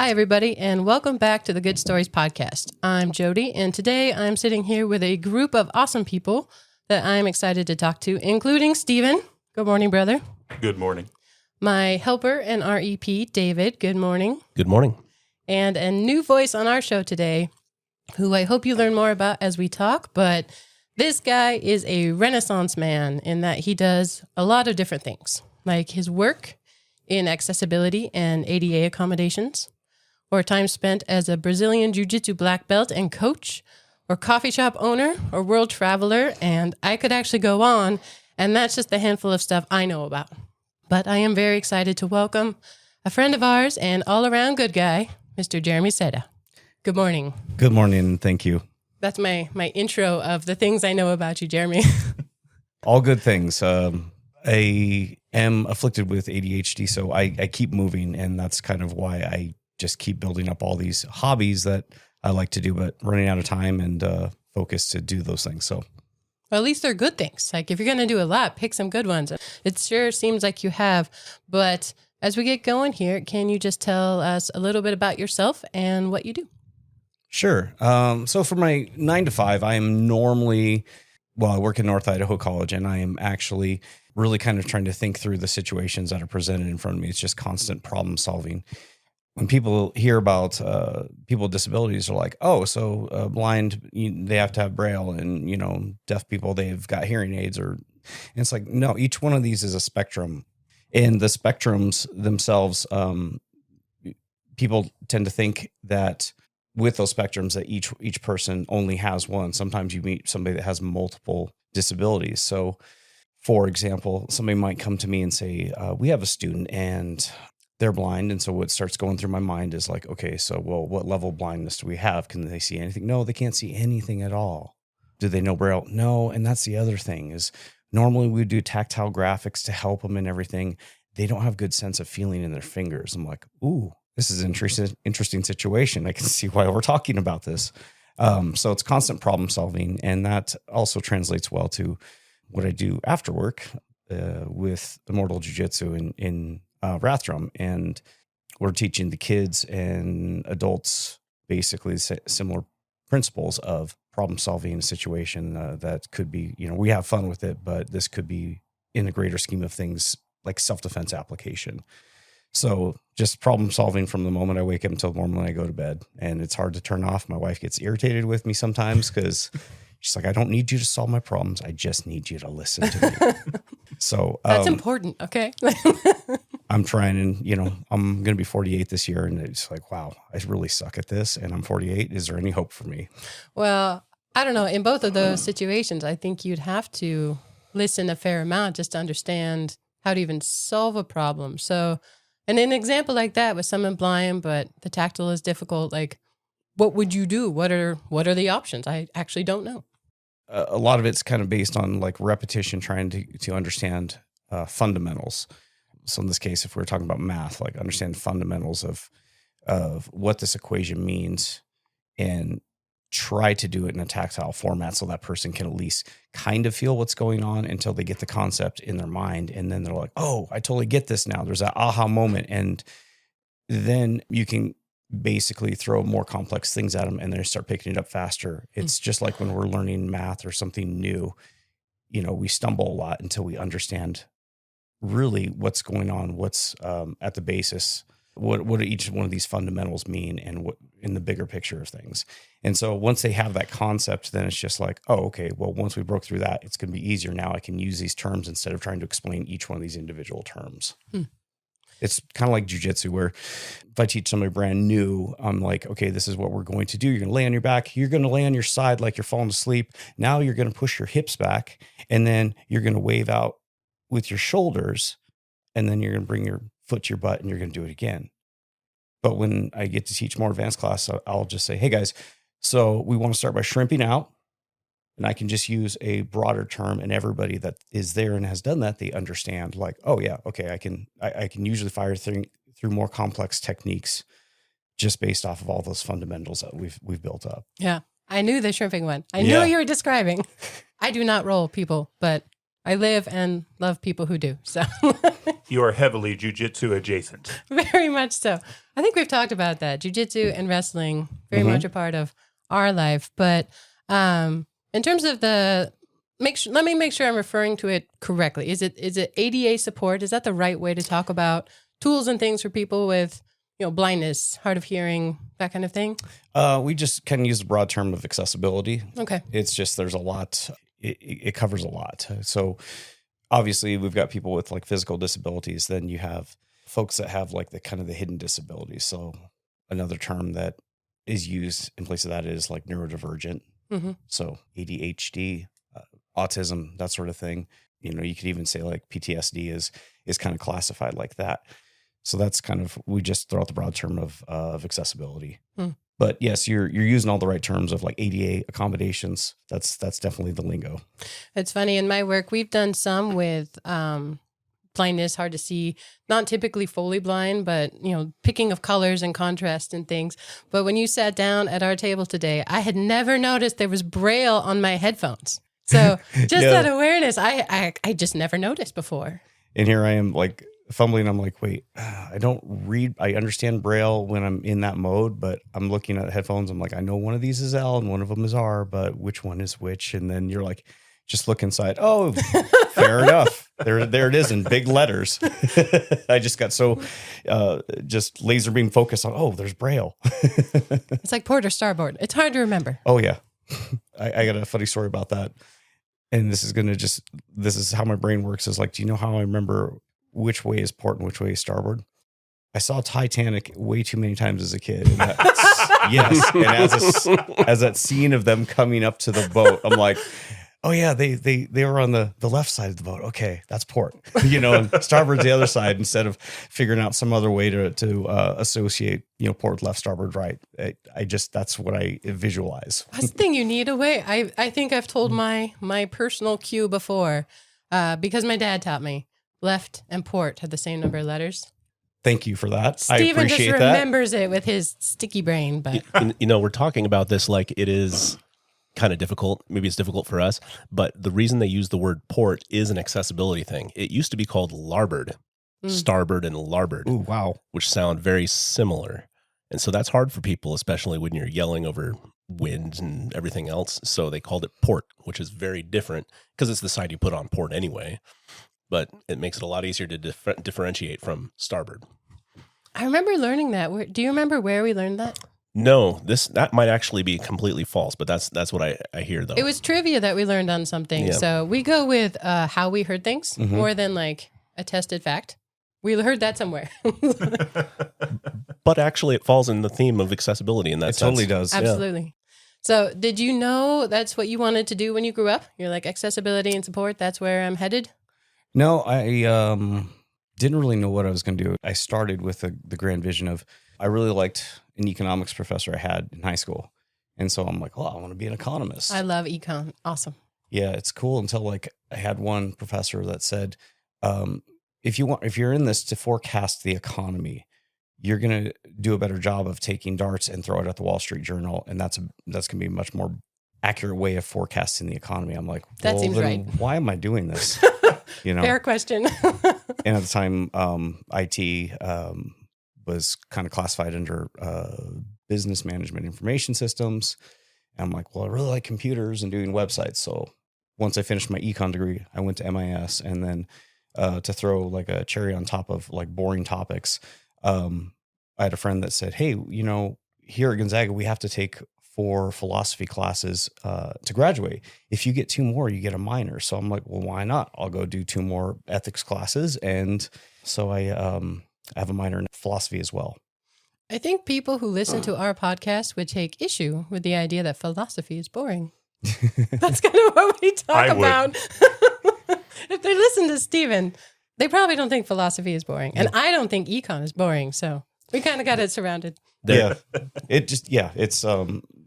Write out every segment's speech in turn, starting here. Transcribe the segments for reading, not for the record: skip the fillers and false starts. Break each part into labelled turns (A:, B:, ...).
A: Hi, everybody, and welcome back to the Good Stories podcast. I'm Jody, and today I'm sitting here with a group of awesome people that I'm excited to talk to, including Steven. Good morning, brother.
B: Good morning.
A: My helper and REP, David. Good morning.
C: Good morning.
A: And a new voice on our show today, who I hope you learn more about as we talk, but this guy is a Renaissance man in that he does a lot of different things, like his work in accessibility and ADA accommodations, or time spent as a Brazilian Jiu Jitsu black belt and coach, or coffee shop owner, or world traveler, and I could actually go on, and that's just a handful of stuff I know about. But I am very excited to welcome a friend of ours and all-around good guy, Mr. Jeremy Seda. Good morning.
C: Good morning. Thank you.
A: That's my intro of the things I know about you, Jeremy.
C: All good things. I am afflicted with ADHD, so I keep moving, and that's kind of why I just keep building up all these hobbies that I like to do, but running out of time and focus to do those things. So,
A: well, at least they're good things. Like if you're going to do a lot, pick some good ones. It sure seems like you have. But as we get going here, can you just tell us a little bit about yourself and what you do?
C: Sure. So for my 9 to 5, I am normally, I work in North Idaho College, and I am actually really kind of trying to think through the situations that are presented in front of me. It's just constant problem solving. When people hear about people with disabilities, they're like, oh, so blind, they have to have Braille, and, deaf people, they've got hearing aids. And it's like, no, each one of these is a spectrum. And the spectrums themselves, people tend to think that with those spectrums that each person only has one. Sometimes you meet somebody that has multiple disabilities. So, for example, somebody might come to me and say, we have a student and they're blind. And so what starts going through my mind is like, okay, so, what level of blindness do we have? Can they see anything? No, they can't see anything at all. Do they know Braille? No. And that's the other thing is normally we do tactile graphics to help them and everything. They don't have good sense of feeling in their fingers. I'm like, ooh, this is an interesting situation. I can see why we're talking about this. So it's constant problem solving. And that also translates well to what I do after work with Immortal Jiu Jitsu in Rathdrum. And we're teaching the kids and adults basically similar principles of problem solving a situation that could be, we have fun with it, but this could be in the greater scheme of things like self-defense application. So just problem solving from the moment I wake up until the moment I go to bed. And it's hard to turn off. My wife gets irritated with me sometimes because she's like, I don't need you to solve my problems. I just need you to listen to me. So
A: that's important. Okay.
C: I'm trying, and I'm going to be 48 this year. And it's like, wow, I really suck at this. And I'm 48. Is there any hope for me?
A: Well, I don't know. In both of those situations, I think you'd have to listen a fair amount just to understand how to even solve a problem. So, and an example like that with someone blind, but the tactile is difficult. Like, what would you do? What are the options? I actually don't know.
C: A lot of it's kind of based on like repetition, trying to understand fundamentals. So in this case, if we're talking about math, like understand fundamentals of what this equation means, and try to do it in a tactile format so that person can at least kind of feel what's going on until they get the concept in their mind. And then they're like, oh, I totally get this now. There's that aha moment. And then you can basically throw more complex things at them and they start picking it up faster. It's just like when we're learning math or something new, we stumble a lot until we understand really what's going on, what's at the basis, what do each one of these fundamentals mean, and what in the bigger picture of things. And so once they have that concept, then it's just like, oh, okay, well, once we broke through that, it's going to be easier. Now I can use these terms instead of trying to explain each one of these individual terms. It's kind of like jujitsu, where if I teach somebody brand new, I'm like, okay, this is what we're going to do. You're going to lay on your back. You're going to lay on your side like you're falling asleep. Now you're going to push your hips back, and then you're going to wave out with your shoulders, and then you're going to bring your foot to your butt, and you're going to do it again. But when I get to teach more advanced class, I'll just say, hey guys, so we want to start by shrimping out. And I can just use a broader term, and everybody that is there and has done that, they understand like, oh yeah, okay, I can usually fire through more complex techniques just based off of all those fundamentals that we've built up.
A: Yeah. I knew the shrimping one. I knew what you were describing. I do not roll people, but I live and love people who do. So
B: You are heavily Jiu Jitsu adjacent.
A: very much so. I think we've talked about that. Jiu Jitsu and wrestling, very much a part of our life. But in terms of let me make sure I'm referring to it correctly. Is it ADA support? Is that the right way to talk about tools and things for people with blindness, hard of hearing, that kind of thing?
C: We just kind of use the broad term of accessibility.
A: Okay.
C: It's just there's a lot. It covers a lot. So obviously we've got people with like physical disabilities. Then you have folks that have like the kind of the hidden disabilities. So another term that is used in place of that is like neurodivergent.
A: Mm-hmm.
C: So ADHD, autism, that sort of thing. You could even say like PTSD is kind of classified like that. So that's kind of, we just throw out the broad term of accessibility. But yes, you're using all the right terms of like ADA accommodations. That's definitely the lingo.
A: It's funny, in my work, we've done some with blindness, hard to see, not typically fully blind, but picking of colors and contrast and things. But when you sat down at our table today, I had never noticed there was Braille on my headphones. So just that awareness, I just never noticed before.
C: And here I am like fumbling. I'm like, wait, I don't read. I understand Braille when I'm in that mode, but I'm looking at headphones. I'm like, I know one of these is L and one of them is R, but which one is which? And then you're like, just look inside. Oh, fair enough. There it is in big letters. I just got so just laser beam focused on, oh, there's Braille.
A: It's like port or starboard. It's hard to remember.
C: Oh, yeah. I got a funny story about that. And this is how my brain works, is like, do you know how I remember which way is port and which way is starboard? I saw Titanic way too many times as a kid. And yes. And as that scene of them coming up to the boat, I'm like, oh yeah, they were on the left side of the boat. Okay, that's port. And starboard's the other side, instead of figuring out some other way to associate, port, left, starboard, right. That's what I visualize.
A: That's the thing, you need a way. I think I've told my personal cue before, because my dad taught me left and port had the same number of letters.
C: Thank you for that.
A: Steven
C: I appreciate
A: just remembers it with his sticky brain. But
D: we're talking about this like it is kind of difficult. Maybe it's difficult for us, but the reason they use the word port is an accessibility thing. It used to be called larboard, starboard and larboard.
C: Ooh, wow.
D: Which sound very similar. And so that's hard for people, especially when you're yelling over wind and everything else. So they called it port, which is very different because it's the side you put on port anyway. But it makes it a lot easier to differentiate from starboard.
A: I remember learning that. Do you remember where we learned that?
D: No, that might actually be completely false, but that's what I hear though.
A: It was trivia that we learned on something. Yeah. So we go with how we heard things more than like a tested fact. We heard that somewhere.
D: But actually it falls in the theme of accessibility in that sense.
C: Totally does.
A: Absolutely. Yeah. So did you know that's what you wanted to do when you grew up? You're like, accessibility and support, that's where I'm headed?
C: No, I didn't really know what I was going to do. I started with the grand vision of, I really liked an economics professor I had in high school. And so I'm like, I want to be an economist.
A: I love econ. Awesome.
C: Yeah, it's cool until like I had one professor that said, if you're in this to forecast the economy, you're going to do a better job of taking darts and throw it at the Wall Street Journal. And that's going to be a much more accurate way of forecasting the economy. I'm like,
A: that seems right.
C: Why am I doing this?
A: Fair question.
C: And at the time, IT was kind of classified under business management information systems. And I'm like, well, I really like computers and doing websites. So once I finished my econ degree, I went to MIS. And then to throw like a cherry on top of like boring topics, I had a friend that said, hey, here at Gonzaga, we have to take 4 philosophy classes to graduate. If you get 2 more, you get a minor. So I'm like, well, why not? I'll go do 2 more ethics classes. And so I have a minor in philosophy as well.
A: I think people who listen to our podcast would take issue with the idea that philosophy is boring. That's kind of what we talk about. If they listen to Steven, they probably don't think philosophy is boring. And I don't think econ is boring. So we kind of got it surrounded.
C: Yeah, it's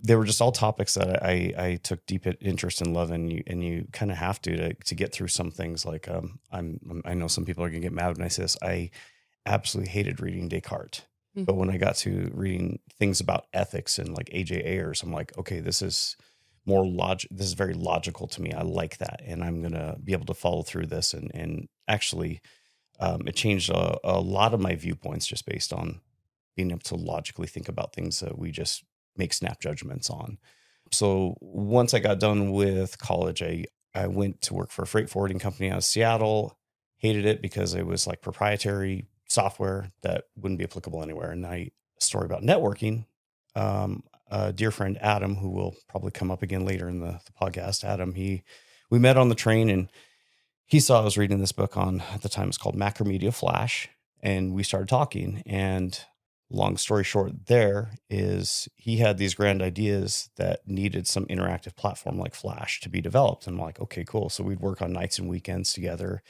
C: they were just all topics that I took deep interest in, love, and you kind of have to get through some things. Like I know some people are gonna get mad when I say this. I absolutely hated reading Descartes, but when I got to reading things about ethics and like A.J. Ayers, I'm like, okay, this is more this is very logical to me. I like that. And I'm going to be able to follow through this. And actually, it changed a lot of my viewpoints just based on being able to logically think about things that we just make snap judgments on. So once I got done with college, I went to work for a freight forwarding company out of Seattle. Hated it because it was like proprietary software that wouldn't be applicable anywhere. And a story about networking. A dear friend, Adam, who will probably come up again later in the podcast, Adam, we met on the train, and he saw I was reading this book at the time, it's called Macromedia Flash. And we started talking, and long story short, there is he had these grand ideas that needed some interactive platform like Flash to be developed. And I'm like, okay, cool. So we'd work on nights and weekends together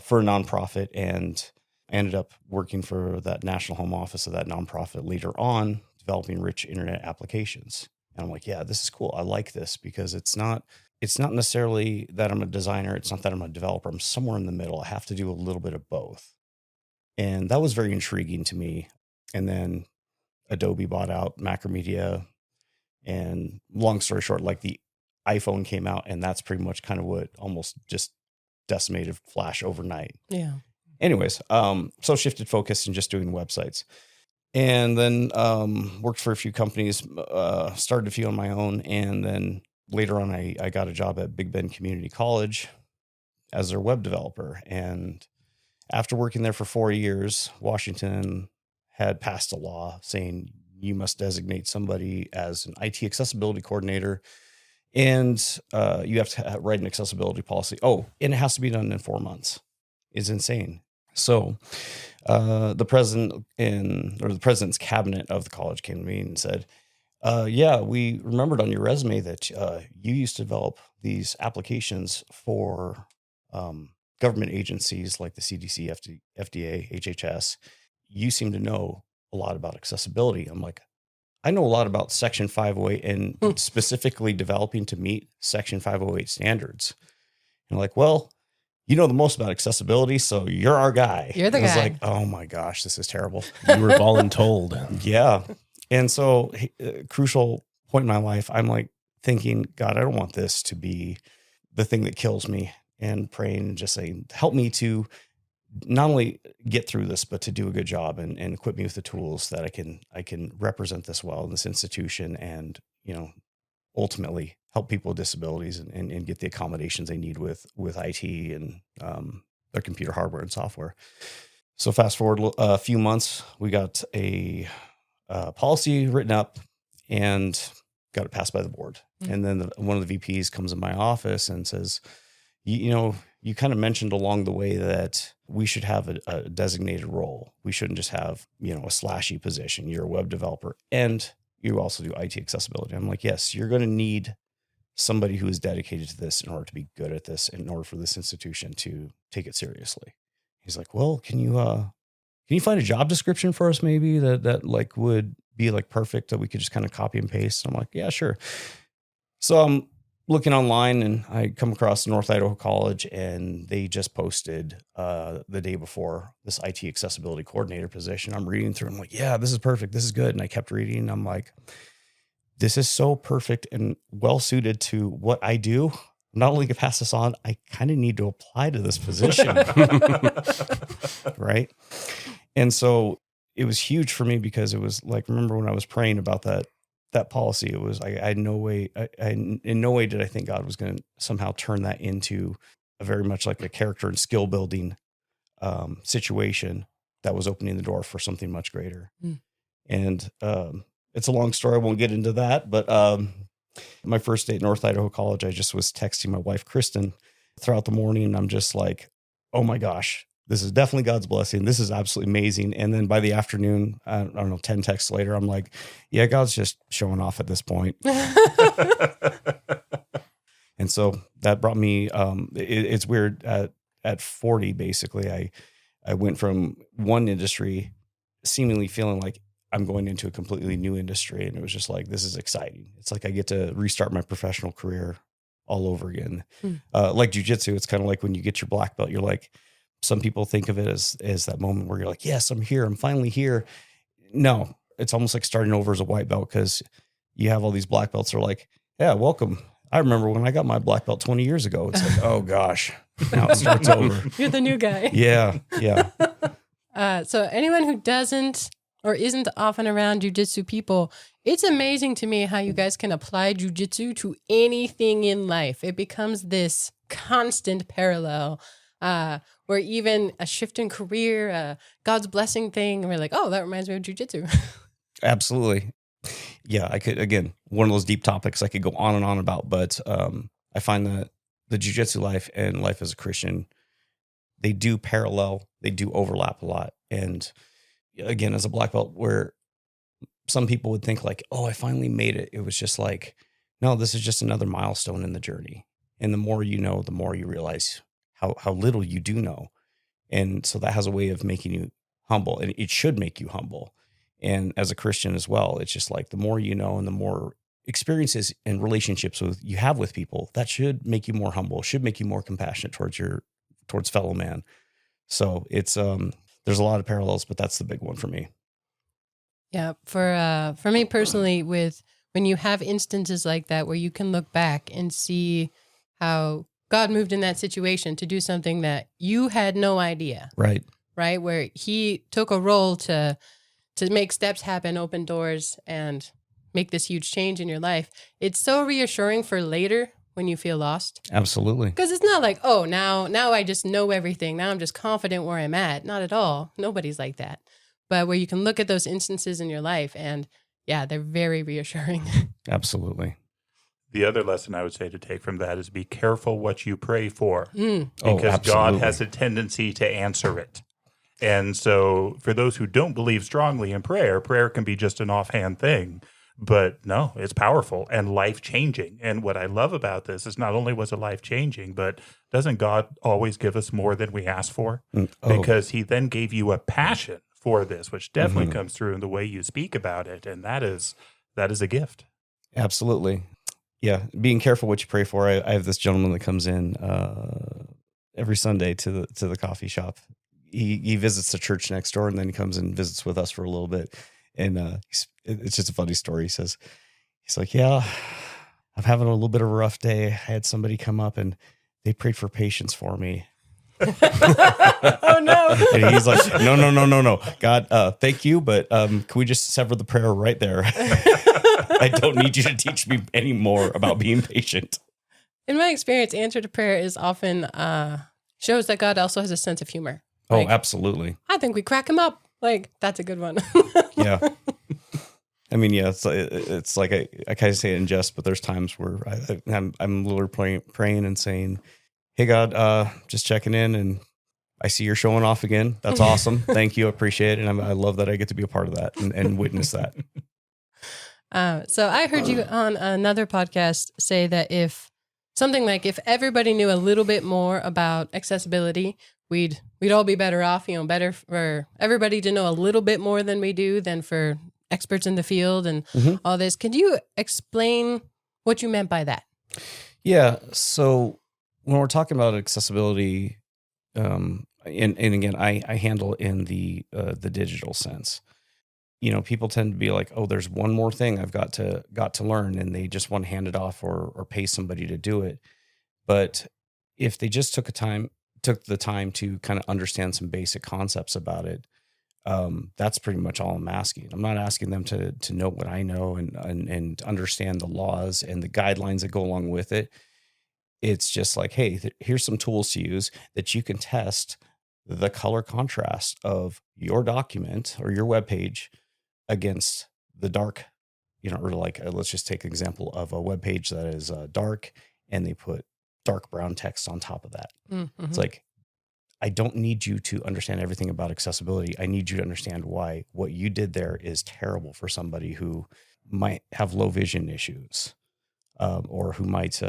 C: for a nonprofit, and ended up working for that national home office of that nonprofit later on, developing rich internet applications. And I'm like, yeah, this is cool. I like this because it's not necessarily that I'm a designer. It's not that I'm a developer. I'm somewhere in the middle. I have to do a little bit of both. And that was very intriguing to me. And then Adobe bought out Macromedia, and long story short, like the iPhone came out, and that's pretty much kind of what almost just decimated Flash overnight.
A: Yeah.
C: Anyways, so shifted focus and just doing websites. And then worked for a few companies, started a few on my own. And then later on, I got a job at Big Bend Community College as their web developer. And after working there for 4 years, Washington had passed a law saying you must designate somebody as an IT accessibility coordinator, and you have to write an accessibility policy. Oh, and it has to be done in 4 months. It's insane. So the president's cabinet of the college came to me and said, yeah, we remembered on your resume that you used to develop these applications for government agencies like the CDC, FDA, HHS. You seem to know a lot about accessibility. I'm like, I know a lot about Section 508 and specifically developing to meet Section 508 standards. And like, well, you know the most about accessibility, so you're our guy.
A: You're the guy.
C: I was like, oh my gosh, this is terrible.
D: You were voluntold.
C: Yeah. And so crucial point in my life, I'm like thinking, God, I don't want this to be the thing that kills me, and praying and just saying, help me to not only get through this, but to do a good job and equip me with the tools that I can represent this well in this institution, and, ultimately help people with disabilities and get the accommodations they need with IT and their computer hardware and software. So fast forward a few months, we got a policy written up and got it passed by the board. Mm-hmm. And then one of the VPs comes in my office and says, you kind of mentioned along the way that we should have a designated role. We shouldn't just have, a slashy position. You're a web developer and you also do IT accessibility. I'm like, yes, you're going to need somebody who is dedicated to this in order to be good at this, in order for this institution to take it seriously. He's like, well, can you find a job description for us maybe that like would be like perfect, that we could just kind of copy and paste? I'm like, yeah, sure. So I'm looking online and I come across North Idaho College, and they just posted the day before this IT accessibility coordinator position. I'm reading through, I'm like, yeah, this is perfect. This is good. And I kept reading, and I'm like, this is so perfect and well suited to what I do. Not only to pass this on, I kind of need to apply to this position. Right. And so it was huge for me, because it was like, remember when I was praying about that policy, it was, I had no way, in no way did I think God was going to somehow turn that into a very much like a character and skill building situation that was opening the door for something much greater. Mm. And it's a long story. I won't get into that, but my first day at North Idaho College, I just was texting my wife, Kristen, throughout the morning. And I'm just like, oh my gosh, this is definitely God's blessing. This is absolutely amazing. And then by the afternoon, I don't know, 10 texts later, I'm like, yeah, God's just showing off at this point. And so that brought me, it's weird, at 40, basically, I went from one industry seemingly feeling like I'm going into a completely new industry. And it was just like, this is exciting. It's like I get to restart my professional career all over again. Like Jiu Jitsu, it's kind of like when you get your black belt, you're like, some people think of it as that moment where you're like, yes, I'm here. I'm finally here. No, it's almost like starting over as a white belt, because you have all these black belts that are like, Yeah, welcome. I remember when I got my black belt 20 years ago. It's like, oh gosh, now it starts over.
A: You're the new guy.
C: Yeah.
A: So anyone who doesn't or isn't often around jiu-jitsu people, it's amazing to me how you guys can apply jiu-jitsu to anything in life. It becomes this constant parallel where even a shift in career, God's blessing thing, and we're like, oh, that reminds me of jiu-jitsu.
C: Absolutely. Yeah, I could, again, one of those deep topics I could go on and on about, but I find that the jiu-jitsu life and life as a Christian, they do parallel, they do overlap a lot. And again, as a black belt, where some people would think like, oh, I finally made it. It was just like, no, this is just another milestone in the journey. And the more you know, the more you realize how little you do know. And so that has a way of making you humble, and it should make you humble. And as a Christian as well, it's just like the more you know and the more experiences and relationships you have with people, that should make you more humble, should make you more compassionate towards fellow man. So it's there's a lot of parallels, but that's the big one for me.
A: Yeah, for me personally, when you have instances like that where you can look back and see how God moved in that situation to do something that you had no idea.
C: Right.
A: Where he took a role to make steps happen, open doors, and make this huge change in your life. It's so reassuring for later when you feel lost.
C: Absolutely.
A: Because it's not like, oh, now I just know everything. Now I'm just confident where I'm at. Not at all. Nobody's like that. But where you can look at those instances in your life and yeah, they're very reassuring.
C: Absolutely.
B: The other lesson I would say to take from that is be careful what you pray for,
C: Oh,
B: because God
C: absolutely.
B: has a tendency to answer it. And so for those who don't believe strongly in prayer, prayer can be just an offhand thing. But no, it's powerful and life-changing. And what I love about this is not only was it life-changing, but doesn't God always give us more than we ask for?
C: Oh.
B: Because he then gave you a passion for this, which definitely comes through in the way you speak about it. And that is a gift.
C: Absolutely. Yeah, being careful what you pray for. I have this gentleman that comes in every Sunday to the coffee shop. He visits the church next door, and then he comes and visits with us for a little bit. And it's just a funny story. He's like, yeah, I'm having a little bit of a rough day. I had somebody come up and they prayed for patience for me.
A: Oh no!
C: And he's like, no, God, thank you, but can we just sever the prayer right there? I don't need you to teach me any more about being patient.
A: In my experience, answer to prayer is often shows that God also has a sense of humor.
C: Oh,
A: Like,
C: absolutely.
A: I think we crack him up. Like, that's a good one.
C: Yeah. I mean, yeah, it's like I kind of say it in jest, but there's times where I'm literally praying and saying, hey, God, just checking in, and I see you're showing off again. That's awesome. Thank you. I appreciate it. And I love that I get to be a part of that and witness that.
A: So I heard you on another podcast say that if everybody knew a little bit more about accessibility, we'd all be better off, better for everybody to know a little bit more than we do than for experts in the field and all this. Could you explain what you meant by that?
C: Yeah. So when we're talking about accessibility, and again, I handle in the digital sense. People tend to be like, oh, there's one more thing I've got to learn, and they just want to hand it off or pay somebody to do it. But if they just took the time to kind of understand some basic concepts about it, that's pretty much all I'm asking. I'm not asking them to know what I know and understand the laws and the guidelines that go along with it. It's just like, hey, here's some tools to use that you can test the color contrast of your document or your web page against the dark, or like, let's just take an example of a web page that is dark and they put dark brown text on top of that. Mm-hmm. It's like, I don't need you to understand everything about accessibility. I need you to understand why what you did there is terrible for somebody who might have low vision issues, or who might,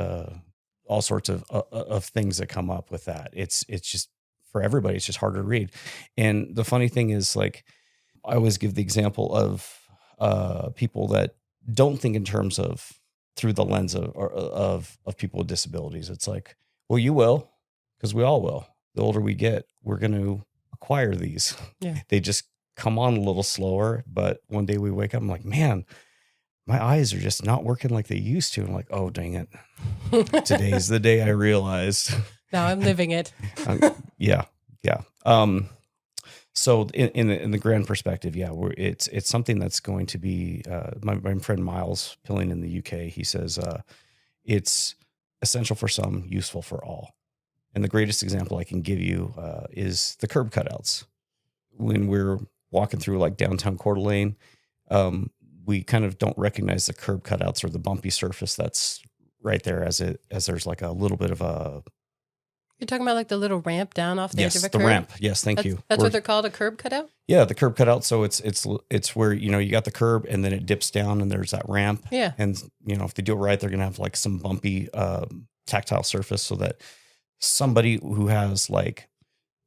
C: all sorts of things that come up with that. It's just, for everybody, it's just harder to read. And the funny thing is, like, I always give the example of people that don't think in terms of through the lens of people with disabilities. It's like, well, you will, because we all will. The older we get, we're going to acquire these. Yeah. They just come on a little slower. But one day we wake up, I'm like, man, my eyes are just not working like they used to. I'm like, oh, dang it. Today's the day I realized.
A: Now I'm living it.
C: Yeah. So in the grand perspective, yeah, it's something that's going to be, my friend Miles Pilling in the UK, he says, it's essential for some, useful for all. And the greatest example I can give you is the curb cutouts. When we're walking through like downtown Coeur d'Alene, we kind of don't recognize the curb cutouts or the bumpy surface that's right there as there's like a little bit of a.
A: You're talking about like the little ramp down off the edge of a curb?
C: Yes, the ramp. Yes, thank you.
A: That's what they're called, a curb cutout?
C: Yeah, the curb cutout. So it's where, you got the curb and then it dips down and there's that ramp.
A: Yeah.
C: And, if they do it right, they're going to have like some bumpy tactile surface so that somebody who has like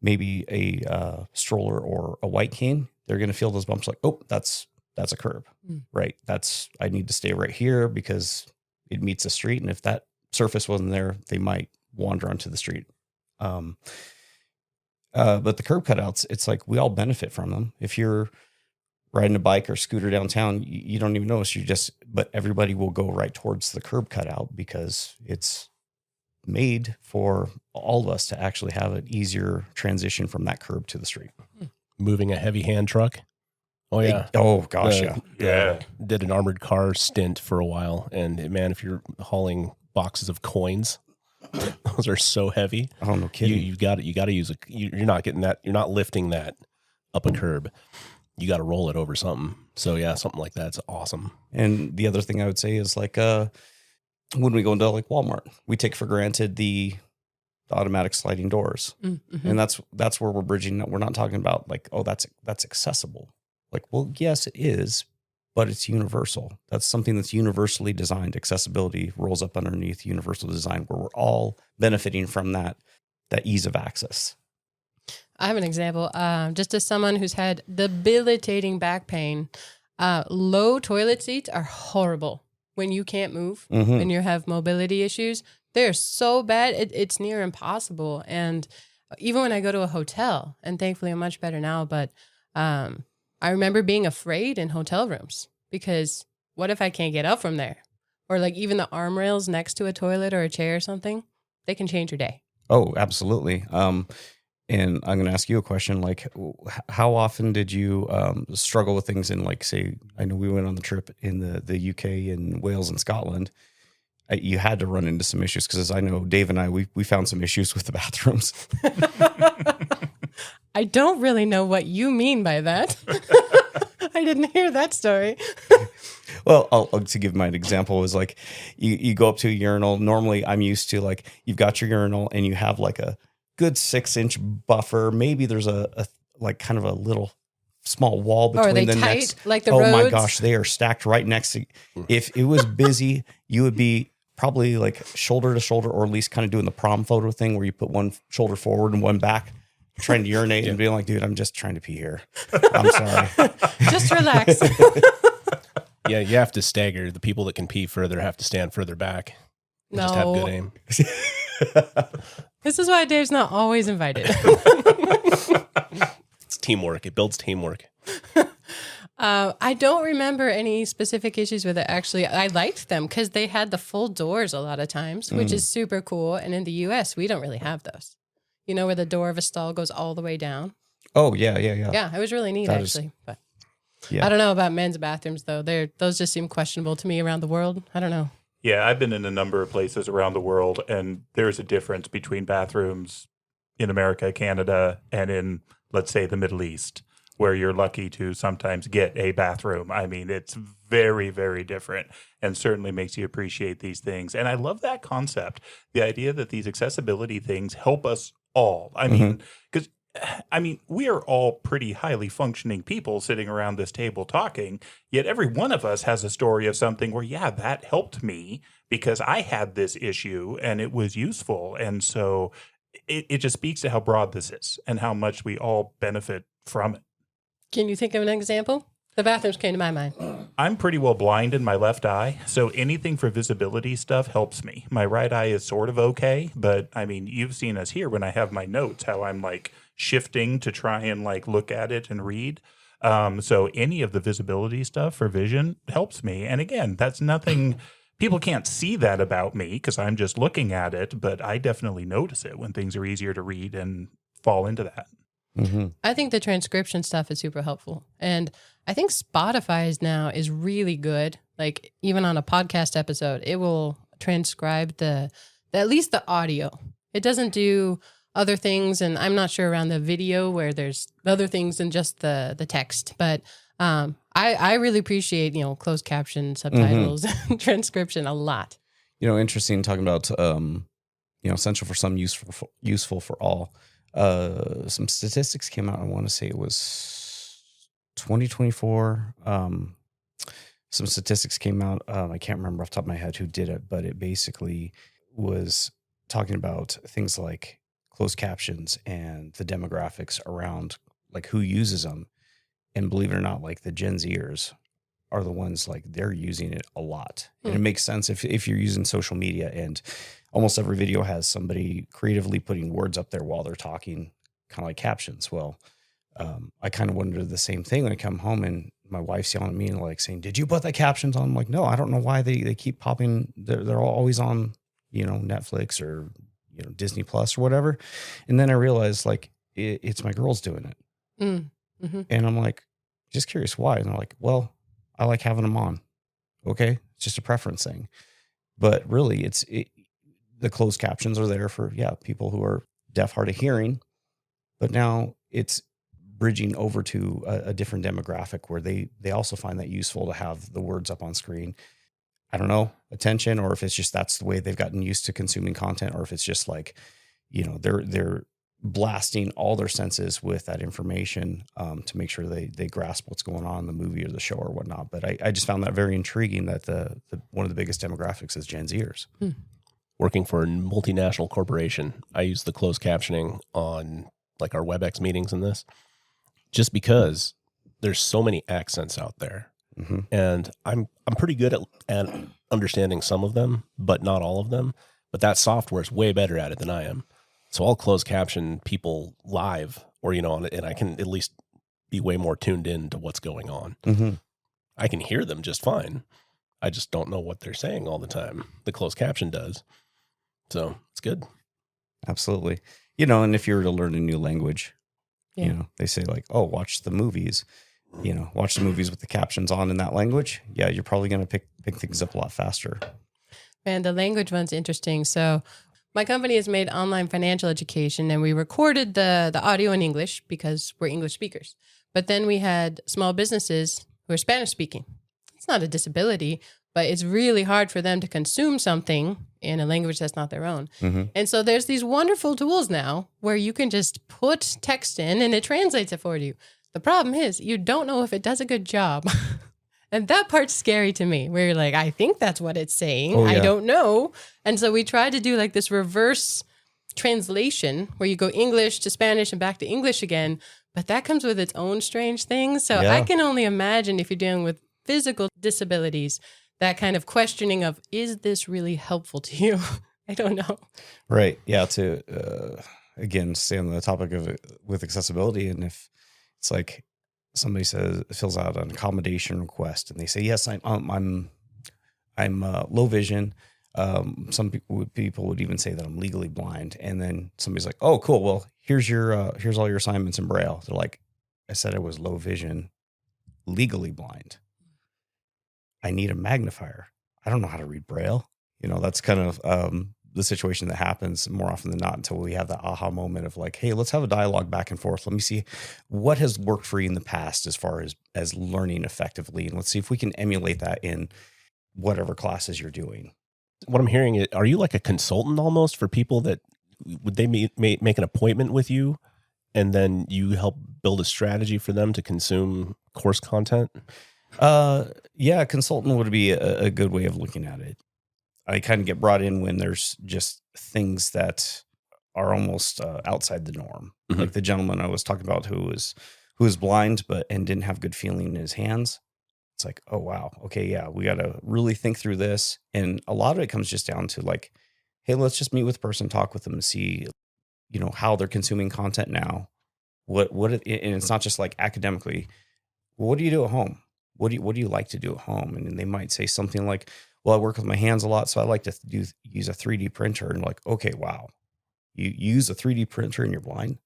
C: maybe a stroller or a white cane, they're going to feel those bumps like, oh, that's a curb, right? I need to stay right here because it meets the street. And if that surface wasn't there, they might wander onto the street. But the curb cutouts, it's like we all benefit from them. If you're riding a bike or scooter downtown, you don't even notice. But everybody will go right towards the curb cutout because it's made for all of us to actually have an easier transition from that curb to the street.
D: Moving a heavy hand truck. Oh yeah.
C: Oh gosh.
B: Yeah.
D: Did an armored car stint for a while. And man, if you're hauling boxes of coins, those are so heavy.
C: Oh, no kidding.
D: You got to use you're not getting that. You're not lifting that up a curb. You got to roll it over something. So yeah, something like that's awesome.
C: And the other thing I would say is like, when we go into like Walmart, we take for granted the automatic sliding doors. Mm-hmm. And that's where we're bridging. We're not talking about like, oh, that's accessible. Like, well, yes, it is, but it's universal. That's something that's universally designed. Accessibility rolls up underneath universal design, where we're all benefiting from that ease of access.
A: I have an example. Just as someone who's had debilitating back pain, low toilet seats are horrible when you can't move, when you have mobility issues. They're so bad, it's near impossible. And even when I go to a hotel, and thankfully I'm much better now, but I remember being afraid in hotel rooms because what if I can't get up from there? Or like even the arm rails next to a toilet or a chair or something, they can change your day.
C: Oh, absolutely. And I'm going to ask you a question. Like, how often did you struggle with things in, like, say, I know we went on the trip in the UK and Wales and Scotland. You had to run into some issues because, as I know, Dave and I, we found some issues with the bathrooms.
A: I don't really know what you mean by that. I didn't hear that story.
C: Well, to give my example is like you go up to a urinal. Normally, I'm used to like you've got your urinal and you have like a good 6-inch buffer. Maybe there's a like kind of a little small wall between
A: are they
C: the
A: tight,
C: next.
A: like the
C: oh
A: roads?
C: My gosh, they are stacked right next to. If it was busy, you would be probably like shoulder to shoulder, or at least kind of doing the prom photo thing where you put one shoulder forward and one back, trying to urinate and being like, dude, I'm just trying to pee here. I'm sorry.
A: Just relax.
D: Yeah, you have to stagger. The people that can pee further have to stand further back.
A: No.
D: Just have good aim.
A: This is why Dave's not always invited.
D: It's teamwork. It builds teamwork.
A: I don't remember any specific issues with it. Actually, I liked them because they had the full doors a lot of times, which is super cool. And in the US, we don't really have those. You know, where the door of a stall goes all the way down.
C: Oh, yeah.
A: Yeah, it was really neat,
C: That
A: actually. But
C: yeah.
A: I don't know about men's bathrooms, though. Those just seem questionable to me around the world. I don't know.
B: Yeah, I've been in a number of places around the world, and there's a difference between bathrooms in America, Canada, and in, let's say, the Middle East, where you're lucky to sometimes get a bathroom. I mean, it's very, very different, and certainly makes you appreciate these things. And I love that concept, the idea that these accessibility things help us all. I mean, because we are all pretty highly functioning people sitting around this table talking, yet every one of us has a story of something where, yeah, that helped me because I had this issue and it was useful. And so it just speaks to how broad this is and how much we all benefit from it.
A: Can you think of an example? The bathrooms came to my mind.
B: I'm pretty well blind in my left eye, so anything for visibility stuff helps me. My right eye is sort of okay, but I mean, you've seen us here when I have my notes, how I'm like shifting to try and like look at it and read. So any of the visibility stuff for vision helps me. And again, that's nothing, people can't see that about me because I'm just looking at it, but I definitely notice it when things are easier to read and fall into that.
C: Mm-hmm.
A: I think the transcription stuff is super helpful. And I think Spotify's now is really good. Like even on a podcast episode, it will transcribe at least the audio. It doesn't do other things. And I'm not sure around the video where there's other things than just the text. But I really appreciate, closed caption, subtitles, and transcription a lot.
C: Interesting talking about, essential for some, useful for all. Some statistics came out. I want to say it was 2024. Some statistics came out. I can't remember off the top of my head who did it, but it basically was talking about things like closed captions and the demographics around like who uses them. And believe it or not, like the Gen Zers are the ones like they're using it a lot. And it makes sense if you're using social media, and almost every video has somebody creatively putting words up there while they're talking, kind of like captions. Well, I kind of wonder the same thing when I come home and my wife's yelling at me and like saying, "Did you put the captions on?" I'm like, no, I don't know why they keep popping. They're always on, Netflix or, Disney Plus or whatever. And then I realized like it's my girls doing it.
A: Mm-hmm.
C: And I'm like, just curious why. And they're like, well, I like having them on. Okay. It's just a preference thing. But really the closed captions are there for, people who are deaf, hard of hearing. But now it's bridging over to a different demographic where they also find that useful to have the words up on screen. I don't know, attention, or if it's just that's the way they've gotten used to consuming content, or if it's just like, they're blasting all their senses with that information to make sure they grasp what's going on in the movie or the show or whatnot. But I just found that very intriguing that the one of the biggest demographics is Gen Zers.
D: Working for a multinational corporation, I use the closed captioning on like our WebEx meetings and this, just because there's so many accents out there.
C: Mm-hmm.
D: And I'm pretty good at understanding some of them, but not all of them. But that software is way better at it than I am. So I'll close caption people live or, and I can at least be way more tuned in to what's going on.
C: Mm-hmm.
D: I can hear them just fine. I just don't know what they're saying all the time. The closed caption does. So it's good.
C: Absolutely. And if you were to learn a new language,
A: Yeah.
C: they say like, oh, watch the movies, watch the movies with the captions on in that language. Yeah. You're probably going to pick things up a lot faster.
A: Man, the language one's interesting. So my company has made online financial education, and we recorded the audio in English because we're English speakers. But then we had small businesses who are Spanish speaking. It's not a disability, but it's really hard for them to consume something in a language that's not their own.
C: Mm-hmm.
A: And so there's these wonderful tools now where you can just put text in and it translates it for you. The problem is you don't know if it does a good job. And that part's scary to me, where you're like, I think that's what it's saying.
C: Oh, yeah.
A: I don't know. And so we tried to do like this reverse translation where you go English to Spanish and back to English again. But that comes with its own strange things. So
C: Yeah.
A: I can only imagine if you're dealing with physical disabilities, that kind of questioning of, is this really helpful to you? I don't know.
C: Right. Yeah. To, again, stay on the topic of it with accessibility. And if it's like somebody fills out an accommodation request and they say, yes, I'm low vision. Some people would even say that I'm legally blind. And then somebody's like, oh, cool. Well, here's all your assignments in Braille. They're like, I said I was low vision, legally blind. I need a magnifier. I don't know how to read Braille. That's kind of the situation that happens more often than not until we have that aha moment of like, hey, let's have a dialogue back and forth. Let me see what has worked for you in the past as far as learning effectively. And let's see if we can emulate that in whatever classes you're doing.
D: What I'm hearing, are you like a consultant almost for people that would they make an appointment with you and then you help build a strategy for them to consume course content?
C: Yeah, consultant would be a good way of looking at it. I kind of get brought in when there's just things that are almost outside the norm.
D: Mm-hmm.
C: Like the gentleman I was talking about who was blind and didn't have good feeling in his hands. It's like, oh wow, okay, yeah, we got to really think through this. And a lot of it comes just down to like, hey, let's just meet with the person, talk with them, and see, how they're consuming content now. And it's not just like academically. well, what do you do at home? What do you like to do at home? And they might say something like, well, I work with my hands a lot, so I like to use a 3D printer. And like, okay, wow, you use a 3D printer and you're blind?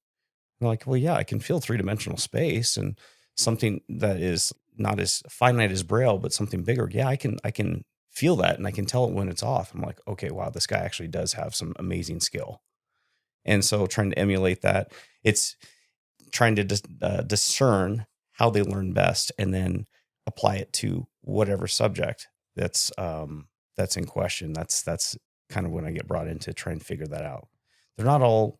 C: I'm like, well, yeah, I can feel 3-dimensional space and something that is not as finite as Braille, but something bigger. Yeah, I can feel that and I can tell it when it's off. I'm like, okay, wow, this guy actually does have some amazing skill. And so trying to emulate that, it's trying to discern how they learn best and then apply it to whatever subject that's in question. That's kind of when I get brought in to try and figure that out. They're not all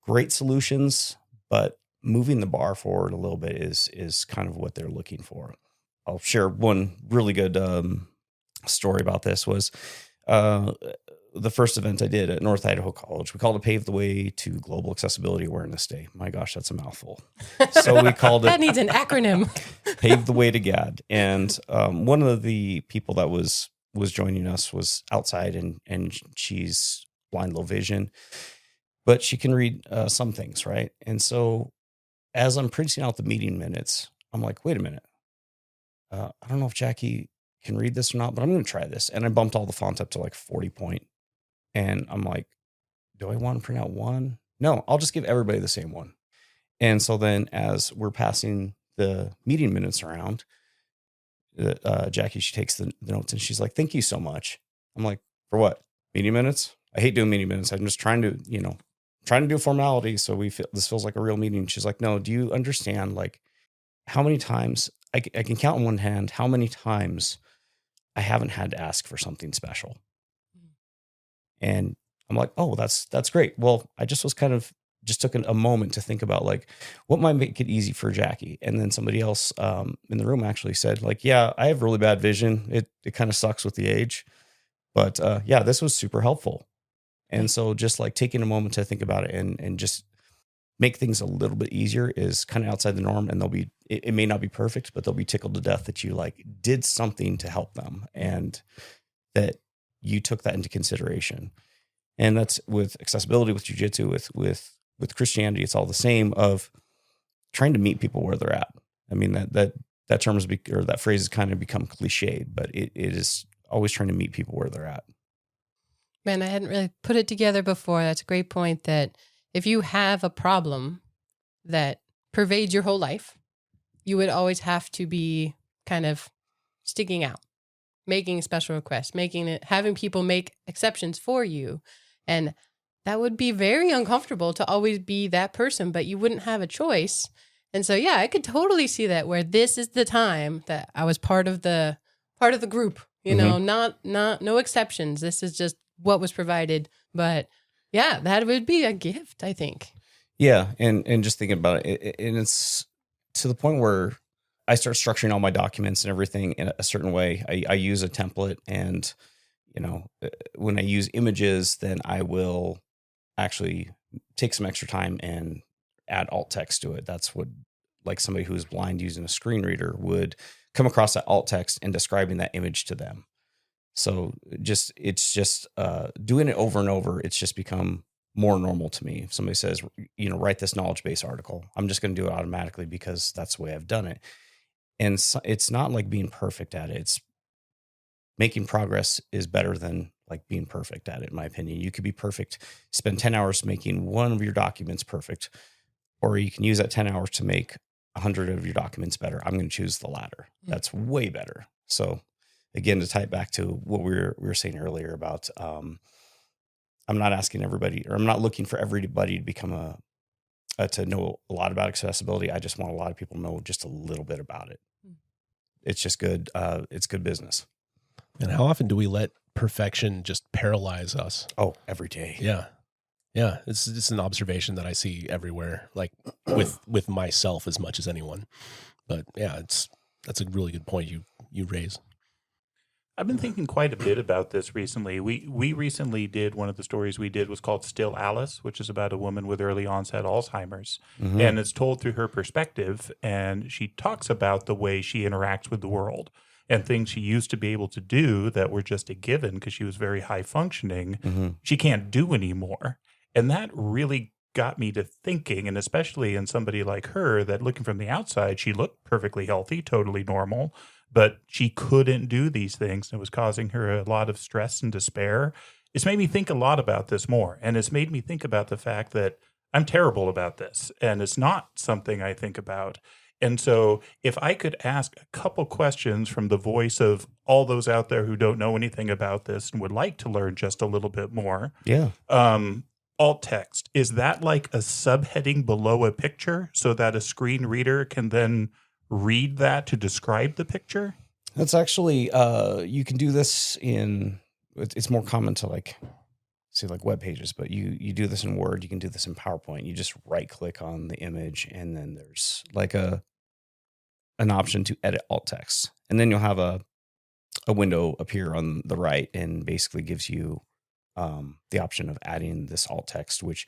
C: great solutions, but moving the bar forward a little bit is kind of what they're looking for. I'll share one really good story about this. Was the first event I did at North Idaho College. We called it Pave the Way to Global Accessibility Awareness Day. My gosh, that's a mouthful. So we called it
A: That needs an acronym.
C: Pave the Way to GAD. And one of the people that was joining us was outside, and she's blind, low vision, but she can read some things, right? And so as I'm printing out the meeting minutes, I'm like, wait a minute. I don't know if Jackie can read this or not, but I'm going to try this. And I bumped all the font up to like 40 point. And I'm like, do I want to print out one? No, I'll just give everybody the same one. And so then as we're passing the meeting minutes around, Jackie, she takes the notes and she's like, thank you so much. I'm like, for what? Meeting minutes? I hate doing meeting minutes. I'm just trying to do a formality. So this feels like a real meeting. She's like, no, do you understand like how many times I can count on one hand, how many times I haven't had to ask for something special. And I'm like, oh, that's great. Well, I just took a moment to think about like what might make it easy for Jackie. And then somebody else in the room actually said like, yeah, I have really bad vision. It kind of sucks with the age, but yeah, this was super helpful. And so just like taking a moment to think about it and just make things a little bit easier is kind of outside the norm. And it may not be perfect, but they'll be tickled to death that you like did something to help them and that you took that into consideration. And that's with accessibility, with jiu-jitsu, with Christianity, it's all the same of trying to meet people where they're at. I mean, that term or that phrase has kind of become cliched, but it is always trying to meet people where they're at.
A: Man, I hadn't really put it together before. That's a great point, that if you have a problem that pervades your whole life, you would always have to be kind of sticking out, making special requests, having people make exceptions for you. And that would be very uncomfortable to always be that person, but you wouldn't have a choice. And so, yeah, I could totally see that, where this is the time that I was part of the group, no exceptions. This is just what was provided. But yeah, that would be a gift, I think.
C: Yeah. And just thinking about it, and it's to the point where I start structuring all my documents and everything in a certain way. I use a template, and, when I use images, then I will actually take some extra time and add alt text to it. That's what, like somebody who's blind using a screen reader would come across that alt text and describing that image to them. So it's just doing it over and over. It's just become more normal to me. If somebody says, write this knowledge base article, I'm just going to do it automatically because that's the way I've done it. And so it's not like being perfect at it. It's making progress is better than like being perfect at it, in my opinion. You could be perfect, spend 10 hours making one of your documents perfect, or you can use that 10 hours to make 100 of your documents better. I'm going to choose the latter. That's way better. So again, to tie it back to what we were saying earlier about, I'm not asking everybody, or I'm not looking for everybody to become to know a lot about accessibility. I just want a lot of people to know just a little bit about it. It's just good. It's good business.
D: And how often do we let perfection just paralyze us?
C: Oh, every day.
D: Yeah. Yeah. It's an observation that I see everywhere, like with myself as much as anyone. But yeah, that's a really good point you raise.
B: I've been thinking quite a bit about this recently. We recently did, one of the stories we did was called Still Alice, which is about a woman with early onset Alzheimer's. Mm-hmm. And it's told through her perspective. And she talks about the way she interacts with the world and things she used to be able to do that were just a given because she was very high functioning. Mm-hmm. She can't do anymore. And that really got me to thinking, and especially in somebody like her that looking from the outside, she looked perfectly healthy, totally normal, but she couldn't do these things. And it was causing her a lot of stress and despair. It's made me think a lot about this more. And it's made me think about the fact that I'm terrible about this. And it's not something I think about. And so if I could ask a couple questions from the voice of all those out there who don't know anything about this and would like to learn just a little bit more.
C: Yeah.
B: Alt text, is that like a subheading below a picture so that a screen reader can then read that to describe the picture?
C: That's actually, you can do this it's more common to like web pages, but you do this in Word, you can do this in PowerPoint. You just right click on the image and then there's like an option to edit alt text. And then you'll have a window appear on the right and basically gives you the option of adding this alt text, which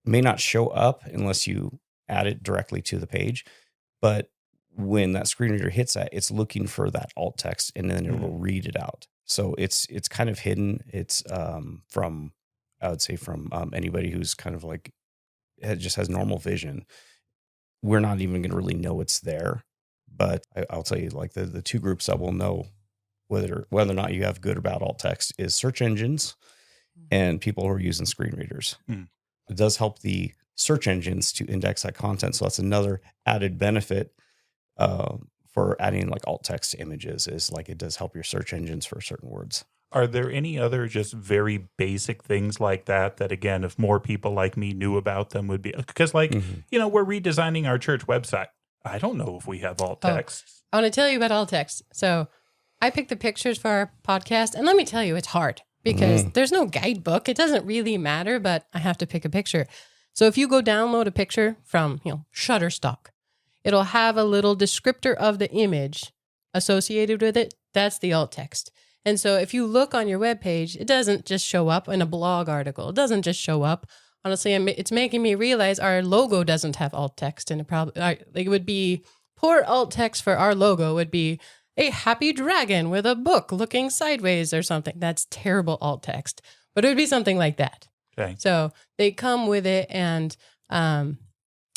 C: may not show up unless you add it directly to the page. But when that screen reader hits that, it's looking for that alt text and then it will read it out. So it's kind of hidden. It's from anybody who's kind of like just has normal vision. We're not even going to really know it's there. But I'll tell you, like the two groups that will know whether or not you have good or bad alt text is search engines and people who are using screen readers. It does help the search engines to index that content. So that's another added benefit for adding like alt text to images, is like it does help your search engines for certain words.
B: Are there any other just very basic things like that again, if more people like me knew about them would be, because like, we're redesigning our church website. I don't know if we have alt text.
A: I want to tell you about alt text. So I picked the pictures for our podcast, and let me tell you, it's hard because there's no guidebook. It doesn't really matter, but I have to pick a picture. So if you go download a picture from, Shutterstock, it'll have a little descriptor of the image associated with it. That's the alt text. And so if you look on your webpage, it doesn't just show up in a blog article. It doesn't just show up. Honestly, it's making me realize our logo doesn't have alt text, and it would be poor alt text for our logo would be a happy dragon with a book looking sideways or something. That's terrible alt text, but it would be something like that.
B: Okay.
A: So they come with it, and I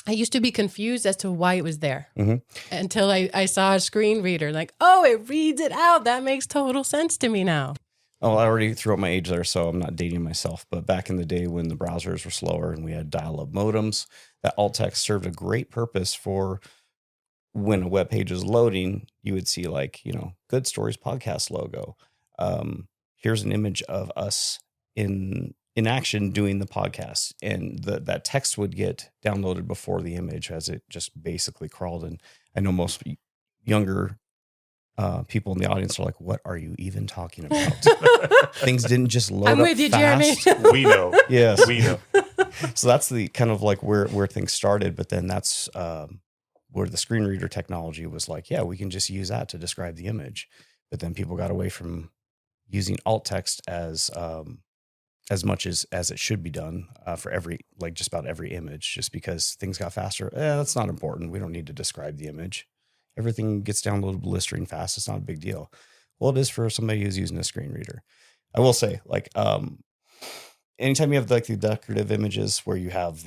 A: used to be confused as to why it was there until I saw a screen reader. Like, oh, it reads it out. That makes total sense to me now.
C: Oh, I already threw up my age there, so I'm not dating myself. But back in the day when the browsers were slower and we had dial-up modems, that alt text served a great purpose for when a web page is loading. You would see like, Good Stories podcast logo. Here's an image of us in action doing the podcast, and that text would get downloaded before the image as it just basically crawled. And I know most younger people in the audience are like, what are you even talking about? Things didn't just load
A: I'm
C: up
A: with you,
C: fast.
A: Jeremy.
B: We know.
C: Yes.
B: We know.
C: So that's the kind of like where things started. But then that's where the screen reader technology was like, yeah, we can just use that to describe the image. But then people got away from using alt text as much as it should be done for just about every image, just because things got faster. That's not important. We don't need to describe the image. Everything gets downloaded blistering fast. It's not a big deal. Well, it is for somebody who's using a screen reader. I will say, like, anytime you have like the decorative images where you have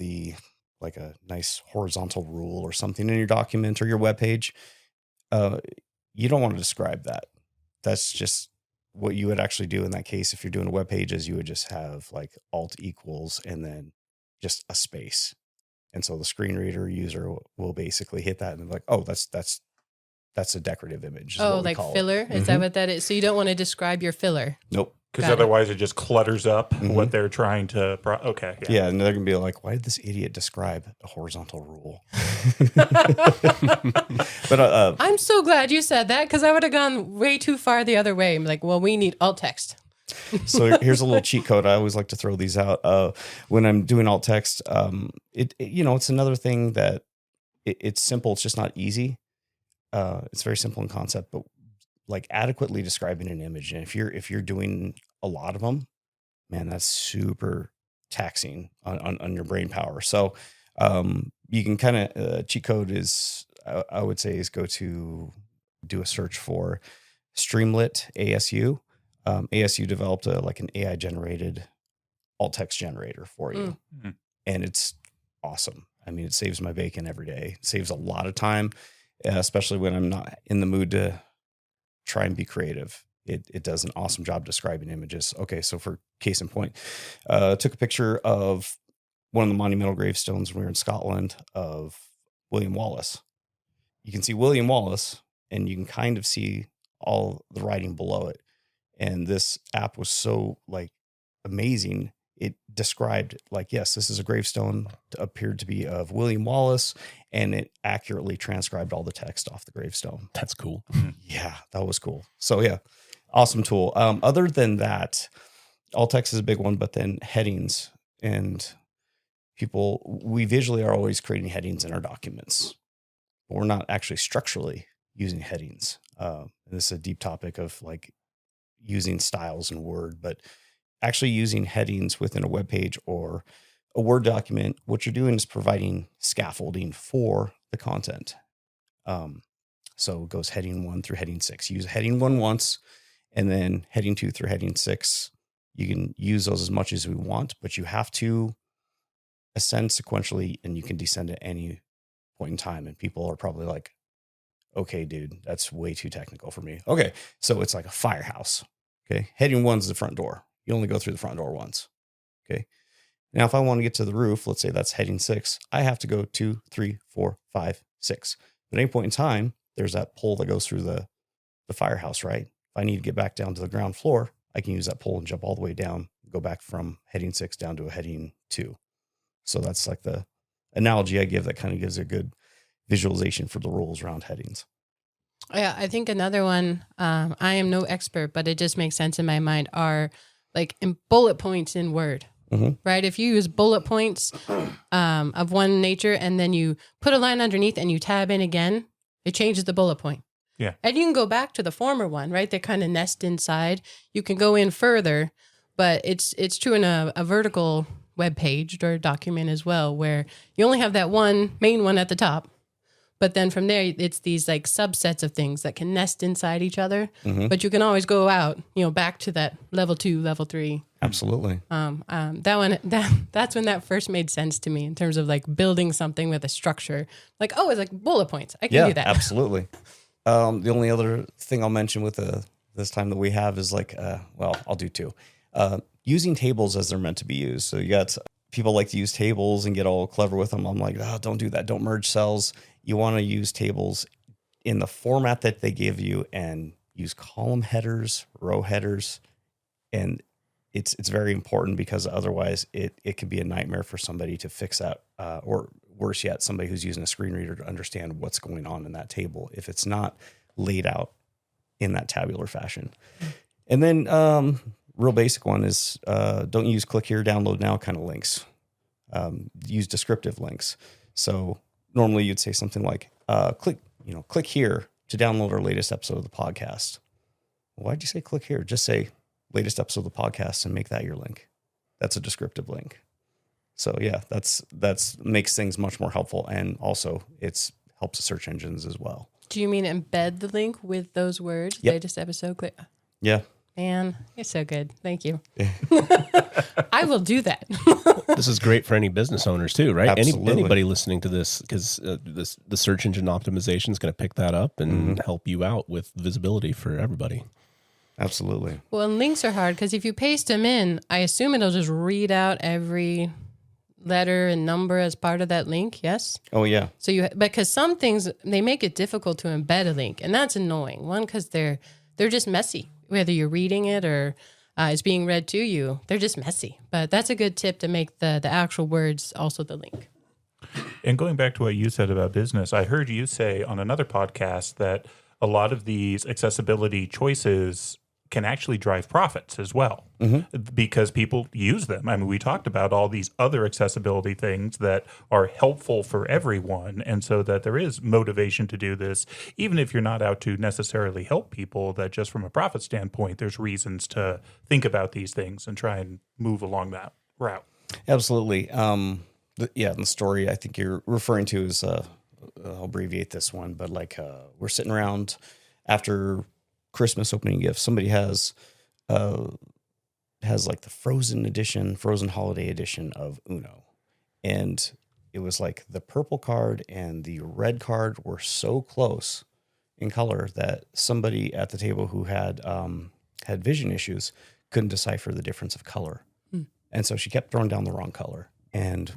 C: like a nice horizontal rule or something in your document or your webpage, you don't want to describe that. That's just what you would actually do in that case. If you're doing a web page, is you would just have like alt equals and then just a space. And so the screen reader user will basically hit that and be like, oh, that's a decorative image.
A: Oh, like filler? Is that what that is? So you don't want to describe your filler?
C: Nope.
B: Because otherwise it just clutters up what they're trying to... Okay.
C: Yeah, and they're going to be like, why did this idiot describe a horizontal rule? But
A: I'm so glad you said that, because I would have gone way too far the other way. I'm like, well, we need alt text.
C: So here's a little cheat code. I always like to throw these out when I'm doing alt text. It's another thing that it's simple. It's just not easy. It's very simple in concept, but like adequately describing an image. And if you're doing a lot of them, man, that's super taxing on your brain power. So you can kind of cheat code is, I would say, is go to do a search for Streamlit ASU. ASU developed an AI generated alt text generator for you. And it's awesome. I mean, it saves my bacon every day. It saves a lot of time, especially when I'm not in the mood to try and be creative. It does an awesome job describing images. Okay, so for case in point, took a picture of one of the monumental gravestones when we were in Scotland of William Wallace. You can see William Wallace, and you can kind of see all the writing below it. And this app was so like amazing. It described like, yes, this is a gravestone, appeared to be of William Wallace, and it accurately transcribed all the text off the gravestone.
D: That's cool.
C: Yeah, that was cool. So yeah, awesome tool. Other than that, alt text is a big one, but then headings, and we visually are always creating headings in our documents, but we're not actually structurally using headings. This is a deep topic of like using styles in Word, but actually using headings within a web page or a Word document. What you're doing is providing scaffolding for the content. So it goes heading 1 through heading 6. Use heading 1 once, and then heading 2 through heading 6. You can use those as much as we want, but you have to ascend sequentially, and you can descend at any point in time. And people are probably like, okay, dude, that's way too technical for me. Okay. So it's like a firehouse. Okay. Heading 1 is the front door. You only go through the front door once. Okay. Now, if I want to get to the roof, let's say that's heading 6, I have to go 2, 3, 4, 5, 6. At any point in time, there's that pole that goes through the firehouse, right? If I need to get back down to the ground floor, I can use that pole and jump all the way down, go back from heading 6 down to a heading 2. So that's like the analogy I give that kind of gives a good visualization for the rules around headings.
A: Yeah, I think another one, I am no expert, but it just makes sense in my mind, are like in bullet points in Word, right? If you use bullet points of one nature and then you put a line underneath and you tab in again, it changes the bullet point.
B: Yeah.
A: And you can go back to the former one, right? They kind of nest inside. You can go in further, but it's true in a vertical web page or document as well, where you only have that one main one at the top. But then from there, it's these like subsets of things that can nest inside each other. But you can always go out, back to that level 2, level 3.
C: Absolutely.
A: That's when that first made sense to me in terms of like building something with a structure. Like, oh, it's like bullet points. I can do that.
C: Absolutely. The only other thing I'll mention with this time that we have is like, I'll do 2. Using tables as they're meant to be used. So you got people like to use tables and get all clever with them. I'm like, don't do that. Don't merge cells. You want to use tables in the format that they give you and use column headers, row headers. And it's very important because otherwise it could be a nightmare for somebody to fix that, or worse yet, somebody who's using a screen reader to understand what's going on in that table if it's not laid out in that tabular fashion. And then real basic one is don't use click here, download now kind of links. Use descriptive links. So normally you'd say something like click here to download our latest episode of the podcast. Why'd you say click here? Just say latest episode of the podcast and make that your link. That's a descriptive link. So yeah, that's makes things much more helpful, and also helps the search engines as well.
A: Do you mean embed the link with those words?
C: Yep.
A: Latest episode.
C: Yeah.
A: Man, you're so good. Thank you. I will do that.
D: This is great for any business owners too, right?
C: Absolutely.
D: Anybody listening to this, because the search engine optimization is going to pick that up and help you out with visibility for everybody.
C: Absolutely.
A: Well, and links are hard because if you paste them in, I assume it'll just read out every letter and number as part of that link. Yes.
C: Oh yeah.
A: So because some things, they make it difficult to embed a link, and that's annoying. One, because they're just messy. Whether you're reading it or it's being read to you, they're just messy. But that's a good tip to make the actual words also the link.
B: And going back to what you said about business, I heard you say on another podcast that a lot of these accessibility choices can actually drive profits as well because people use them. I mean, we talked about all these other accessibility things that are helpful for everyone. And so that there is motivation to do this, even if you're not out to necessarily help people, that just from a profit standpoint, there's reasons to think about these things and try and move along that route.
C: Absolutely. The story I think you're referring to is, I'll abbreviate this one, but like we're sitting around after Christmas opening gifts. Somebody has like the frozen holiday edition of Uno, and it was like the purple card and the red card were so close in color that somebody at the table who had vision issues couldn't decipher the difference of color. And so she kept throwing down the wrong color. And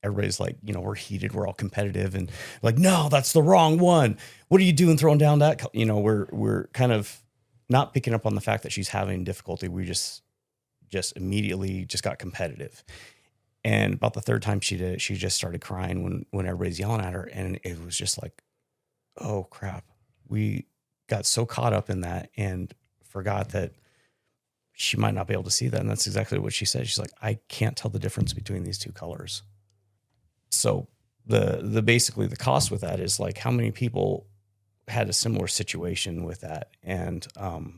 C: everybody's like, we're heated, we're all competitive, and like, no, that's the wrong one. What are you doing throwing down that? We're kind of not picking up on the fact that she's having difficulty. We just immediately just got competitive. And about the third time she did it, she just started crying when everybody's yelling at her. And it was just like, oh crap. We got so caught up in that and forgot that she might not be able to see that. And that's exactly what she said. She's like, I can't tell the difference between these two colors. So the basically the cost with that is like how many people had a similar situation with that. And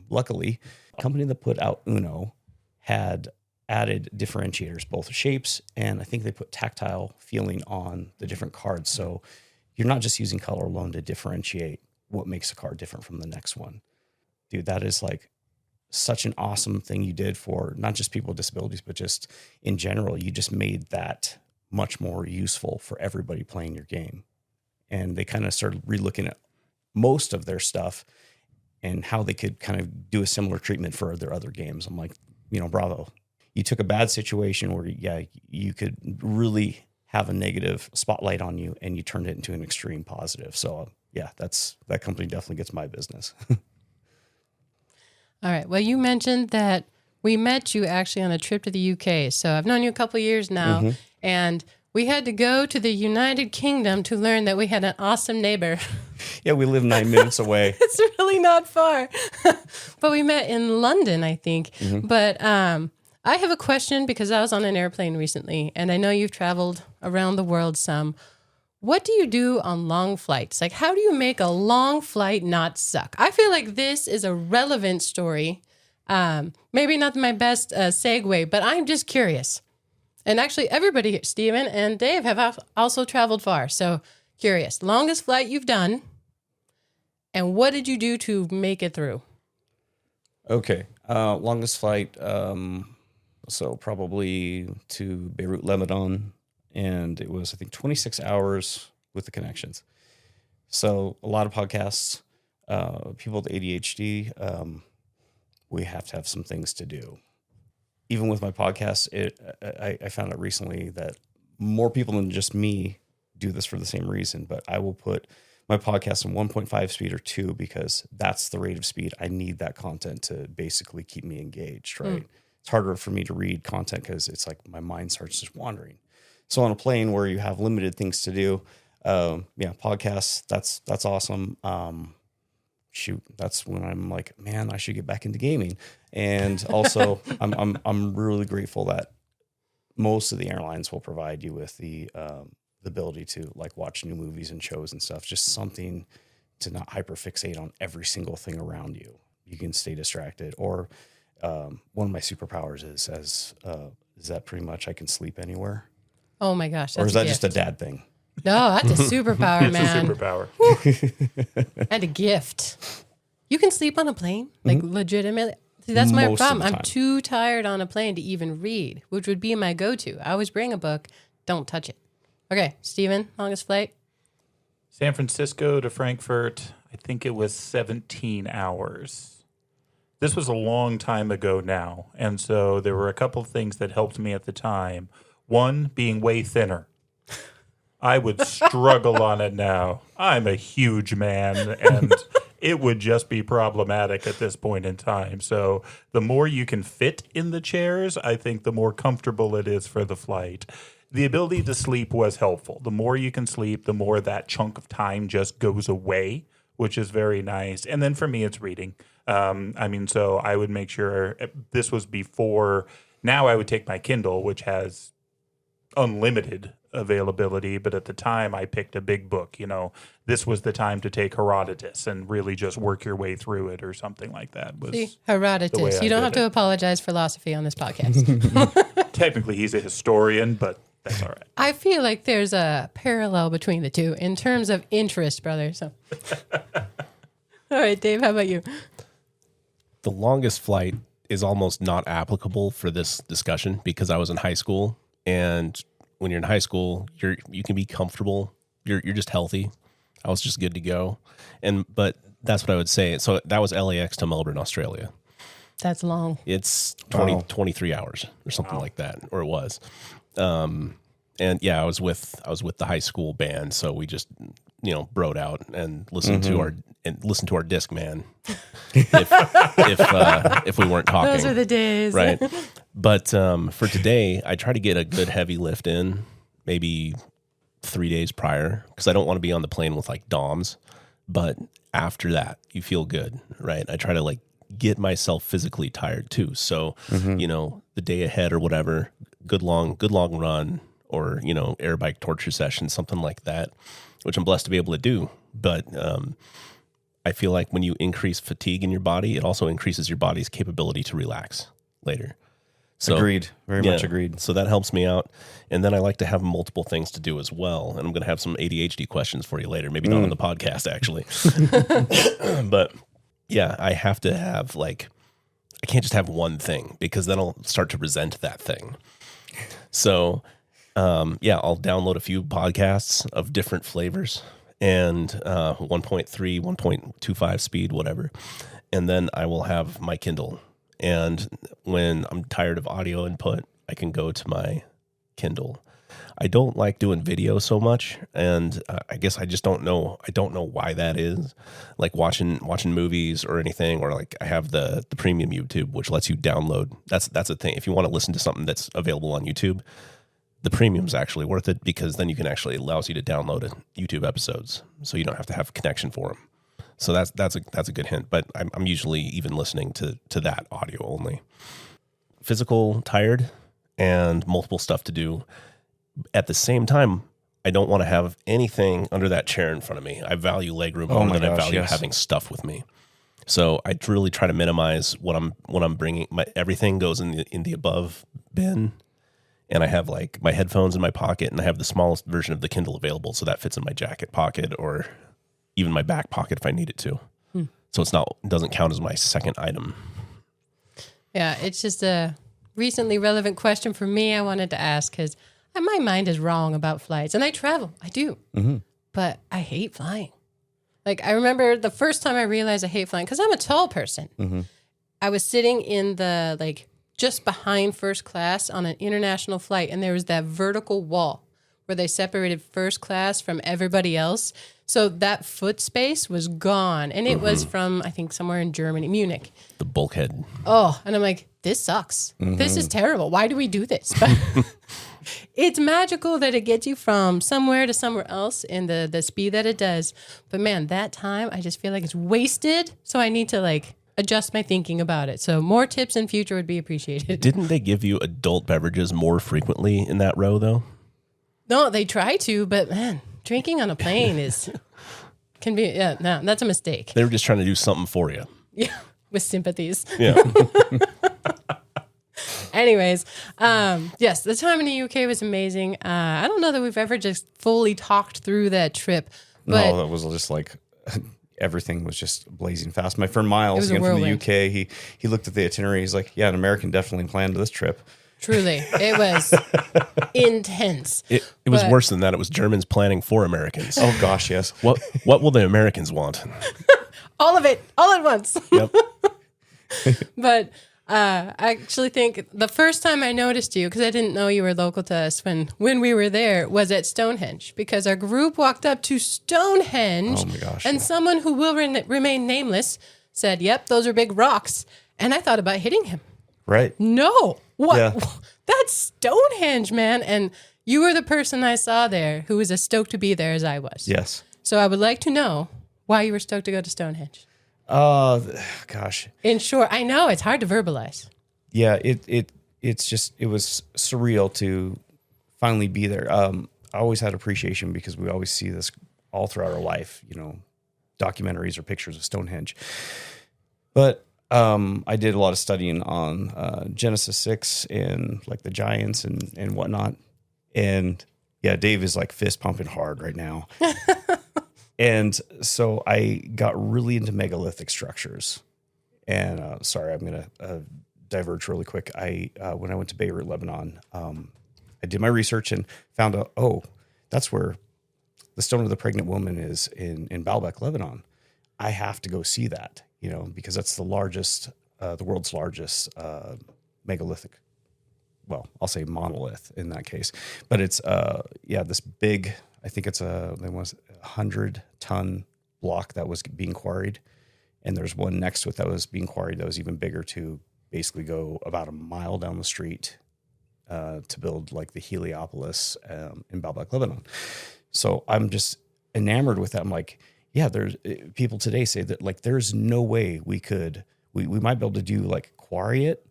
C: luckily, the company that put out Uno had added differentiators, both shapes, and I think they put tactile feeling on the different cards. So you're not just using color alone to differentiate what makes a card different from the next one. Dude, that is like such an awesome thing you did for not just people with disabilities, but just in general. You just made that much more useful for everybody playing your game. And they kind of started relooking at most of their stuff and how they could kind of do a similar treatment for their other games. I'm like, bravo. You took a bad situation where, you could really have a negative spotlight on you and you turned it into an extreme positive. So that company definitely gets my business.
A: All right. Well, you mentioned that we met you actually on a trip to the UK. So I've known you a couple of years now, and we had to go to the United Kingdom to learn that we had an awesome neighbor.
C: Yeah, we live 9 minutes away.
A: It's really not far. But we met in London, I think. But I have a question because I was on an airplane recently, and I know you've traveled around the world some. What do you do on long flights? Like, how do you make a long flight not suck? I feel like this is a relevant story. Maybe not my best segue, but I'm just curious. And actually, everybody, Stephen and Dave, have also traveled far. So curious, longest flight you've done, and what did you do to make it through?
C: Okay. Longest flight, so probably to Beirut, Lebanon. And it was, I think, 26 hours with the connections. So a lot of podcasts, people with ADHD, we have to have some things to do. Even with my podcast, I found out recently that more people than just me do this for the same reason, but I will put my podcast in 1.5 speed or 2 because that's the rate of speed. I need that content to basically keep me engaged, right? It's harder for me to read content because it's like my mind starts just wandering. So on a plane where you have limited things to do, podcasts, that's awesome. That's when I'm like, man, I should get back into gaming. And also I'm really grateful that most of the airlines will provide you with the ability to like watch new movies and shows and stuff, just something to not hyperfixate on every single thing around you. You can stay distracted. Or one of my superpowers is that pretty much I can sleep anywhere.
A: Oh my gosh.
C: Or is that just a dad thing?
A: No, that's a superpower, man.
B: It's a superpower.
A: And a gift. You can sleep on a plane, like legitimately. See, that's my problem. I'm too tired on a plane to even read, which would be my go-to. I always bring a book. Don't touch it. Okay, Steven, longest flight?
B: San Francisco to Frankfurt, I think it was 17 hours. This was a long time ago now, and so there were a couple of things that helped me at the time. One, being way thinner. I would struggle on it now. I'm a huge man, and it would just be problematic at this point in time. So the more you can fit in the chairs, I think the more comfortable it is for the flight. The ability to sleep was helpful. The more you can sleep, the more that chunk of time just goes away, which is very nice. And then for me, it's reading. So I would make sure this was before. Now I would take my Kindle, which has unlimited availability, but at the time I picked a big book. This was the time to take Herodotus and really just work your way through it or something like that.
A: See, Herodotus. You don't have to apologize for philosophy on this podcast.
B: Technically, he's a historian, but that's all right.
A: I feel like there's a parallel between the two in terms of interest, brother. So, all right, Dave, how about you?
D: The longest flight is almost not applicable for this discussion because I was in high school and when you're in high school, you can be comfortable. You're just healthy. I was just good to go. But that's what I would say. So that was LAX to Melbourne, Australia.
A: That's long.
D: It's 23 hours or something like that, or it was. And yeah, I was with the high school band, so we just broed out and listened to our disc man if we weren't talking.
A: Those are the days,
D: right? But for today, I try to get a good heavy lift in, maybe 3 days prior, because I don't want to be on the plane with like DOMs. But after that, you feel good, right? I try to like get myself physically tired too. So the day ahead or whatever, good long run. Or, air bike torture session, something like that, which I'm blessed to be able to do. But I feel like when you increase fatigue in your body, it also increases your body's capability to relax later. So,
C: agreed. Very much agreed.
D: So that helps me out. And then I like to have multiple things to do as well. And I'm going to have some ADHD questions for you later. Maybe not on the podcast, actually. But yeah, I have to have I can't just have one thing, because then I'll start to resent that thing. So... I'll download a few podcasts of different flavors and 1.3, 1.25 speed, whatever. And then I will have my Kindle. And when I'm tired of audio input, I can go to my Kindle. I don't like doing video so much, and I guess I just don't know. I don't know why that is. Like watching movies or anything, or like I have the premium YouTube, which lets you download. That's a thing. If you want to listen to something that's available on YouTube, the premium's actually worth it, because then you can actually allows you to download YouTube episodes, so you don't have to have a connection for them. So that's a good hint. But I'm usually even listening to that audio only. Physical, tired, and multiple stuff to do. At the same time, I don't want to have anything under that chair in front of me. I value legroom more than I value having stuff with me. So I really try to minimize what I'm bringing. Everything goes in the above bin. And I have like my headphones in my pocket, and I have the smallest version of the Kindle available, so that fits in my jacket pocket or even my back pocket if I need it to. So it doesn't count as my second item.
A: Yeah, it's just a recently relevant question for me I wanted to ask, because my mind is wrong about flights. And I travel. I do. But I hate flying. Like, I remember the first time I realized I hate flying, because I'm a tall person. I was sitting in the, just behind first class on an international flight, and there was that vertical wall where they separated first class from everybody else. So that foot space was gone, and it was from, I think, somewhere in Germany, Munich.
D: The bulkhead.
A: Oh, and I'm like, this sucks. This is terrible. Why do we do this? But it's magical that it gets you from somewhere to somewhere else in the speed that it does. But man, that time, I just feel like it's wasted. So I need to adjust my thinking about it. So more tips in future would be appreciated.
D: Didn't they give you adult beverages more frequently in that row, though?
A: No, they try to, but man, drinking on a plane can be, that's a mistake.
D: They were just trying to do something for you.
A: Yeah, with sympathies.
D: Yeah.
A: Anyways, yes, the time in the UK was amazing. I don't know that we've ever just fully talked through that trip. But
C: No, that was just everything was just blazing fast. My friend Miles, again from the UK, he looked at the itinerary. He's like, yeah, an American definitely planned this trip.
A: Truly, it was intense.
D: It was worse than that. It was Germans planning for Americans.
C: Oh gosh, yes.
D: What will the Americans want?
A: All of it, all at once.
D: Yep.
A: But I actually think the first time I noticed you, because I didn't know you were local to us when we were there, was at Stonehenge, because our group walked up to Stonehenge.
C: Oh my gosh.
A: And someone who will remain nameless said, yep, those are big rocks. And I thought about hitting him.
C: Right.
A: No. What?
C: Yeah.
A: That's Stonehenge, man. And you were the person I saw there who was as stoked to be there as I was.
C: Yes.
A: So I would like to know why you were stoked to go to Stonehenge.
C: Gosh.
A: In short, I know it's hard to verbalize.
C: Yeah, it was surreal to finally be there. I always had appreciation because we always see this all throughout our life, documentaries or pictures of Stonehenge. But I did a lot of studying on Genesis 6 and the giants and whatnot. And yeah, Dave is fist pumping hard right now. And so I got really into megalithic structures. And sorry, I'm going to diverge really quick. When I went to Beirut, Lebanon, I did my research and found out, oh, that's where the Stone of the Pregnant Woman is in Baalbek, Lebanon. I have to go see that, because that's the world's largest megalithic. Well, I'll say monolith in that case, but it's this big. I think it's there was 100-ton block that was being quarried, and there's one next to it that was being quarried that was even bigger to basically go about a mile down the street to build like the Heliopolis in Baalbek, Lebanon. So I'm just enamored with that. I'm like, yeah, there's people today say that like there's no way we might be able to do like quarry it,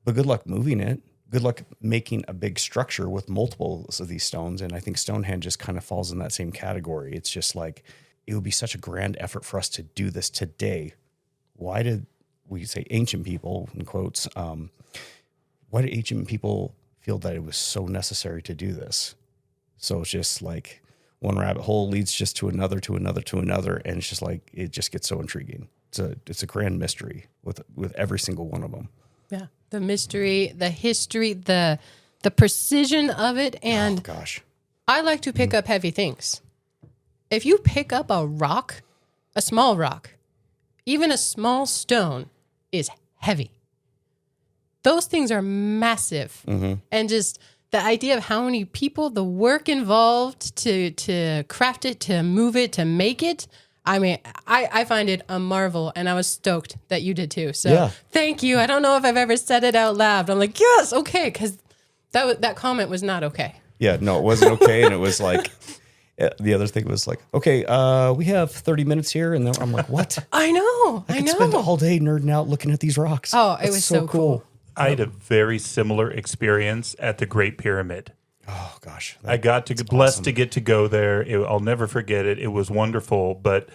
C: but good luck moving it. Good luck making a big structure with multiples of these stones. And I think Stonehenge just kind of falls in that same category. It's just like, it would be such a grand effort for us to do this today. Why did we say ancient people, in quotes, why did ancient people feel that it was so necessary to do this? So it's just like one rabbit hole leads just to another, to another, to another. And it's just like, it just gets so intriguing. It's a grand mystery with every single one of them.
A: Yeah. The mystery, the history, the precision of it. And
C: oh, gosh,
A: I like to pick up heavy things. If you pick up a rock, a small rock, even a small stone is heavy. Those things are massive. Mm-hmm. And just the idea of how many people, the work involved to craft it, to move it, to make it. I mean, I find it a marvel, and I was stoked that you did too. So Thank you. I don't know if I've ever said it out loud. I'm like, yes, okay, because that comment was not okay.
C: Yeah, no, it wasn't okay. And it was like, the other thing was like, okay, we have 30 minutes here. And then I'm like, what?
A: I know.
C: I could spend all day nerding out looking at these rocks.
A: Oh, it was so cool.
B: I had a very similar experience at the Great Pyramid.
C: Oh gosh,
B: I got to blessed awesome. To get to go there. I'll never forget it. It was wonderful. But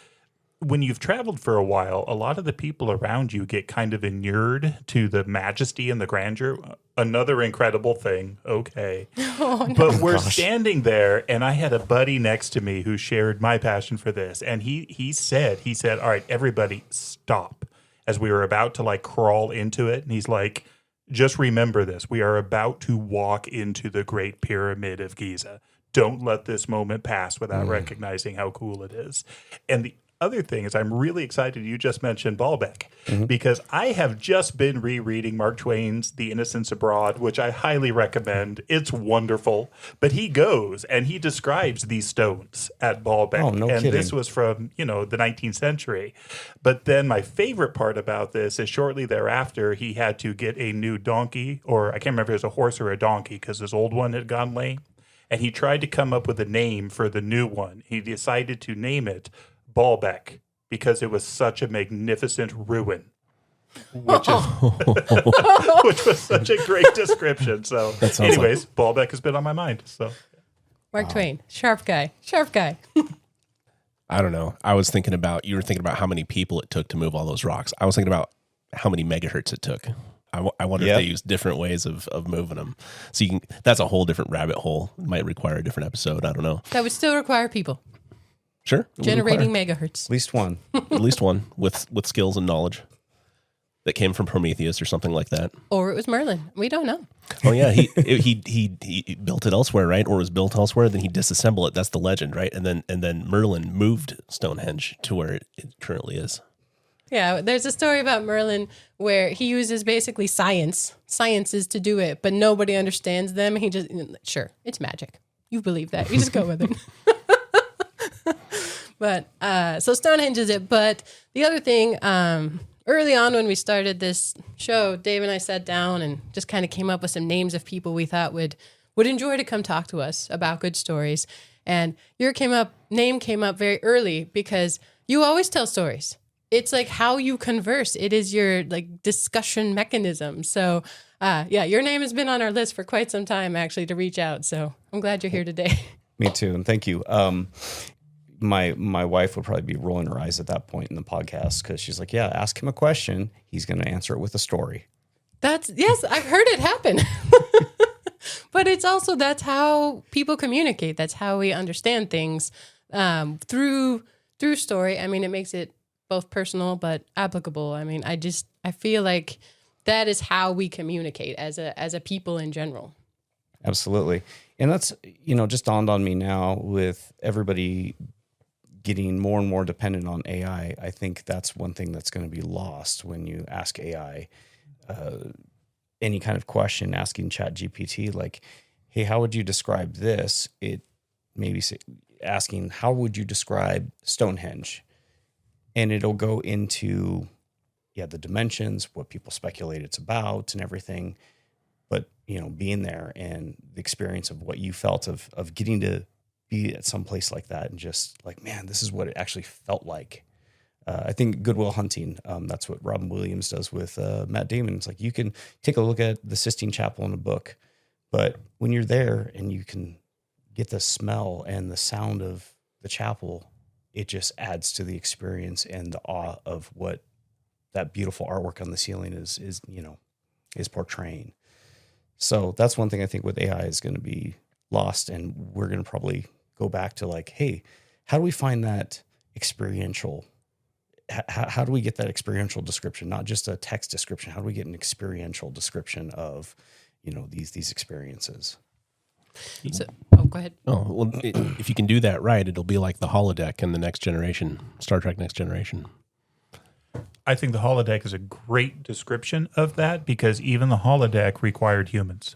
B: when you've traveled for a while, a lot of the people around you get kind of inured to the majesty and the grandeur. Another incredible thing. Okay. Oh, no. But we're standing there, and I had a buddy next to me who shared my passion for this. And he said, all right, everybody stop, as we were about to like crawl into it. And he's like, just remember this. We are about to walk into the Great Pyramid of Giza. Don't let this moment pass without recognizing how cool it is. And the other thing is, I'm really excited you just mentioned Baalbek, because I have just been rereading Mark Twain's The Innocents Abroad, which I highly recommend. It's wonderful. But he goes and he describes these stones at Baalbek.
C: Oh, no
B: and
C: kidding.
B: This was from, the 19th century. But then my favorite part about this is shortly thereafter, he had to get a new donkey, or I can't remember if it was a horse or a donkey, because his old one had gone lame. And he tried to come up with a name for the new one. He decided to name it Baalbek, because it was such a magnificent ruin, which was such a great description. So anyways, Baalbek has been on my mind. So
A: Mark Twain, sharp guy.
D: I don't know. You were thinking about how many people it took to move all those rocks. I was thinking about how many megahertz it took. I wonder if they use different ways of moving them. So that's a whole different rabbit hole. It might require a different episode. I don't know.
A: That would still require people.
D: Sure.
A: Generating megahertz.
C: At least one.
D: At least one with skills and knowledge that came from Prometheus or something like that.
A: Or it was Merlin. We don't know.
D: Oh yeah, he built it elsewhere, right? Or was built elsewhere. Then he disassembled it. That's the legend, right? And then Merlin moved Stonehenge to where it currently is.
A: Yeah, there's a story about Merlin where he uses basically sciences to do it, but nobody understands them. He just, sure, it's magic. You believe that. You just go with it. But so Stonehenge is it. But the other thing, early on when we started this show, Dave and I sat down and just kind of came up with some names of people we thought would enjoy to come talk to us about good stories. And your name came up very early because you always tell stories. It's like how you converse. It is your like discussion mechanism. So your name has been on our list for quite some time actually to reach out. So I'm glad you're here today.
C: Me too, and thank you. My wife would probably be rolling her eyes at that point in the podcast because she's like, yeah, ask him a question. He's going to answer it with a story.
A: Yes, I've heard it happen. But it's also, that's how people communicate. That's how we understand things through story. I mean, it makes it both personal but applicable. I mean, I feel like that is how we communicate as a people in general.
C: Absolutely. And that's, just dawned on me now with everybody getting more and more dependent on AI. I think that's one thing that's going to be lost when you ask AI any kind of question, asking ChatGPT, like, hey, how would you describe this? It maybe asking, how would you describe Stonehenge? And it'll go into, the dimensions, what people speculate it's about and everything. But, being there and the experience of what you felt of getting to be at some place like that and just like, man, this is what it actually felt like. I think Good Will Hunting, that's what Robin Williams does with Matt Damon. It's like, you can take a look at the Sistine Chapel in a book, but when you're there and you can get the smell and the sound of the chapel, it just adds to the experience and the awe of what that beautiful artwork on the ceiling is portraying. So that's one thing I think with AI is going to be lost, and we're going to probably go back to like, hey, how do we find that experiential? How do we get that experiential description, not just a text description? How do we get an experiential description of, these experiences?
A: So, go ahead.
D: Oh, well, if you can do that right, it'll be like the holodeck in the Next Generation, Star Trek Next Generation.
B: I think the holodeck is a great description of that, because even the holodeck required humans.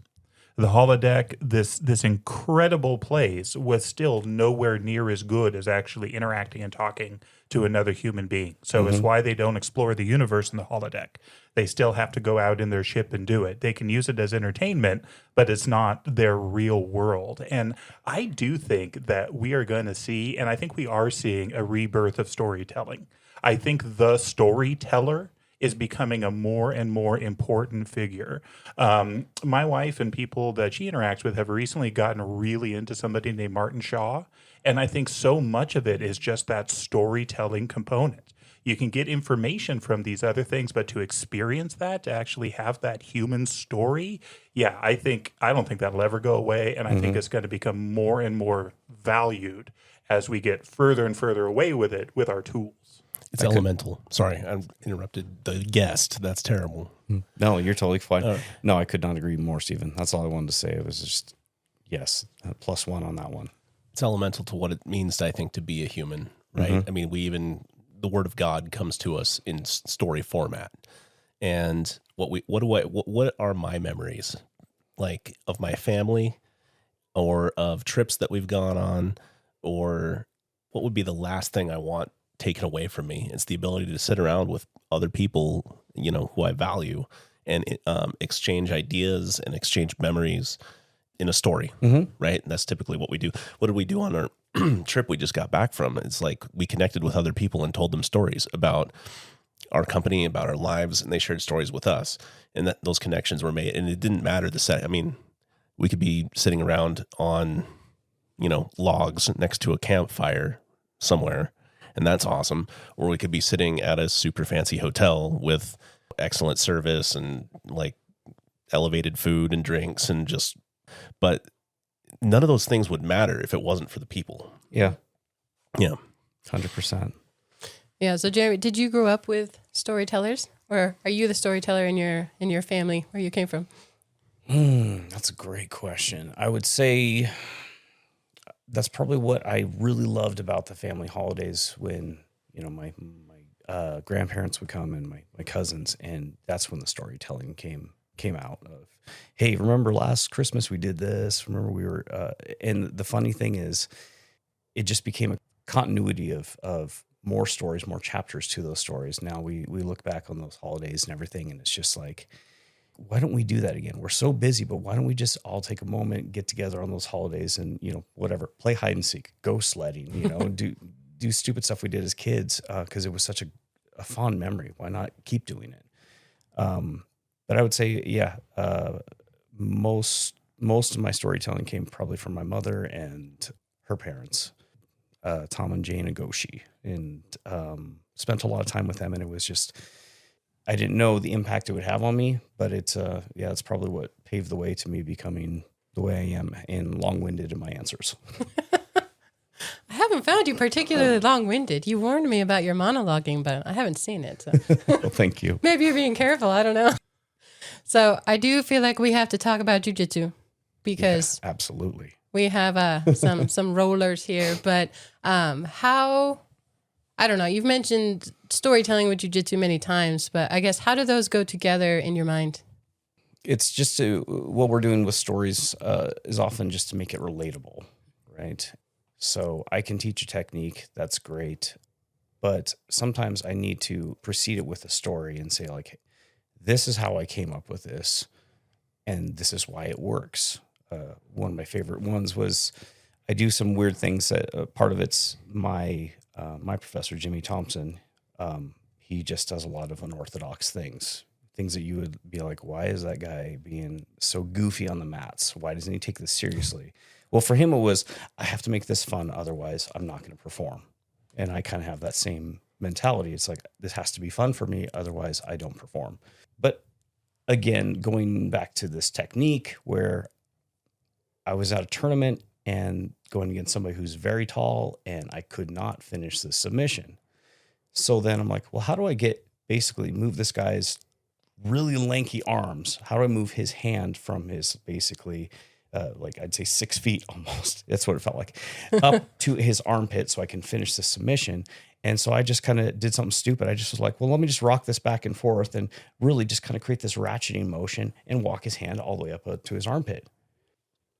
B: The holodeck, this incredible place, was still nowhere near as good as actually interacting and talking to another human being. So it's why they don't explore the universe in the holodeck. They still have to go out in their ship and do it. They can use it as entertainment, but it's not their real world. And I do think that we are going to see, and I think we are seeing, a rebirth of storytelling. I think the storyteller is becoming a more and more important figure. My wife and people that she interacts with have recently gotten really into somebody named Martin Shaw. And I think so much of it is just that storytelling component. You can get information from these other things, but to experience that, to actually have that human story, I don't think that'll ever go away. And I think it's going to become more and more valued as we get further and further away with it with our tools.
D: It's elemental. Sorry, I interrupted the guest. That's terrible.
C: No, you're totally fine. No, I could not agree more, Stephen. That's all I wanted to say. It was just, yes, +1 on that one.
D: It's elemental to what it means, I think, to be a human, right? I mean, the word of God comes to us in story format. And what are my memories, like, of my family, or of trips that we've gone on, or what would be the last thing I want taken away from me? It's the ability to sit around with other people, who I value, and exchange ideas and exchange memories in a story, right? And that's typically what we do. What did we do on our trip we just got back from? It's like we connected with other people and told them stories about our company, about our lives, and they shared stories with us, and those connections were made. And it didn't matter the set. I mean, we could be sitting around on, logs next to a campfire somewhere, and that's awesome. Or we could be sitting at a super fancy hotel with excellent service and like elevated food and drinks but none of those things would matter if it wasn't for the people.
C: Yeah.
D: Yeah.
C: 100%.
A: Yeah. So Jeremy, did you grow up with storytellers, or are you the storyteller in your family where you came from?
C: That's a great question. I would say that's probably what I really loved about the family holidays, when, my grandparents would come and my cousins, and that's when the storytelling came out of, hey, remember last Christmas we did this? Remember we were, and the funny thing is, it just became a continuity of more stories, more chapters to those stories. Now we look back on those holidays and everything, and it's just like, why don't we do that again? We're so busy, but why don't we just all take a moment, get together on those holidays and, whatever, play hide and seek, go sledding, do stupid stuff we did as kids, because it was such a fond memory. Why not keep doing it? But I would say, most of my storytelling came probably from my mother and her parents, Tom and Jane Agoshi, and spent a lot of time with them. And it was just, I didn't know the impact it would have on me, but it's probably what paved the way to me becoming the way I am, and long-winded in my answers.
A: I haven't found you particularly long-winded. You warned me about your monologuing, but I haven't seen it. So.
C: Well, thank you.
A: Maybe you're being careful. I don't know. So I do feel like we have to talk about Jiu Jitsu. because
C: absolutely.
A: we have some rollers here, but how, I don't know, you've mentioned storytelling with jiu-jitsu many times, but I guess how do those go together in your mind?
C: It's just what we're doing with stories is often just to make it relatable, right? So I can teach a technique, that's great, but sometimes I need to precede it with a story and say, like, this is how I came up with this, and this is why it works. One of my favorite ones was I do some weird things that part of it's my professor, Jimmy Thompson. He just does a lot of unorthodox things that you would be like, why is that guy being so goofy on the mats? Why doesn't he take this seriously? Well, for him, it was, I have to make this fun. Otherwise, I'm not going to perform. And I kind of have that same mentality. It's like, this has to be fun for me. Otherwise, I don't perform. But again, going back to this technique where I was at a tournament and going against somebody who's very tall and I could not finish the submission. So then I'm like, well, how do I move this guy's really lanky arms? How do I move his hand from his basically, like I'd say 6 feet almost, that's what it felt like, up to his armpit so I can finish the submission. And so I just kind of did something stupid. I just was like, well, let me just rock this back and forth and really just kind of create this ratcheting motion and walk his hand all the way up to his armpit.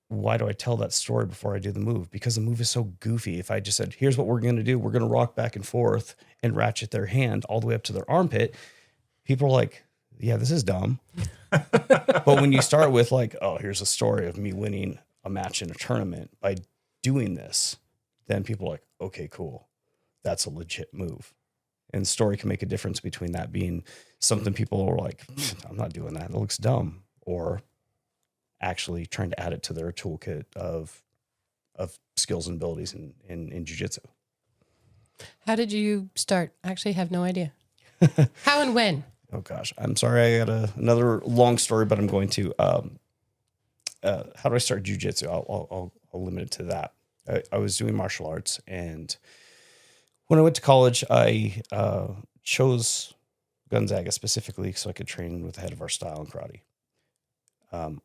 C: Why do I tell that story before I do the move? Because the move is so goofy. If I just said, here's what we're going to do, we're going to rock back and forth and ratchet their hand all the way up to their armpit, people are like, yeah, this is dumb. But when you start with like, oh, here's a story of me winning a match in a tournament by doing this, then people are like, okay, cool. That's a legit move. And story can make a difference between that being something people are like, I'm not doing that. It looks dumb. Or actually trying to add it to their toolkit of skills and abilities in jiu-jitsu. How
A: did you start? I actually have no idea. How and when?
C: Oh gosh, I'm sorry. I got another long story, but I'm going to, how do I start jiu-jitsu? I'll limit it to that. I was doing martial arts, and when I went to college, I chose Gonzaga specifically so I could train with the head of our style in karate.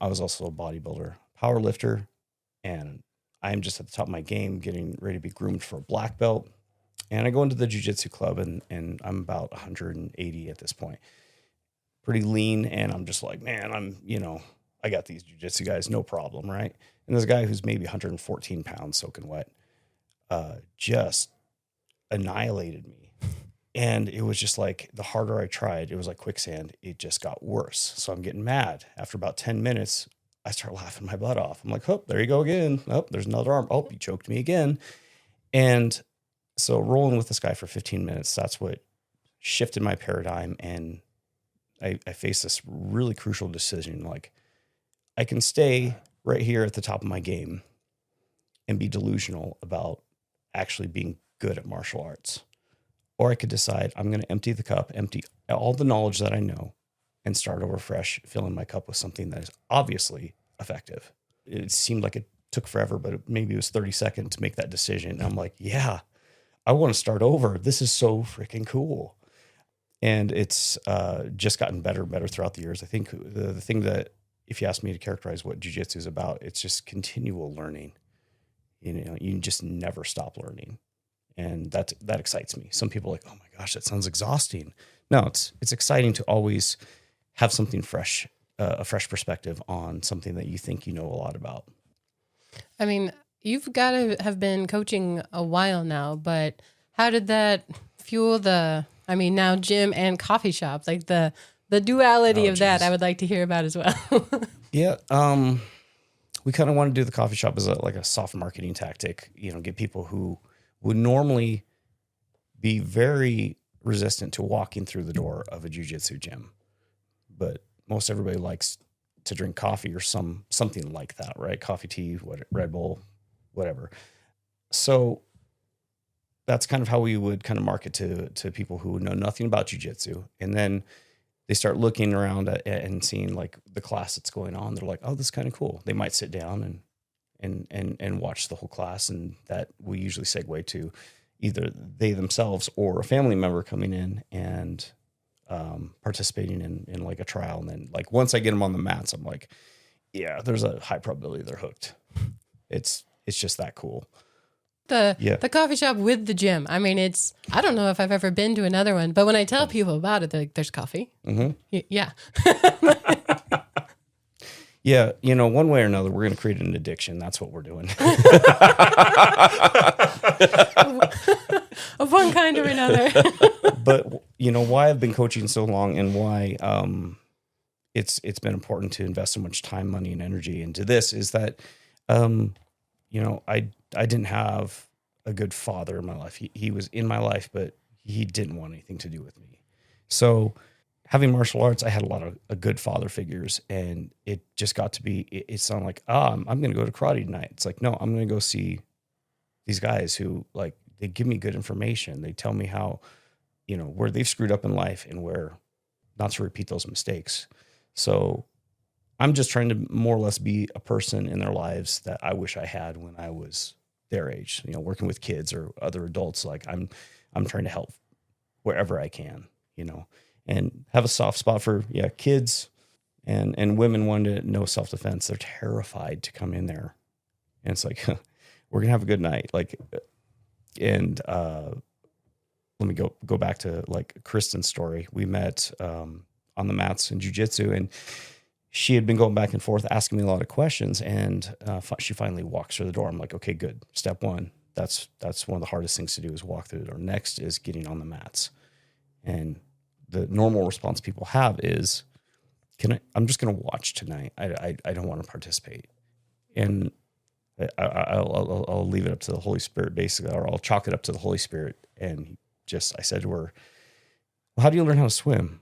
C: I was also a bodybuilder, power lifter, and I'm just at the top of my game, getting ready to be groomed for a black belt. And I go into the jiu-jitsu club, and I'm about 180 at this point. Pretty lean, and I'm just like, man, I got these jiu-jitsu guys, no problem, right? And there's a guy who's maybe 114 pounds soaking wet, just annihilated me. And it was just like, the harder I tried, it was like quicksand. It just got worse. So I'm getting mad. After about 10 minutes, I start laughing my butt off. I'm like, oh, there you go again. Oh, there's another arm. Oh, you choked me again. And so rolling with this guy for 15 minutes, that's what shifted my paradigm. And I faced this really crucial decision. Like, I can stay right here at the top of my game and be delusional about actually being good at martial arts. Or I could decide I'm going to empty the cup, empty all the knowledge that I know, and start over fresh, filling my cup with something that is obviously effective. It seemed like it took forever, but maybe it was 30 seconds to make that decision. And I'm like, yeah, I want to start over. This is so freaking cool. And it's just gotten better and better throughout the years. I think the thing that, if you ask me to characterize what jiu-jitsu is about, it's just continual learning. You just never stop learning. And that excites me. Some people are like, oh my gosh, that sounds exhausting. No, it's exciting to always have something fresh, a fresh perspective on something that you think you know a lot about.
A: I mean, you've got to have been coaching a while now, but how did that fuel now gym and coffee shop, like the duality of that, I would like to hear about as well.
C: Yeah. We kind of want to do the coffee shop as a soft marketing tactic, get people who would normally be very resistant to walking through the door of a jiu-jitsu gym. But most everybody likes to drink coffee or something like that, right? Coffee, tea, Red Bull, whatever. So that's kind of how we would kind of market to people who know nothing about jiu-jitsu. And then they start looking around and seeing like the class that's going on. They're like, oh, this is kind of cool. They might sit down and watch the whole class. And that will usually segue to either they themselves or a family member coming in and participating in like a trial. And then like, once I get them on the mats, I'm like, yeah, there's a high probability they're hooked. It's just that cool.
A: The coffee shop with the gym. I mean, I don't know if I've ever been to another one, but when I tell people about it, they're like, there's coffee.
C: Mm-hmm.
A: Yeah.
C: Yeah, one way or another, we're going to create an addiction. That's what we're doing.
A: Of one kind or another.
C: But why I've been coaching so long, and why it's been important to invest so much time, money, and energy into this is that I didn't have a good father in my life. He was in my life, but he didn't want anything to do with me. So having martial arts, I had a lot of good father figures, and it just got to be, it sounded like, I'm going to go to karate tonight. It's like, no, I'm going to go see these guys who, like, they give me good information. They tell me how, where they've screwed up in life and where not to repeat those mistakes. So I'm just trying to more or less be a person in their lives that I wish I had when I was their age, working with kids or other adults. Like I'm trying to help wherever I can, and have a soft spot for, kids and women wanting to know self-defense. They're terrified to come in there. And it's like, we're going to have a good night. Like, and let me go back to like Kristen's story. We met on the mats in Jiu Jitsu, and she had been going back and forth asking me a lot of questions, and she finally walks through the door. I'm like, okay, good. Step one. That's one of the hardest things to do, is walk through the door. Next is getting on the mats. And the normal response people have is, I'm just going to watch tonight. I don't want to participate. And I'll leave it up to the Holy Spirit, basically, or I'll chalk it up to the Holy Spirit. And I said to her, well, how do you learn how to swim?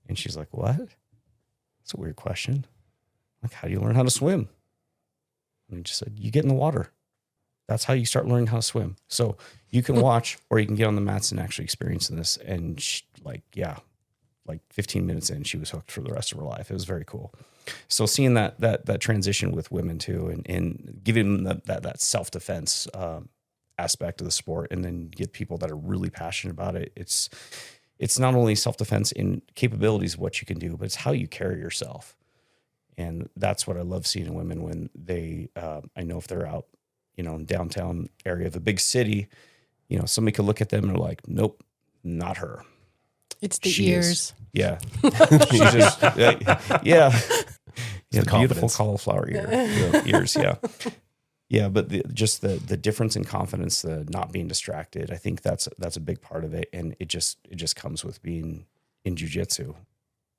C: And she's like, what? That's a weird question. Like, how do you learn how to swim? And he just said, you get in the water. That's how you start learning how to swim. So you can watch, or you can get on the mats and actually experience this. And like 15 minutes in, she was hooked for the rest of her life. It was very cool. So seeing that transition with women too, and giving them that self-defense aspect of the sport, and then get people that are really passionate about it. It's not only self-defense in capabilities of what you can do, but it's how you carry yourself. And that's what I love seeing in women when they, I know if they're out, in downtown area of a big city, somebody could look at them and they're like, nope, not her.
A: It's the ears.
C: Yeah. She's just, yeah.
D: The
C: beautiful cauliflower ears. Yeah. Yeah. But the difference in confidence, the not being distracted, I think that's a big part of it. And it just comes with being in jiu-jitsu.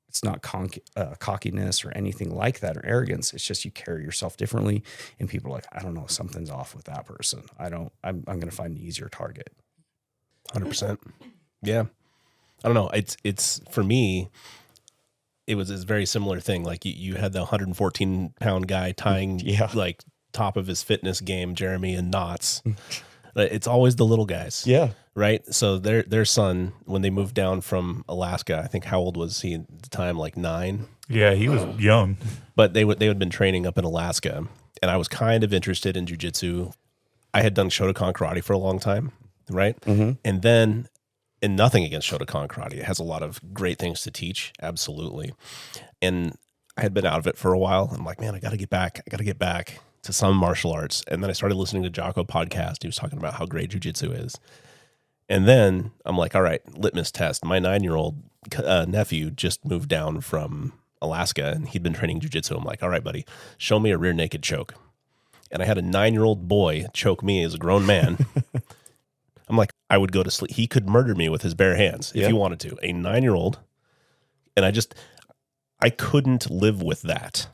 C: It's not cockiness or anything like that, or arrogance. It's just you carry yourself differently, and people are like, I don't know, something's off with that person. I'm going to find an easier target.
D: 100%. Yeah. I don't know. It's for me, it was a very similar thing. Like you had the 114-pound guy tying like top of his fitness game, Jeremy, in knots. It's always the little guys. Yeah. Right. So their son, when they moved down from Alaska, I think, how old was he at the time? Like 9.
B: Yeah, he was young.
D: But they had been training up in Alaska, and I was kind of interested in jiu-jitsu. I had done Shotokan karate for a long time, right? Mm-hmm. And nothing against Shotokan karate. It has a lot of great things to teach, absolutely. And I had been out of it for a while. I'm like, man, I got to get back to some martial arts. And then I started listening to Jocko podcast. He was talking about how great jiu-jitsu is. And then I'm like, all right, litmus test. My 9-year-old nephew just moved down from Alaska, and he'd been training jiu-jitsu. I'm like, all right, buddy, show me a rear naked choke. And I had a 9-year-old boy choke me as a grown man. I'm like, I would go to sleep. He could murder me with his bare hands if he wanted to. A 9-year-old. And I couldn't live with that.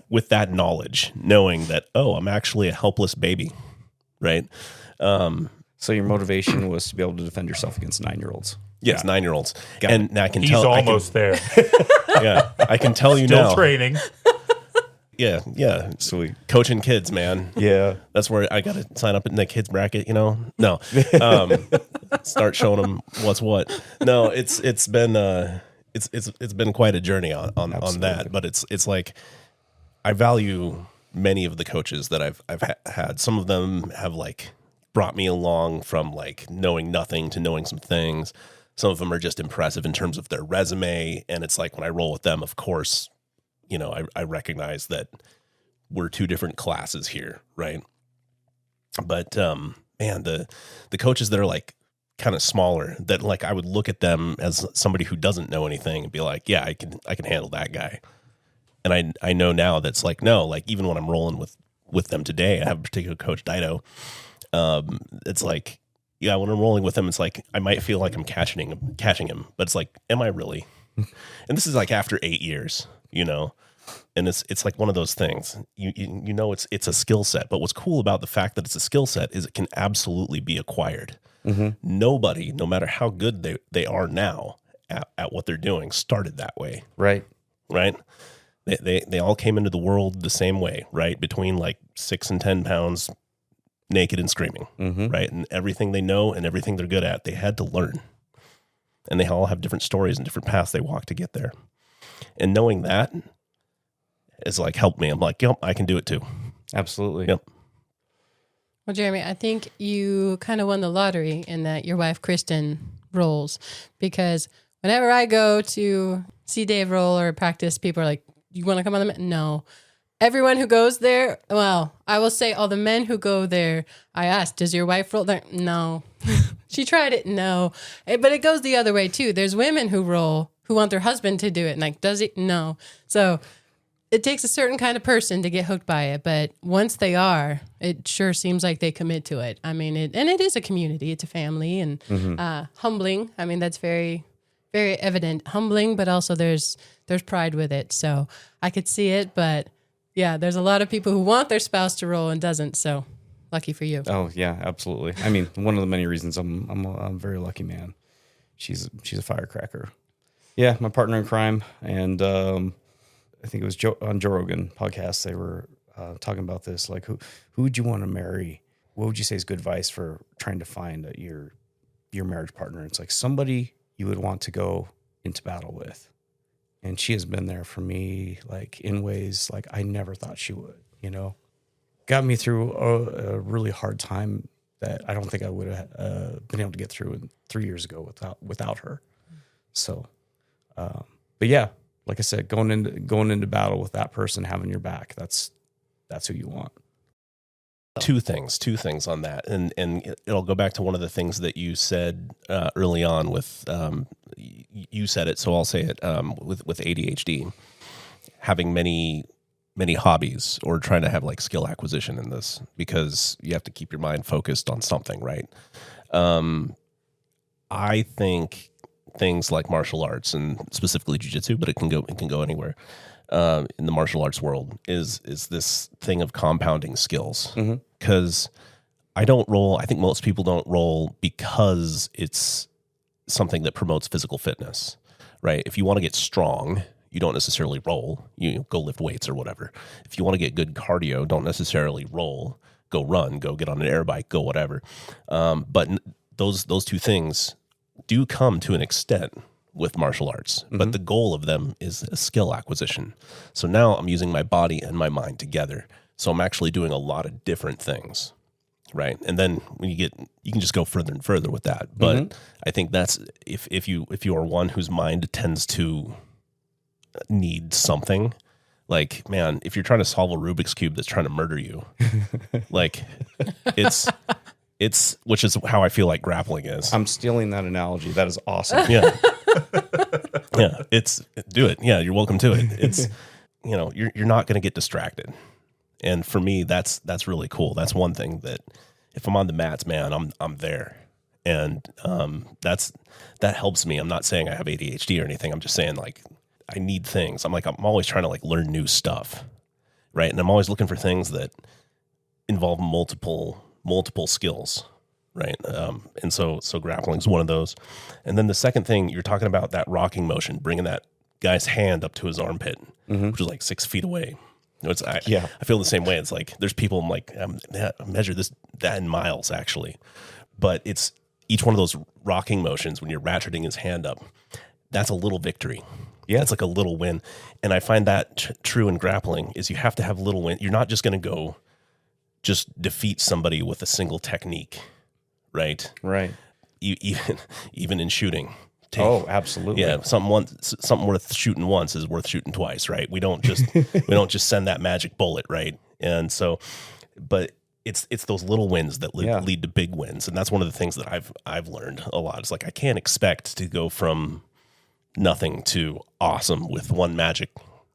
D: With that knowledge, knowing that, I'm actually a helpless baby. Right.
C: So your motivation was to be able to defend yourself against 9-year-olds.
D: Yes, 9-year-olds. And I can
B: He's
D: tell.
B: He's almost there.
D: Yeah. I can tell you
B: Still
D: now.
B: Still training.
D: Yeah.
C: Sweet.
D: Coaching kids, man.
C: Yeah.
D: That's where I got to sign up in the kids bracket, No. Start showing them what's what. No, it's been quite a journey on that, but it's like I value many of the coaches that I've had. Some of them have like brought me along from like knowing nothing to knowing some things. Some of them are just impressive in terms of their resume, and it's like when I roll with them, of course, I recognize that we're two different classes here, right? But man, the coaches that are like kind of smaller, that like I would look at them as somebody who doesn't know anything and be like, yeah, I can handle that guy. And I know now that's like, no, like even when I'm rolling with them today, I have a particular coach, Dido. It's like, yeah, when I'm rolling with him, it's like I might feel like I'm catching him, but it's like, am I really? And this is like after 8 years, and it's like one of those things. It's a skill set, but what's cool about the fact that it's a skill set is it can absolutely be acquired. Mm-hmm. Nobody, no matter how good they are now at what they're doing, started that way.
C: Right.
D: They all came into the world the same way, right? Between like 6 and 10 pounds, naked and screaming, mm-hmm. right? And everything they know and everything they're good at, they had to learn. And they all have different stories and different paths they walk to get there. And knowing that is like helped me. I'm like, yep, I can do it too.
C: Absolutely.
D: Yep.
A: Well, Jeremy, I think you kind of won the lottery in that your wife, Kristen, rolls. Because whenever I go to see Dave roll or practice, people are like, you want to come on the mat? No. Everyone who goes there, well, I will say all the men who go there, I asked, does your wife roll there? No. She tried it? No. But it goes the other way too. There's women who roll who want their husband to do it. And like, does it? No. So it takes a certain kind of person to get hooked by it. But once they are, it sure seems like they commit to it. I mean, it is a community. It's a family and humbling. I mean, that's very, very evident. Humbling, but also there's pride with it. So I could see it, but yeah, there's a lot of people who want their spouse to roll and doesn't. So lucky for you.
C: Oh yeah, absolutely. I mean, one of the many reasons I'm a very lucky man. She's a firecracker. Yeah, my partner in crime, and I think it was on Joe Rogan podcast. They were talking about this, like who would you want to marry? What would you say is good advice for trying to find your marriage partner? It's like somebody you would want to go into battle with. And she has been there for me, like in ways like I never thought she would, got me through a really hard time that I don't think I would have been able to get through 3 years ago without her. So, but yeah, like I said, going into battle with that person, having your back, that's who you want.
D: Two things on that. And it'll go back to one of the things that you said early on with, you said it, so I'll say it, with ADHD, having many hobbies or trying to have like skill acquisition in this, because you have to keep your mind focused on something, right? I think things like martial arts and specifically Jiu Jitsu, but it can go anywhere. In the martial arts world is this thing of compounding skills, because I think most people don't roll because it's something that promotes physical fitness, right? If you want to get strong, you don't necessarily roll. You go lift weights or whatever. If you want to get good cardio, don't necessarily roll. Go run, go get on an air bike, go whatever. But those two things do come to an extent with martial arts, but the goal of them is a skill acquisition. So now I'm using my body and my mind together. So I'm actually doing a lot of different things, right? And then when you can just go further and further with that. But I think that's if you are one whose mind tends to need something, like, man, if you're trying to solve a Rubik's Cube that's trying to murder you, like it's which is how I feel like grappling is.
C: I'm stealing that analogy. That is awesome.
D: Yeah. Yeah, do it. Yeah, you're welcome to it. It's, you're not going to get distracted. And for me, that's really cool. That's one thing that if I'm on the mats, man, I'm there. And that helps me. I'm not saying I have ADHD or anything. I'm just saying, like, I need things. I'm always trying to like learn new stuff, right? And I'm always looking for things that involve multiple skills, right? And so grappling is one of those. And then the second thing, you're talking about that rocking motion, bringing that guy's hand up to his armpit, which is like 6 feet away. I feel the same way. It's like there's people, I'm like, measure that in miles actually, but it's each one of those rocking motions when you're ratcheting his hand up. That's a little victory. Yeah, it's like a little win. And I find that true in grappling is you have to have little win. You're not just going to go just defeat somebody with a single technique, right?
C: Right.
D: Even in shooting, take.
C: Oh, absolutely.
D: Yeah, something worth shooting once is worth shooting twice, right? We don't just send that magic bullet, right? And so, but it's those little wins that lead to big wins, and that's one of the things that I've learned a lot. It's like I can't expect to go from nothing to awesome with one magic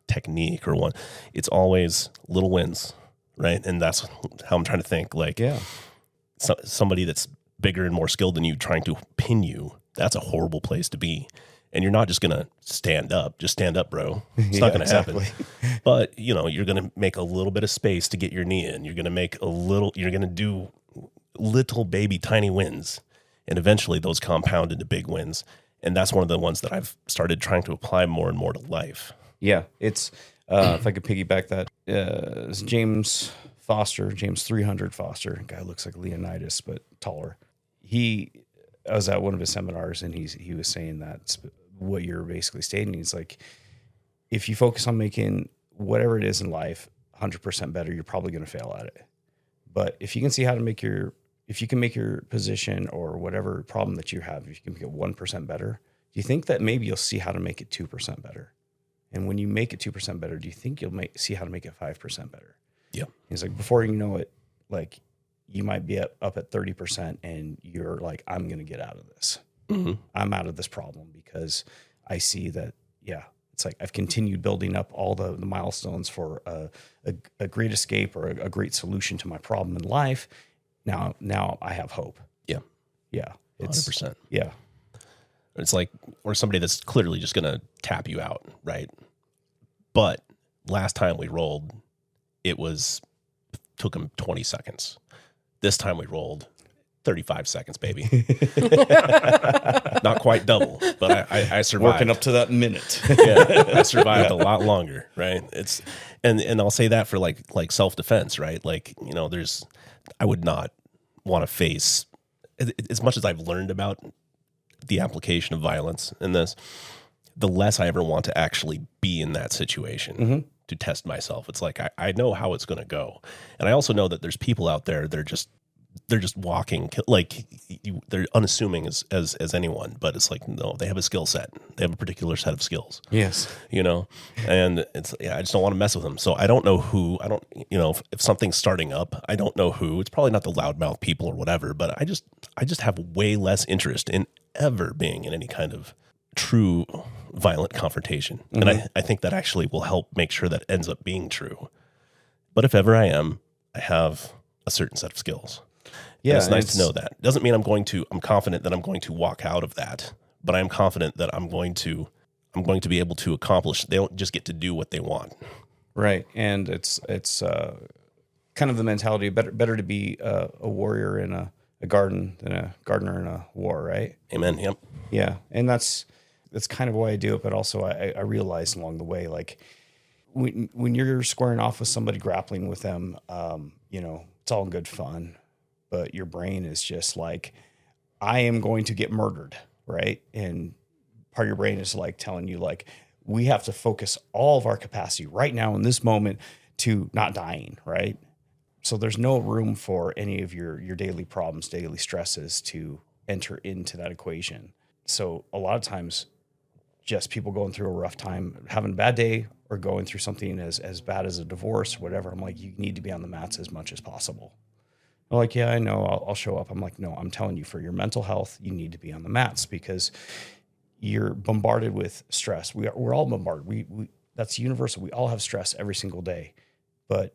D: technique or one. It's always little wins, right? And that's how I'm trying to think. Like, somebody that's bigger and more skilled than you trying to pin you, that's a horrible place to be. And you're not just going to stand up. Just stand up, bro. It's not going to happen. But, you're going to make a little bit of space to get your knee in. You're going to do little baby tiny wins. And eventually those compound into big wins. And that's one of the ones that I've started trying to apply more and more to life.
C: Yeah. It's, if I could piggyback that, it's James 300 Foster. Guy looks like Leonidas, but taller. I was at one of his seminars, and he was saying that what you're basically stating. He's like, if you focus on making whatever it is in life 100% better, you're probably going to fail at it. But if you can see how to if you can make your position or whatever problem that you have, if you can make it 1% better, do you think that maybe you'll see how to make it 2% better? And when you make it 2% better, do you think you'll see how to make it 5% better?
D: Yeah.
C: He's like, before you know it, like, you might be up at 30% and you're like, I'm going to get out of this. Mm-hmm. I'm out of this problem because I see that, it's like I've continued building up all the milestones for a great escape or a great solution to my problem in life. Now I have hope.
D: Yeah.
C: Yeah. It's
D: 100%.
C: Yeah.
D: It's like, or somebody that's clearly just going to tap you out, right? But last time we rolled, took him 20 seconds. This time we rolled 35 seconds, baby. Not quite double, but I survived.
C: Working up to that minute.
D: I survived a lot longer, right? It's and I'll say that for like self-defense, right? Like, I would not want to face, as much as I've learned about the application of violence in this, the less I ever want to actually be in that situation to test myself. It's like, I know how it's going to go. And I also know that there's people out there, they're just walking, like they're unassuming as anyone, but it's like, no, they have a skill set. They have a particular set of skills.
C: Yes.
D: And it's, I just don't want to mess with them. So I don't know who, if something's starting up, I don't know who. It's probably not the loudmouth people or whatever, but I just have way less interest in ever being in any kind of true violent confrontation. Mm-hmm. And I think that actually will help make sure that ends up being true. But if ever I am, I have a certain set of skills. Yeah. And it's nice to know that. It doesn't mean I'm confident that I'm going to walk out of that, but I'm confident that I'm going to be able to accomplish. They don't just get to do what they want.
C: Right. And it's kind of the mentality, better to be a warrior in a garden than a gardener in a war, right?
D: Amen. Yep.
C: Yeah. And that's kind of why I do it. But also I realized along the way, like when you're squaring off with somebody, grappling with them, it's all good fun, but your brain is just like, I am going to get murdered. Right. And part of your brain is like telling you, like, we have to focus all of our capacity right now in this moment to not dying. Right. So there's no room for any of your daily problems, daily stresses to enter into that equation. So a lot of times, just people going through a rough time, having a bad day, or going through something as bad as a divorce, or whatever, I'm like, you need to be on the mats as much as possible. They're like, yeah, I know, I'll show up. I'm like, no, I'm telling you, for your mental health, you need to be on the mats because you're bombarded with stress. We're all bombarded. We that's universal. We all have stress every single day. But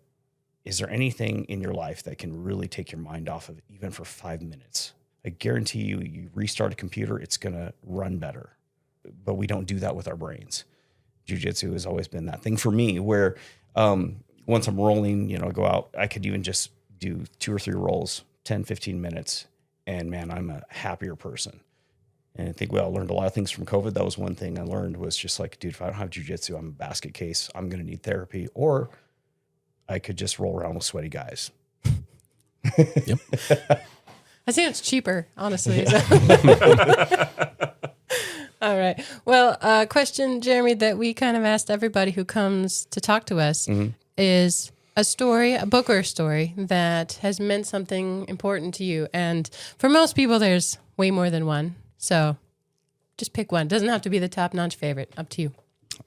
C: is there anything in your life that can really take your mind off of it, even for 5 minutes? I guarantee you restart a computer, it's going to run better. But we don't do that with our brains. Jiu Jitsu has always been that thing for me where once I'm rolling, go out, I could even just do 2 or 3 rolls, 10, 15 minutes. And man, I'm a happier person. And I think we all learned a lot of things from COVID. That was one thing I learned, was just like, dude, if I don't have Jiu Jitsu, I'm a basket case. I'm going to need therapy. Or I could just roll around with sweaty guys.
D: Yep.
A: I think it's cheaper, honestly. All right. Well, a question, Jeremy, that we kind of asked everybody who comes to talk to us is a book or a story that has meant something important to you. And for most people, there's way more than one. So Just pick one. Doesn't have to be the top-notch favorite. Up to you.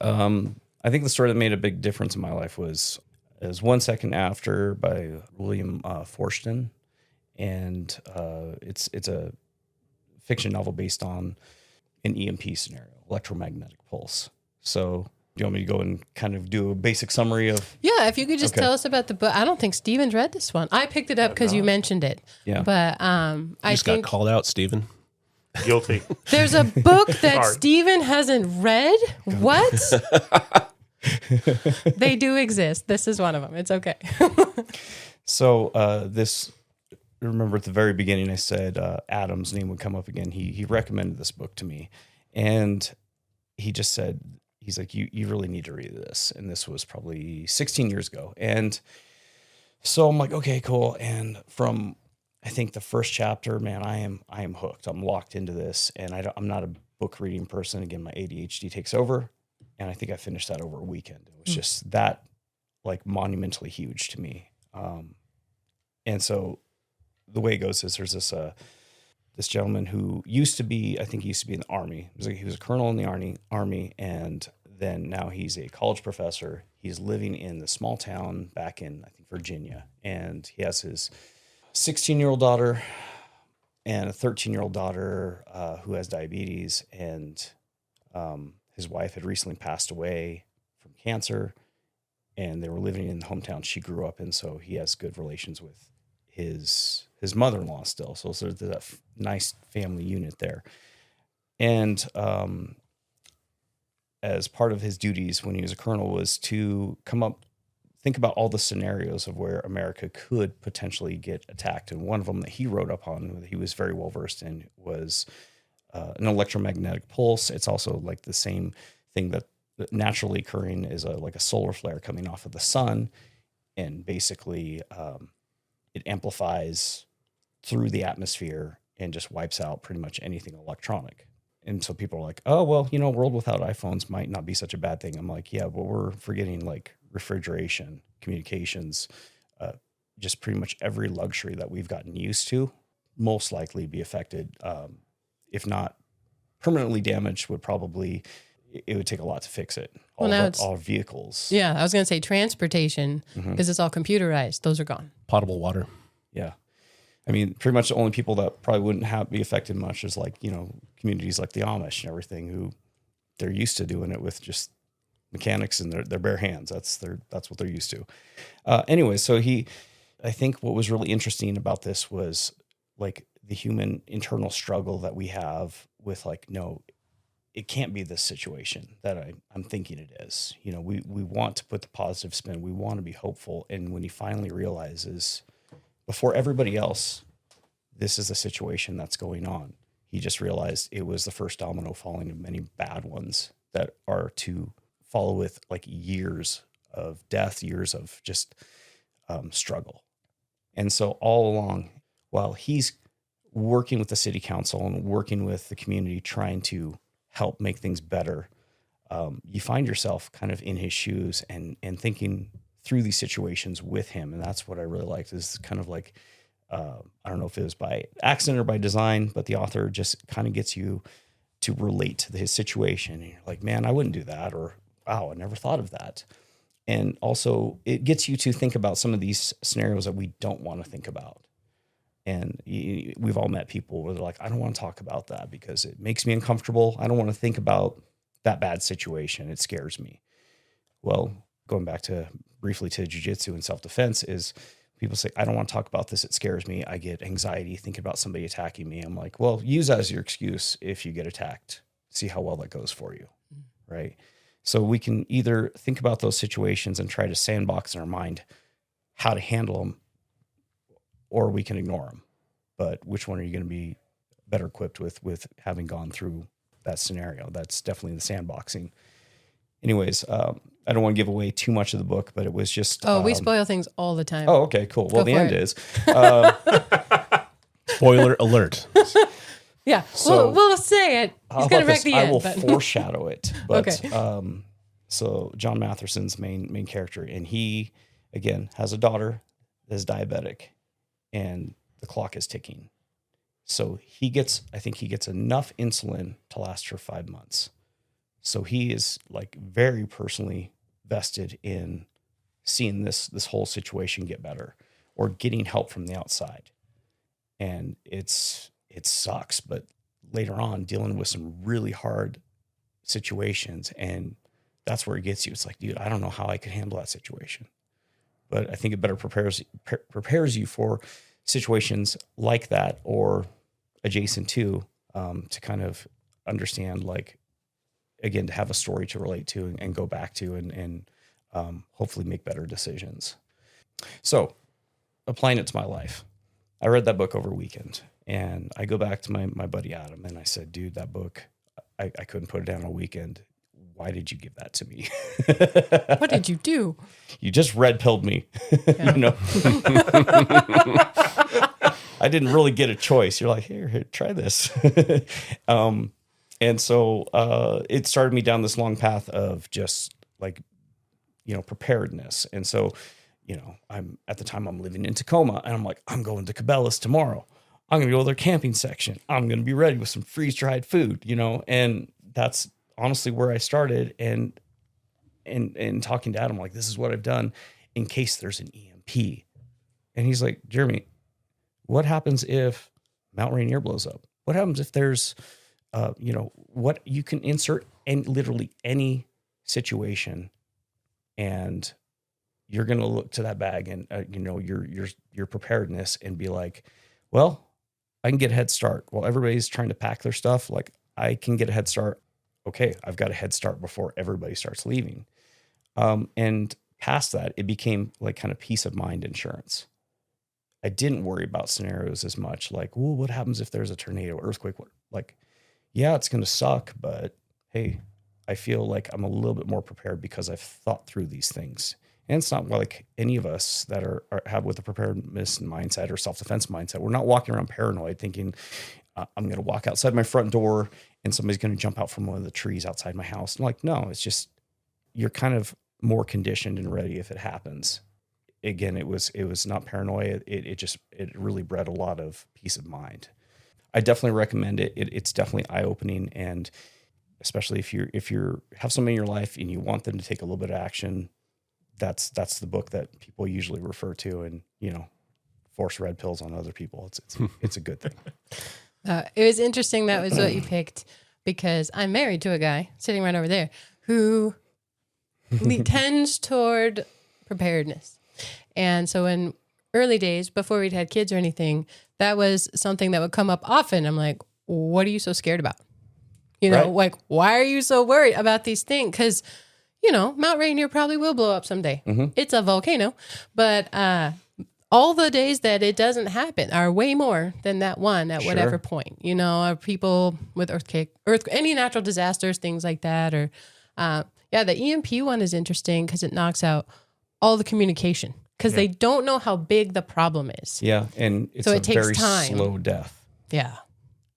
C: I think the story that made a big difference in my life was 1 Second After by William Forstchen. And it's a fiction novel based on an EMP scenario, electromagnetic pulse. So do you want me to go and kind of do a basic summary of?
A: Yeah, if you could just
C: Okay.
A: tell us about the book. I don't think Steven's read this one. I picked it up because you mentioned it.
C: Yeah.
A: But I
D: Just
A: think
D: got called out, Steven.
B: Guilty.
A: there's a book that
B: Sorry.
A: Steven hasn't read. What? They do exist. This is one of them. It's okay.
C: So remember at the very beginning I said Adam's name would come up again. He recommended this book to me, and he just said, he's like, you really need to read this. And this was probably 16 years ago. And so I'm like, okay, cool. And from I think the first chapter, man, I am hooked. I'm locked into this, and I'm not a book reading person. Again, my ADHD takes over, and I think I finished that over a weekend. It was just that like monumentally huge to me. And so the way it goes is there's this gentleman who used to be in the Army. He was a colonel in the Army, and then now he's a college professor. He's living in the small town back in, I think, Virginia, and he has his 16-year-old daughter and a 13-year-old daughter who has diabetes, and his wife had recently passed away from cancer, and they were living in the hometown she grew up in, so he has good relations with his mother-in-law still. So there's that nice family unit there. And as part of his duties when he was a colonel was to think about all the scenarios of where America could potentially get attacked. And one of them that he wrote up on, that he was very well versed in, was an electromagnetic pulse. It's also like the same thing that naturally occurring is like a solar flare coming off of the sun. And basically it amplifies through the atmosphere and just wipes out pretty much anything electronic. And so people are like, oh, well, a world without iPhones might not be such a bad thing. I'm like, yeah, but we're forgetting like refrigeration, communications, just pretty much every luxury that we've gotten used to most likely be affected. If not permanently damaged, it would take a lot to fix it. All vehicles.
A: Yeah, I was going to say transportation, because it's all computerized. Those are gone.
D: Potable water.
C: Yeah. I mean, pretty much the only people that probably wouldn't be affected much is like, communities like the Amish and everything, who they're used to doing it with just mechanics and their bare hands. That's what they're used to. Anyway, so I think what was really interesting about this was like the human internal struggle that we have with like, no, it can't be this situation that I'm thinking it is. We want to put the positive spin. We want to be hopeful. And when he finally realizes before everybody else, this is a situation that's going on, he just realized it was the first domino falling of many bad ones that are to follow with like years of death, years of just struggle. And so all along, while he's working with the city council and working with the community, trying to help make things better, you find yourself kind of in his shoes and thinking through these situations with him. And that's what I really liked, is kind of like, I don't know if it was by accident or by design, but the author just kind of gets you to relate to his situation. And you're like, man, I wouldn't do that. Or, wow, I never thought of that. And also it gets you to think about some of these scenarios that we don't want to think about. And we've all met people where they're like, I don't want to talk about that because it makes me uncomfortable. I don't want to think about that bad situation. It scares me. Well, going back briefly to Jiu Jitsu and self-defense, is people say, I don't want to talk about this. It scares me. I get anxiety thinking about somebody attacking me. I'm like, well, use that as your excuse if you get attacked. See how well that goes for you, right? So we can either think about those situations and try to sandbox in our mind how to handle them, or we can ignore them. But which one are you going to be better equipped with having gone through that scenario? That's definitely the sandboxing. Anyways, I don't want to give away too much of the book, but it was just...
A: we spoil things all the time.
C: Oh, okay, cool. Well, the end is...
D: Spoiler alert.
A: Yeah,
C: So-
A: we'll say it. He's going to wreck the end.
C: I will
A: but-
C: foreshadow it. But,
A: Okay.
C: So John Matherson's main character, and he, again, has a daughter that is diabetic, and the clock is ticking. So I think he gets enough insulin to last for 5 months. So he is like very personally vested in seeing this whole situation get better or getting help from the outside. And it sucks, but later on dealing with some really hard situations, and that's where it gets you. It's like, dude, I don't know how I could handle that situation. But I think it better prepares you for situations like that or adjacent to kind of understand, like, again, to have a story to relate to and go back to and hopefully make better decisions. So applying it to my life, I read that book over a weekend, and I go back to my buddy Adam, and I said, dude, that book, I couldn't put it down a weekend. Why did you give that to me?
A: What did you do?
C: You just red pilled me.
A: Yeah.
C: You know? I didn't really get a choice. You're like, here, try this. And so it started me down this long path of just like, preparedness. And so, at the time I'm living in Tacoma, and I'm like, I'm going to Cabela's tomorrow. I'm going to go to their camping section. I'm going to be ready with some freeze-dried food, and that's honestly where I started. And talking to Adam, like, this is what I've done in case there's an EMP. And he's like, Jeremy, what happens if Mount Rainier blows up? What happens if there's, what you can insert in literally any situation, and you're going to look to that bag and, your preparedness and be like, well, I can get a head start. While everybody's trying to pack their stuff, like, I can get a head start. Okay, I've got a head start before everybody starts leaving. And past that, it became like kind of peace of mind insurance. I didn't worry about scenarios as much, like, well, what happens if there's a tornado, earthquake? Like, yeah, it's going to suck, but hey, I feel like I'm a little bit more prepared because I've thought through these things. And it's not like any of us that have with a preparedness mindset or self-defense mindset. We're not walking around paranoid thinking, I'm going to walk outside my front door and somebody's going to jump out from one of the trees outside my house. I'm like, no, it's just, you're kind of more conditioned and ready if it happens. Again, it was not paranoia. It really bred a lot of peace of mind. I definitely recommend it. It's definitely eye-opening. And especially if you have somebody in your life and you want them to take a little bit of action, that's the book that people usually refer to, and, force red pills on other people. It's a good thing.
A: It was interesting that was what you picked, because I'm married to a guy sitting right over there who tends toward preparedness. And so in early days, before we'd had kids or anything, that was something that would come up often. I'm like, what are you so scared about?
C: Right.
A: Like, why are you so worried about these things? Because, Mount Rainier probably will blow up someday. Mm-hmm. It's a volcano. But all the days that it doesn't happen are way more than that one at whatever point. People with earthquake, any natural disasters, things like that. Or, the EMP one is interesting because it knocks out all the communication, because they don't know how big the problem is.
C: Yeah, and it's a very slow death.
A: Yeah.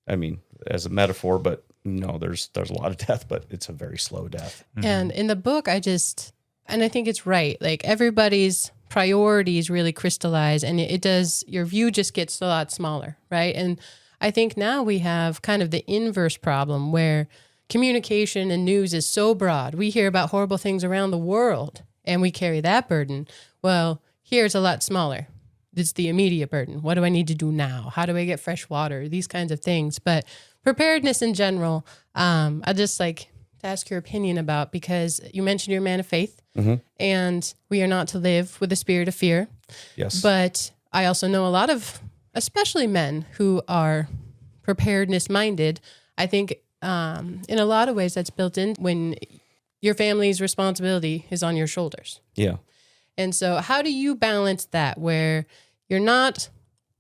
C: I mean, as a metaphor, but no, there's a lot of death, but it's a very slow death.
A: Mm-hmm. And in the book, I think it's right. Like, everybody's priorities really crystallize, and it does, your view just gets a lot smaller, right? And I think now we have kind of the inverse problem where communication and news is so broad. We hear about horrible things around the world, and we carry that burden. Well, here it's a lot smaller. It's the immediate burden. What do I need to do now? How do I get fresh water? These kinds of things. But preparedness in general, I'd just like to ask your opinion about, because you mentioned you're a man of faith, mm-hmm. and we are not to live with a spirit of fear.
C: Yes.
A: But I also know a lot of, especially men, who are preparedness minded. I think in a lot of ways that's built in when your family's responsibility is on your shoulders.
C: Yeah.
A: And so how do you balance that, where you're not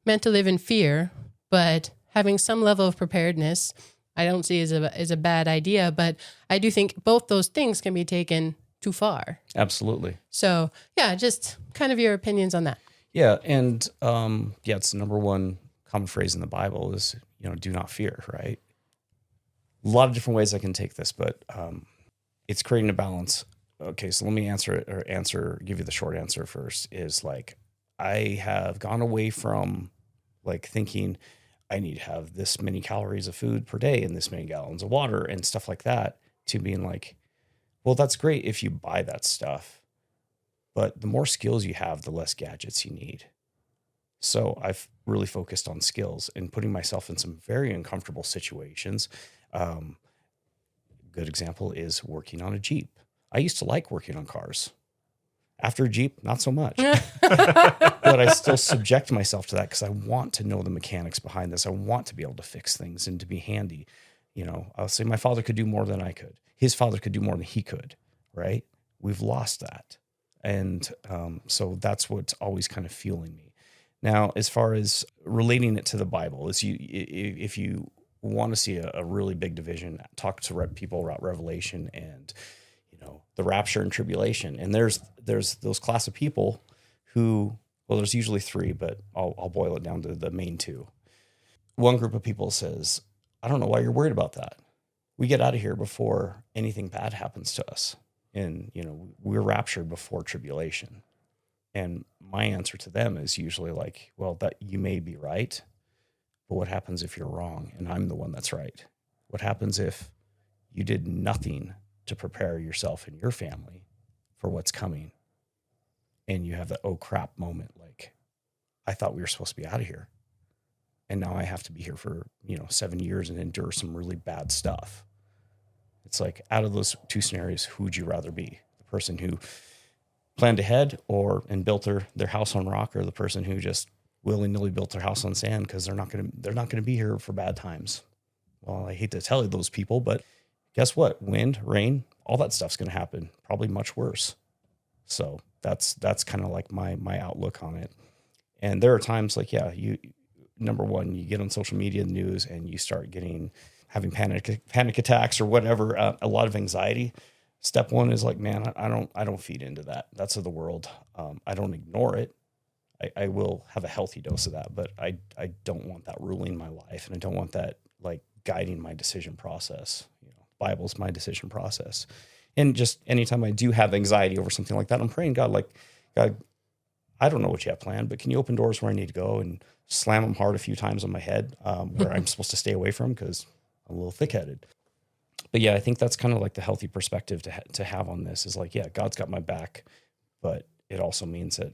A: meant to live in fear, but having some level of preparedness, I don't see as a bad idea, but I do think both those things can be taken too far.
C: Absolutely.
A: So just kind of your opinions on that.
C: Yeah. And it's the number one common phrase in the Bible is, do not fear, right? A lot of different ways I can take this, but it's creating a balance. Okay, so let me give you the short answer first, is like, I have gone away from like thinking I need to have this many calories of food per day and this many gallons of water and stuff like that, to being like, well, that's great if you buy that stuff, but the more skills you have, the less gadgets you need. So I've really focused on skills and putting myself in some very uncomfortable situations. Good example is working on a Jeep. I used to like working on cars. After a Jeep, not so much. But I still subject myself to that because I want to know the mechanics behind this. I want to be able to fix things and to be handy. You know, I'll say my father could do more than I could. His father could do more than he could, right? We've lost that. And so that's what's always kind of fueling me. Now, as far as relating it to the Bible, if you want to see a really big division, talk to people about Revelation and, you know, the rapture and tribulation. And there's those class of people who, well, there's usually three, but I'll boil it down to the main two. One group of people says, I don't know why you're worried about that. We get out of here before anything bad happens to us. And, you know, we're raptured before tribulation. And my answer to them is usually like, well, that you may be right, but what happens if you're wrong and I'm the one that's right? What happens if you did nothing to prepare yourself and your family for what's coming? And you have that, oh crap moment. Like, I thought we were supposed to be out of here. And now I have to be here for, 7 years and endure some really bad stuff. It's like, out of those two scenarios, who would you rather be? The person who planned ahead and built their house on rock, or the person who just willy-nilly built their house on sand because they're not going to be here for bad times? Well, I hate to tell you those people, but guess what? Wind, rain, all that stuff's going to happen. Probably much worse. So that's kind of like my outlook on it. And there are times like, number one, you get on social media news and you start having panic attacks or whatever, a lot of anxiety. Step one is like, man, I don't feed into that. That's of the world. I don't ignore it. I will have a healthy dose of that, but I don't want that ruling my life, and I don't want that like guiding my decision process. Bible's my decision process. And just anytime I do have anxiety over something like that, I'm praying God, I don't know what you have planned, but can you open doors where I need to go, and slam them hard a few times on my head where I'm supposed to stay away from because I'm a little thick-headed. But yeah, I think that's kind of like the healthy perspective to have on this is like, yeah, God's got my back, but it also means that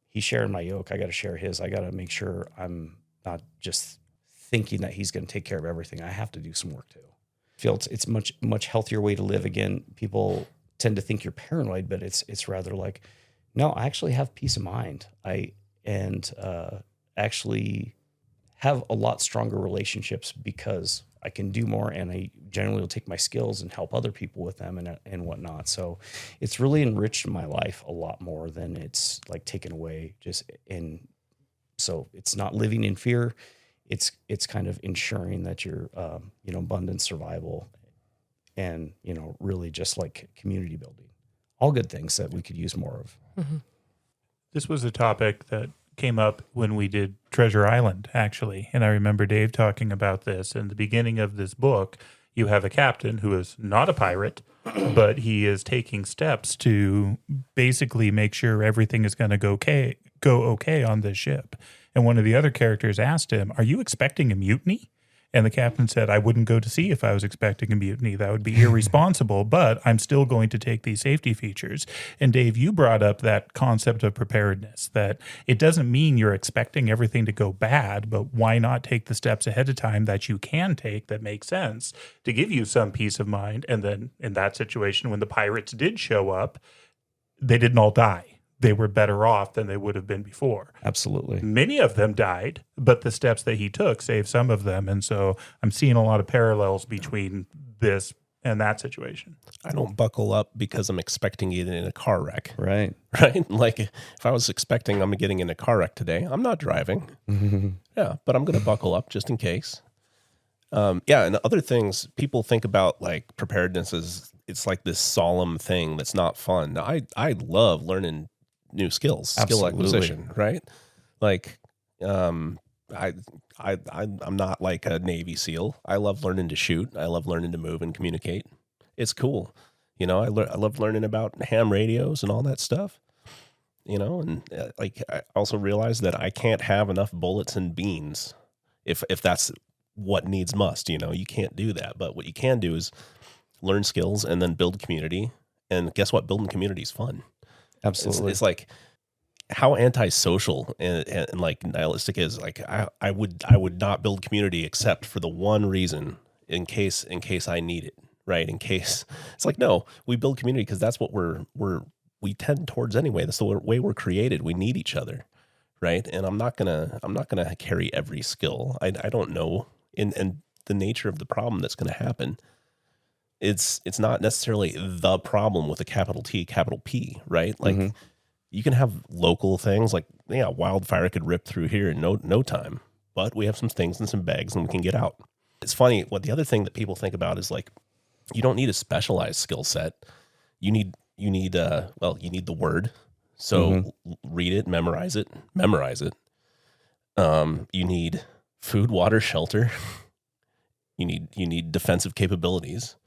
C: he's sharing my yoke. I got to share his. I got to make sure I'm not just thinking that he's going to take care of everything. I have to do some work too. I feel it's much healthier way to live. Again, people tend to think you're paranoid, but it's rather like, no, I actually have peace of mind. Actually have a lot stronger relationships because I can do more, and I generally will take my skills and help other people with them and whatnot. So it's really enriched my life a lot more than it's like taken away. So it's not living in fear. It's kind of ensuring that you're, abundant survival and, really just like community building, all good things that we could use more of.
A: Mm-hmm.
B: This was a topic that came up when we did Treasure Island, actually. And I remember Dave talking about this. In the beginning of this book, you have a captain who is not a pirate, but he is taking steps to basically make sure everything is going to go okay on this ship. And one of the other characters asked him, "Are you expecting a mutiny?" And the captain said, "I wouldn't go to sea if I was expecting a mutiny. That would be irresponsible, but I'm still going to take these safety features." And Dave, you brought up that concept of preparedness, that it doesn't mean you're expecting everything to go bad, but why not take the steps ahead of time that you can take that make sense to give you some peace of mind? And then in that situation, when the pirates did show up, they didn't all die. They were better off than they would have been before.
C: Absolutely.
B: Many of them died, but the steps that he took saved some of them. And so I'm seeing a lot of parallels between this and that situation.
D: I don't buckle up because I'm expecting to get in a car wreck.
C: Right.
D: Right? Like if I was expecting I'm getting in a car wreck today, I'm not driving. Yeah, but I'm going to buckle up just in case. And other things, people think about like preparedness as it's like this solemn thing that's not fun. Now, I love learning new skills, skill acquisition, right? Like, I'm not like a Navy SEAL. I love learning to shoot. I love learning to move and communicate. It's cool. I love learning about ham radios and all that stuff, and I also realized that I can't have enough bullets and beans if that's what needs must. You can't do that. But what you can do is learn skills and then build community. And guess what? Building community is fun.
C: Absolutely.
D: It's like how antisocial and like nihilistic is. Like I would not build community except for the one reason, in case I need it, right? In case it's like, no, we build community because that's what we tend towards anyway. That's the way we're created. We need each other, right? And I'm not gonna carry every skill. I don't know, and the nature of the problem that's going to happen. It's not necessarily the problem with a capital T, capital P, right? Like you can have local things like, yeah, wildfire could rip through here in no time, but we have some things in some bags and we can get out. It's funny. What the other thing that people think about is like, you don't need a specialized skill set. You need the word. So read it, memorize it. You need food, water, shelter. You need defensive capabilities.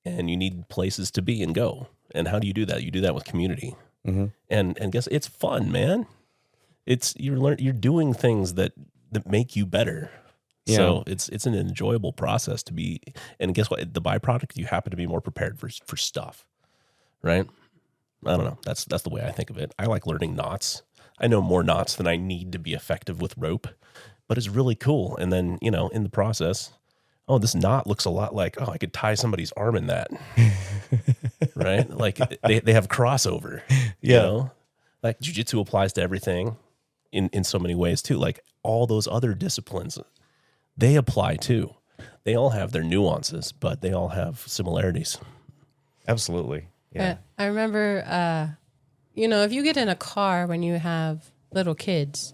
D: And you need places to be and go. And how do you do that? You do that with community. And guess it's fun, man. You're doing things that make you better. Yeah. So it's an enjoyable process to be. And guess what? The byproduct, you happen to be more prepared for stuff, right? I don't know. That's the way I think of it. I like learning knots. I know more knots than I need to be effective with rope, but it's really cool. And then in the process, oh, this knot looks a lot like, I could tie somebody's arm in that, right? Like they have crossover, like Jiu Jitsu applies to everything in so many ways too. Like all those other disciplines, they apply too. They all have their nuances, but they all have similarities.
C: Absolutely. Yeah.
A: I remember, if you get in a car when you have little kids,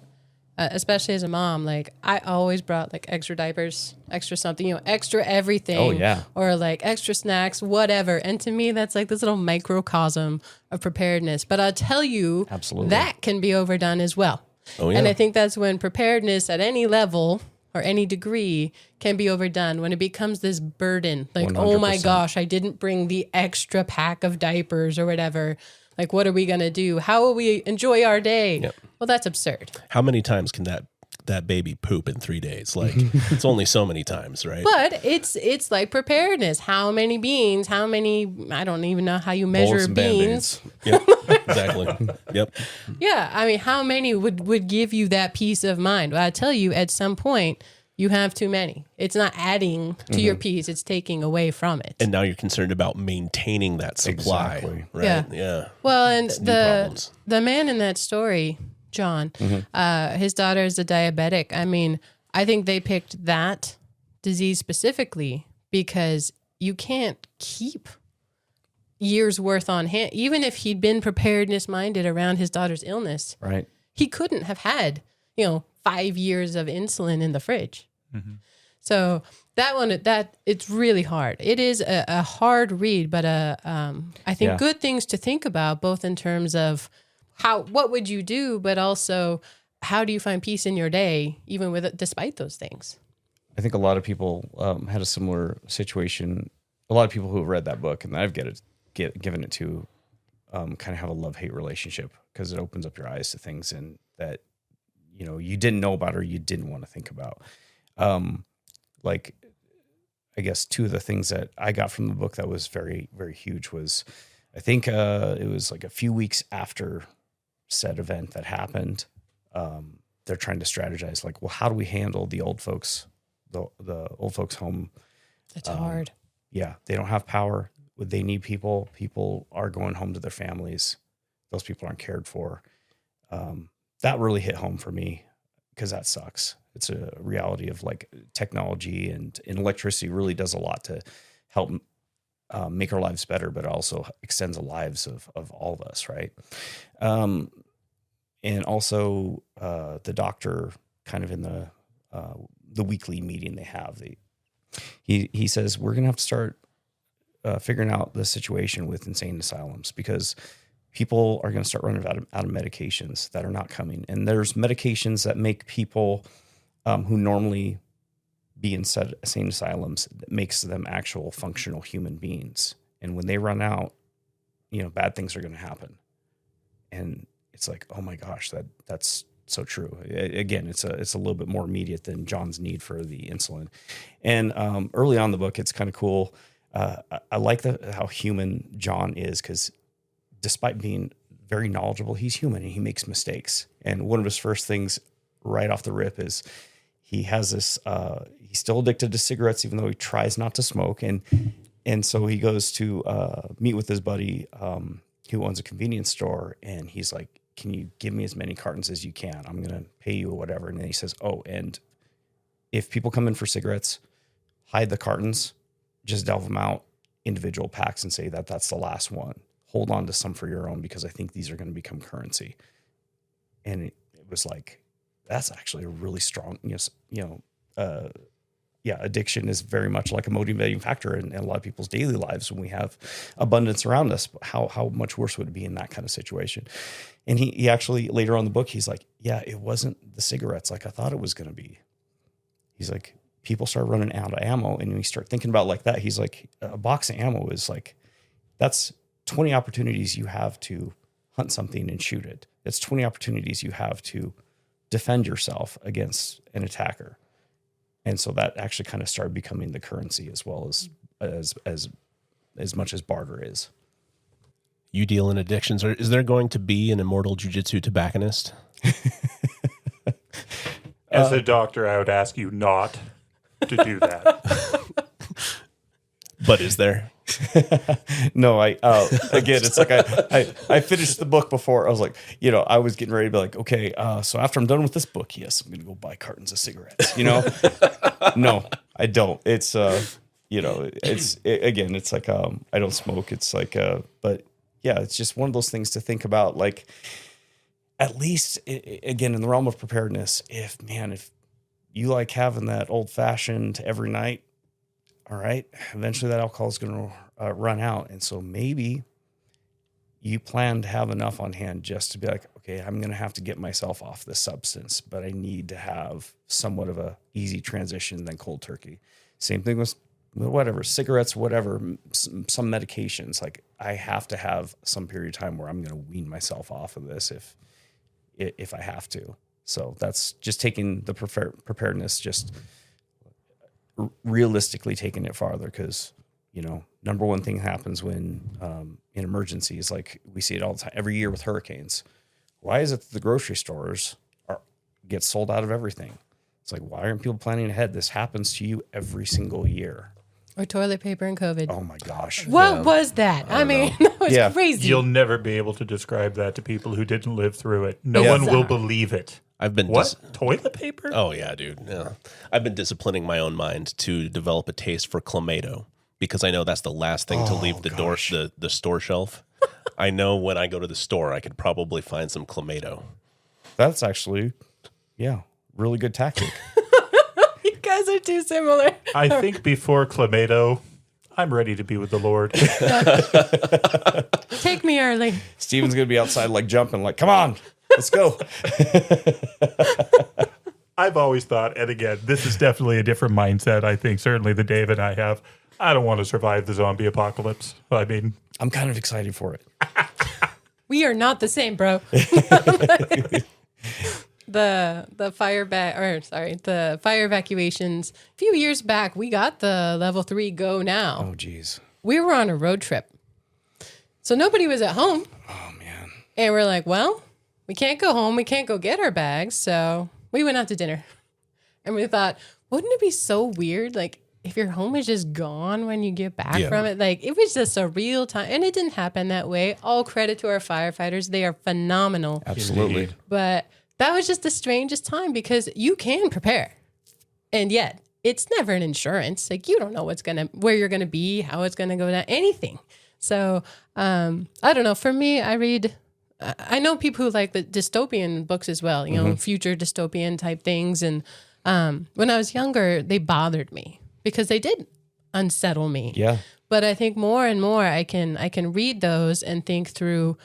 A: especially as a mom, like I always brought like extra diapers, extra something, extra everything.
C: Oh, yeah.
A: Or like extra snacks, whatever. And to me, that's like this little microcosm of preparedness. But I'll tell you,
C: absolutely, that
A: can be overdone as well.
D: Oh, yeah.
A: And I think that's when preparedness at any level or any degree can be overdone, when it becomes this burden. Like, 100%. Oh my gosh, I didn't bring the extra pack of diapers or whatever. Like, what are we going to do? How will we enjoy our day? Yep. Well, that's absurd.
D: How many times can that baby poop in 3 days? Like, it's only so many times, right?
A: But it's like preparedness. How many beans? How many? I don't even know how you measure beans.
D: Yep, exactly. Yep.
A: Yeah, I mean, how many would give you that peace of mind? Well, I tell you, at some point, you have too many. It's not adding to your peace; it's taking away from it.
D: And now you're concerned about maintaining that supply,
C: exactly.
D: Right?
A: Yeah. Well, and the man in that story, John, his daughter is a diabetic. I mean, I think they picked that disease specifically because you can't keep years worth on hand. Even if he'd been preparedness minded around his daughter's illness,
C: right?
A: He couldn't have had 5 years of insulin in the fridge. So that it's really hard. It is a hard read, but I think good things to think about, both in terms of what would you do, but also how do you find peace in your day, even despite those things.
C: I think a lot of people had a similar situation. A lot of people who have read that book, and I've given it to, kind of have a love-hate relationship, because it opens up your eyes to things and that you didn't know about or you didn't want to think about. Like, I guess two of the things that I got from the book that was very, very huge was, I think it was like a few weeks after said event that happened. They're trying to strategize, like, well, how do we handle the old folks, the old folks home?
A: It's hard.
C: Yeah, they don't have power. They need people. People are going home to their families. Those people aren't cared for. That really hit home for me, because that sucks. It's a reality of like technology and electricity really does a lot to help make our lives better, but also extends the lives of all of us, right? And also the doctor, kind of in the weekly meeting they have, he says, we're going to have to start figuring out the situation with insane asylums, because people are going to start running out of medications that are not coming. And there's medications that make people who normally be in insane asylums, that makes them actual functional human beings. And when they run out, bad things are going to happen. And it's like, oh my gosh, that's so true. Again, it's a little bit more immediate than John's need for the insulin. And early on in the book, it's kind of cool. I like how human John is, because despite being very knowledgeable, he's human and he makes mistakes. And one of his first things right off the rip is he has this, he's still addicted to cigarettes, even though he tries not to smoke. And so he goes to meet with his buddy who owns a convenience store. And he's like, can you give me as many cartons as you can? I'm going to pay you or whatever. And then he says, oh, and if people come in for cigarettes, hide the cartons, just delve them out, individual packs, and say that's the last one. Hold on to some for your own, because I think these are going to become currency. And it was like, that's actually a really strong, addiction is very much like a motivating factor in a lot of people's daily lives when we have abundance around us. How much worse would it be in that kind of situation? And he actually, later on in the book, he's like, yeah, it wasn't the cigarettes like I thought it was going to be. He's like, people start running out of ammo, and we start thinking about like that. He's like, a box of ammo is like, that's 20 opportunities you have to hunt something and shoot it. It's 20 opportunities you have to defend yourself against an attacker. And so that actually kind of started becoming the currency, as well as much as barter is.
D: You deal in addictions. Or is there going to be an immortal jiu-jitsu tobacconist?
B: As a doctor, I would ask you not to do that.
D: But is there?
C: No, again, it's like I finished the book before. I was like, I was getting ready to be like, okay, so after I'm done with this book, yes, I'm going to go buy cartons of cigarettes, No, I don't. It's, it's like, I don't smoke. It's like, but yeah, it's just one of those things to think about. Like, at least again, in the realm of preparedness, if you like having that old fashioned every night, all right, eventually that alcohol is going to run out. And so maybe you plan to have enough on hand just to be like, okay, I'm going to have to get myself off this substance, but I need to have somewhat of a easy transition than cold turkey. Same thing with whatever, cigarettes, whatever, some medications. Like, I have to have some period of time where I'm going to wean myself off of this if I have to. So that's just taking the preparedness, just realistically taking it farther, because number one thing happens when in emergencies, like we see it all the time every year with hurricanes. Why is it that the grocery stores get sold out of everything? It's like, why aren't people planning ahead? This happens to you every single year.
A: Or toilet paper and COVID.
C: Oh my gosh.
A: What was that? I mean, that was crazy.
B: You'll never be able to describe that to people who didn't live through it. No one will believe it.
D: I've been
B: toilet paper?
D: Oh yeah, dude. Yeah. I've been disciplining my own mind to develop a taste for clamato, because I know that's the last thing to leave the store shelf. I know when I go to the store, I could probably find some clamato.
C: That's actually, really good tactic.
A: You guys are too similar.
B: I think before clamato, I'm ready to be with the Lord.
A: Take me early.
C: Steven's going to be outside like jumping, like, come on. Let's go.
B: I've always thought, and again, this is definitely a different mindset, I think, certainly that Dave and I have. I don't want to survive the zombie apocalypse. I mean,
C: I'm kind of excited for it.
A: We are not the same, bro. The fire evacuations. A few years back, we got the level 3 go now.
C: Oh, geez.
A: We were on a road trip. So nobody was at home.
C: Oh, man.
A: And we're like, well, we can't go home. We can't go get our bags. So we went out to dinner. And we thought, wouldn't it be so weird? Like, if your home is just gone when you get back from it, like, it was just a real time. And it didn't happen that way. All credit to our firefighters. They are phenomenal.
C: Absolutely.
B: Indeed.
A: But that was just the strangest time, because you can prepare. And yet, it's never an insurance. Like, you don't know where you're going to be, how it's going to go down, anything. So, I don't know. For me, I know people who like the dystopian books as well, future dystopian type things. And when I was younger, they bothered me because they did unsettle me.
C: Yeah.
A: But I think more and more I can read those and think through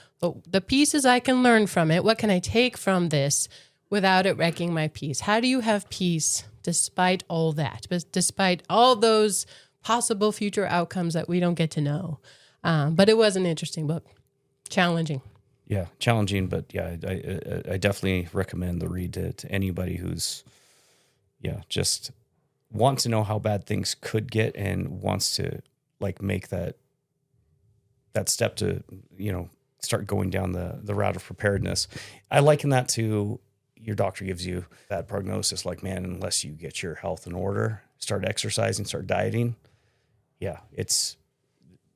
A: the pieces I can learn from it. What can I take from this without it wrecking my peace? How do you have peace despite all that, but despite all those possible future outcomes that we don't get to know? But it was an interesting book. Challenging.
C: Yeah, challenging, but yeah, I definitely recommend the read to anybody who's, just wants to know how bad things could get and wants to like make that step to, start going down the route of preparedness. I liken that to your doctor gives you that prognosis, like, man, unless you get your health in order, start exercising, start dieting,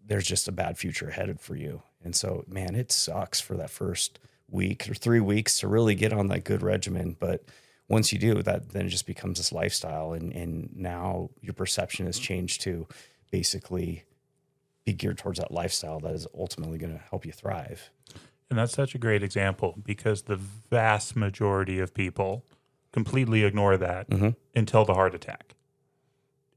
C: there's just a bad future ahead for you. And so, man, it sucks for that first week or 3 weeks to really get on that good regimen. But once you do that, then it just becomes this lifestyle. And now your perception has changed to basically be geared towards that lifestyle that is ultimately going to help you thrive.
B: And that's such a great example because the vast majority of people completely ignore that until the heart attack.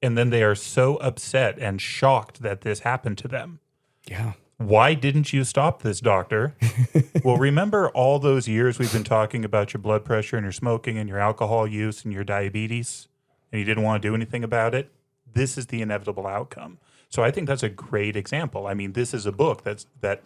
B: And then they are so upset and shocked that this happened to them.
C: Yeah.
B: Why didn't you stop this, doctor? Well, remember all those years we've been talking about your blood pressure and your smoking and your alcohol use and your diabetes, and you didn't want to do anything about it? This is the inevitable outcome. So I think that's a great example. I mean, this is a book that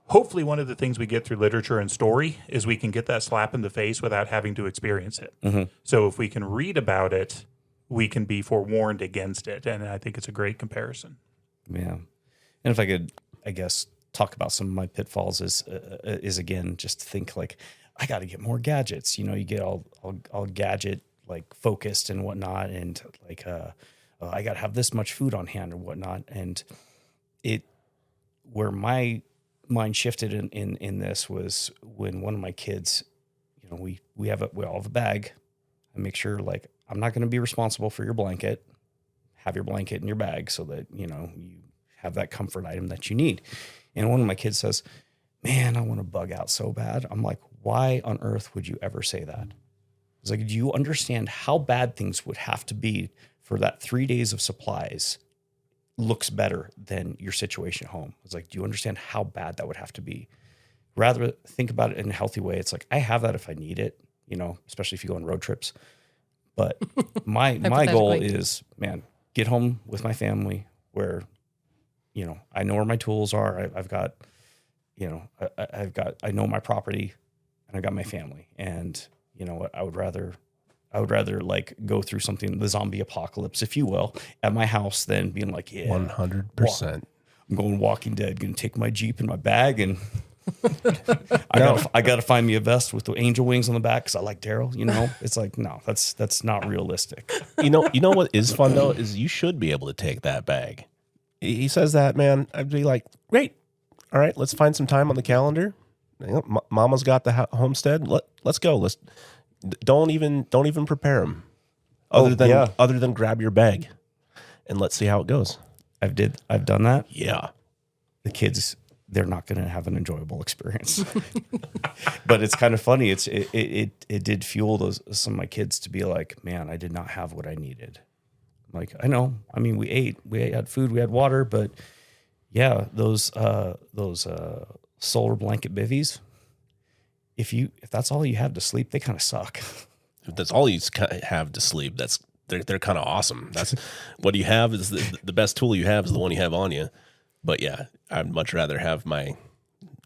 B: hopefully one of the things we get through literature and story is we can get that slap in the face without having to experience it. So if we can read about it, we can be forewarned against it. And I think it's a great comparison.
C: Yeah. And if I could, I guess, talk about some of my pitfalls is again, just think like, I got to get more gadgets. You get all gadget like focused and whatnot. And like, I got to have this much food on hand and whatnot. And where my mind shifted in this was when one of my kids, we all have a bag. I make sure like, I'm not going to be responsible for your blanket. Have your blanket in your bag so that, you have that comfort item that you need. And one of my kids says, man, I want to bug out so bad. I'm like, why on earth would you ever say that? It's like, do you understand how bad things would have to be for that 3 days of supplies looks better than your situation at home? It's like, do you understand how bad that would have to be? Rather think about it in a healthy way. It's like, I have that if I need it, especially if you go on road trips. But my goal is, man, get home with my family where, I know where my tools are. I've got, I know my property and I got my family. And you know what, I would rather like go through something, the zombie apocalypse, if you will, at my house than being like,
D: 100%.
C: I'm going Walking Dead, going to take my Jeep and my bag and I got to find me a vest with the angel wings on the back because I like Daryl. It's like, no, that's not realistic.
D: You know what is fun though is you should be able to take that bag. He says that, man. I'd be like, great. All right, let's find some time on the calendar. Mama's got the homestead. Let's go. Don't even prepare them. Other than grab your bag, and let's see how it goes.
C: I've done that.
D: Yeah,
C: the kids, they're not going to have an enjoyable experience. But it's kind of funny. It did fuel some of my kids to be like, man, I did not have what I needed. I'm like, I know. I mean, we had food, we had water, but yeah, those solar blanket bivvies, if that's all you have to sleep, they kind of suck.
D: If that's all you have to sleep, they're kind of awesome. That's what you have is the best tool you have is the one you have on you. But yeah, I'd much rather have my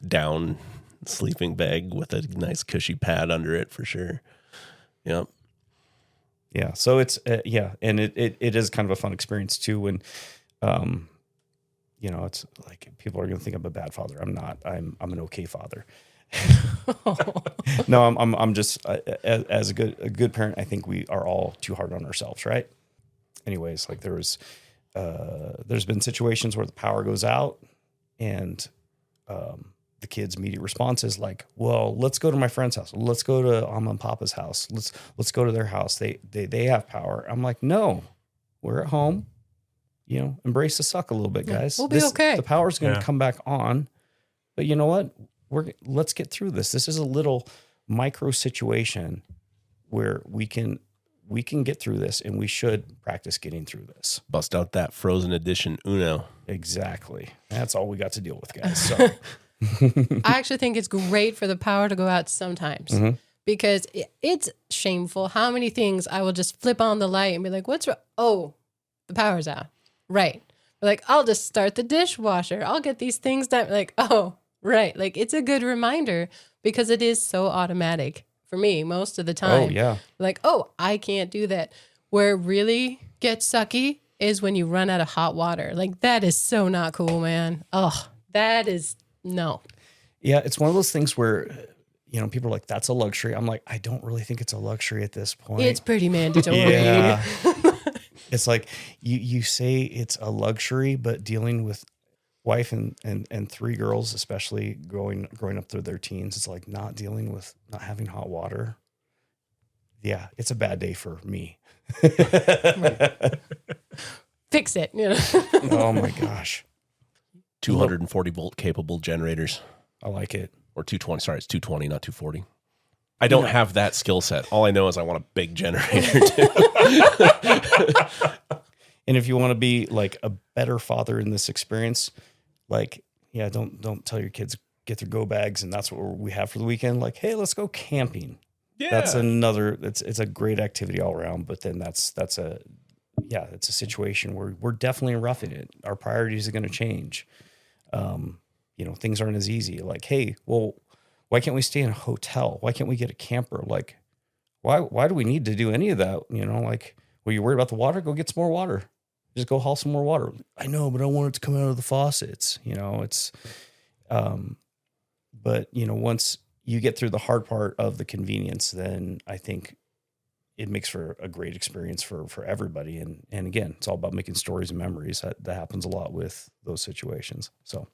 D: down sleeping bag with a nice cushy pad under it for sure. Yep.
C: Yeah. So it's, and it is kind of a fun experience too when, it's like people are going to think I'm a bad father. I'm not. I'm an okay father. No, I'm just as a good parent. I think we are all too hard on ourselves, right? Anyways, like there's been situations where the power goes out and the kid's immediate response is like, well, let's go to my friend's house. Let's go to Mama and Papa's house. Let's go to their house. They have power. I'm like, no, we're at home. Embrace the suck a little bit, guys.
A: We'll be okay.
C: The power's going to come back on. But you know what? Let's get through this. This is a little micro situation where we can get through this, and we should practice getting through this.
D: Bust out that Frozen Edition Uno.
C: Exactly. That's all we got to deal with, guys. So
A: I actually think it's great for the power to go out sometimes because it's shameful how many things I will just flip on the light and be like, what's wrong? Oh, the power's out. Right. Like, I'll just start the dishwasher. I'll get these things done. Like, oh, Right. Like it's a good reminder because it is so automatic for me most of the time.
C: Oh, yeah.
A: Like, oh, I can't do that. Where it really gets sucky is when you run out of hot water. Like that is so not cool, man. Oh, that is no.
C: Yeah, it's one of those things where, people are like, that's a luxury. I'm like, I don't really think it's a luxury at this point.
A: It's pretty mandatory.
C: Yeah. It's like you say it's a luxury, but dealing with wife and 3 girls, especially growing up through their teens, it's like not having hot water. Yeah, it's a bad day for me.
A: Fix it.
C: Oh my gosh.
D: 240 volt capable generators.
C: I like it.
D: Or 220. Sorry, it's 220, not 240. I don't have that skill set. All I know is I want a big generator too.
C: And if you want to be like a better father in this experience, like, yeah, don't tell your kids get their go bags and that's what we have for the weekend. Like, hey, let's go camping.
D: Yeah.
C: That's another, it's a great activity all around, but then it's a situation where we're definitely roughing it. Our priorities are going to change. Things aren't as easy. Like, hey, well, why can't we stay in a hotel? Why can't we get a camper? Like, why do we need to do any of that? Like, well, you're worried about the water? Go get some more water. Just go haul some more water. I know, but I want it to come out of the faucets. But once you get through the hard part of the convenience, then I think it makes for a great experience for everybody. And again, it's all about making stories and memories. That happens a lot with those situations. So,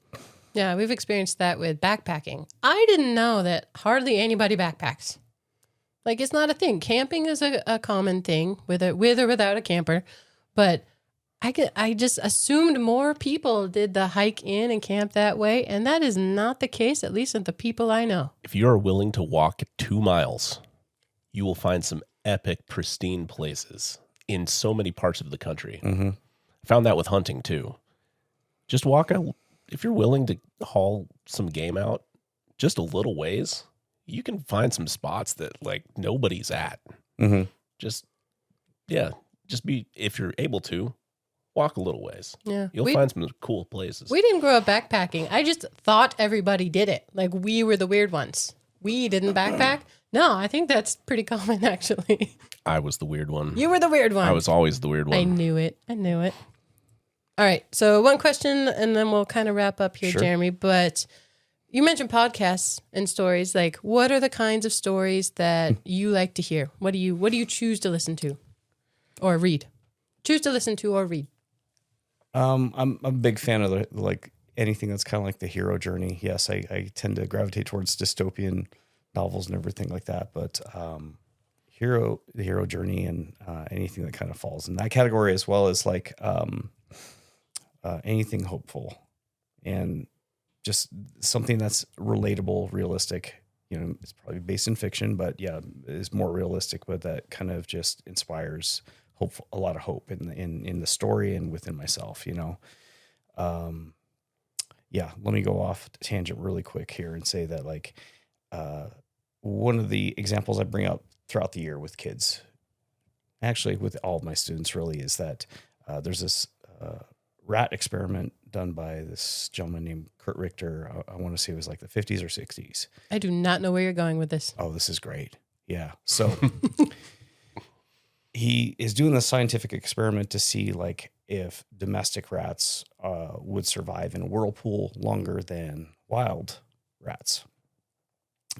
A: yeah, we've experienced that with backpacking. I didn't know that hardly anybody backpacks. Like it's not a thing. Camping is a common thing with or without a camper, but I just assumed more people did the hike in and camp that way, and that is not the case, at least with the people I know.
D: If you are willing to walk 2 miles, you will find some epic, pristine places in so many parts of the country.
C: Mm-hmm.
D: Found that with hunting too. Just walk out. If you're willing to haul some game out just a little ways, you can find some spots that like nobody's at.
C: Mm-hmm.
D: Just be, if you're able to, walk a little ways.
A: Yeah.
D: You'll find some cool places.
A: We didn't grow up backpacking. I just thought everybody did it. Like we were the weird ones. We didn't backpack. No, I think that's pretty common actually.
D: I was the weird one.
A: You were the weird one.
D: I was always the weird one.
A: I knew it. All right. So one question and then we'll kind of wrap up here,
C: Sure.
A: Jeremy. But you mentioned podcasts and stories. Like what are the kinds of stories that you like to hear? What do you choose to listen to or read? Choose to listen to or read.
C: I'm a big fan of anything that's kind of like the hero journey. Yes, I tend to gravitate towards dystopian novels and everything like that, but the hero journey and anything that kind of falls in that category, as well as like anything hopeful and just something that's relatable, realistic. It's probably based in fiction, but yeah, is more realistic, but that kind of just inspires a lot of hope in the story and within myself, let me go off tangent really quick here and say that like, one of the examples I bring up throughout the year with kids, actually with all of my students really, is that, there's this, rat experiment done by this gentleman named Kurt Richter. I want to say it was like the 50s or 60s.
A: I do not know where you're going with this.
C: Oh, this is great. Yeah. So he is doing the scientific experiment to see like if domestic rats would survive in a whirlpool longer than wild rats.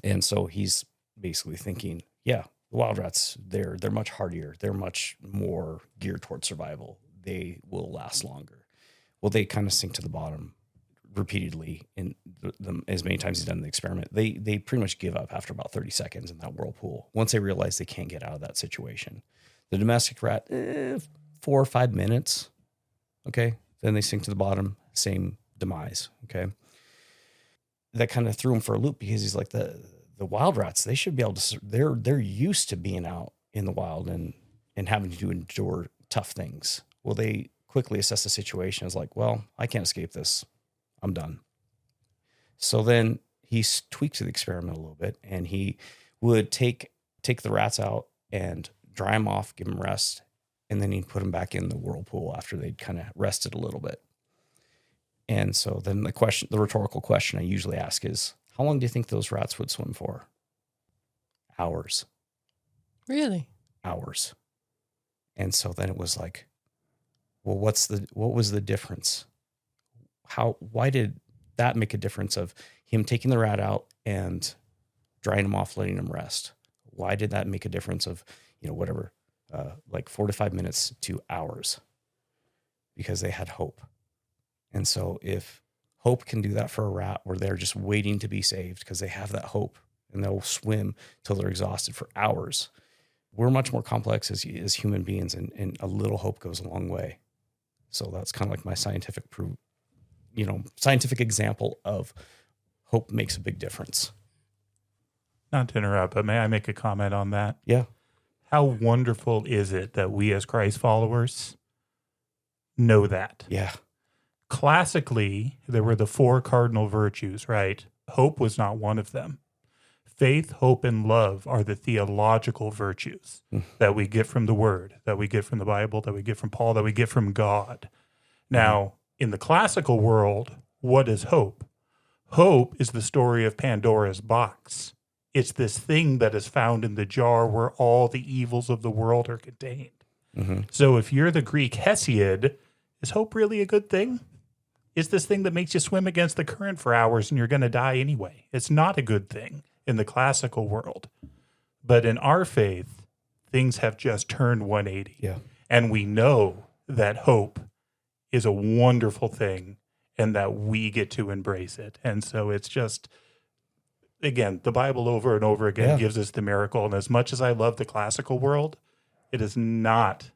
C: And so he's basically thinking, yeah, the wild rats, they're much hardier. They're much more geared towards survival. They will last longer. Well, they kind of sink to the bottom repeatedly in as many times he's done the experiment. They pretty much give up after about 30 seconds in that whirlpool once they realize they can't get out of that situation. The domestic rat, 4 or 5 minutes. Okay. Then they sink to the bottom, same demise. Okay. That kind of threw him for a loop because he's like the wild rats, they should be able to, they're used to being out in the wild and having to endure tough things. Well, they quickly assess the situation as like, well, I can't escape this. I'm done. So then he tweaked the experiment a little bit and he would take the rats out and dry them off, give them rest, and then he'd put them back in the whirlpool after they'd kind of rested a little bit. And so then the rhetorical question I usually ask is, how long do you think those rats would swim for? Hours.
A: Really?
C: Hours. And so then it was like, well, what was the difference? Why did that make a difference of him taking the rat out and drying him off, letting him rest? Why did that make a difference of, whatever, like 4 to 5 minutes to hours? Because they had hope. And so if hope can do that for a rat, where they're just waiting to be saved because they have that hope and they'll swim till they're exhausted for hours, we're much more complex as human beings, and a little hope goes a long way. So that's kind of like my scientific example of hope makes a big difference.
B: Not to interrupt, but may I make a comment on that?
C: Yeah.
B: How wonderful is it that we as Christ followers know that?
C: Yeah.
B: Classically, there were the 4 cardinal virtues, right? Hope was not one of them. Faith, hope, and love are the theological virtues that we get from the Word, that we get from the Bible, that we get from Paul, that we get from God. Now, in the classical world, what is hope? Hope is the story of Pandora's box. It's this thing that is found in the jar where all the evils of the world are contained.
C: Mm-hmm.
B: So if you're the Greek Hesiod, is hope really a good thing? Is this thing that makes you swim against the current for hours and you're going to die anyway? It's not a good thing in the classical world. But in our faith, things have just turned 180.
C: Yeah.
B: And we know that hope is a wonderful thing and that we get to embrace it. And so it's just, again, the Bible over and over again gives us the miracle. And as much as I love the classical world, it is not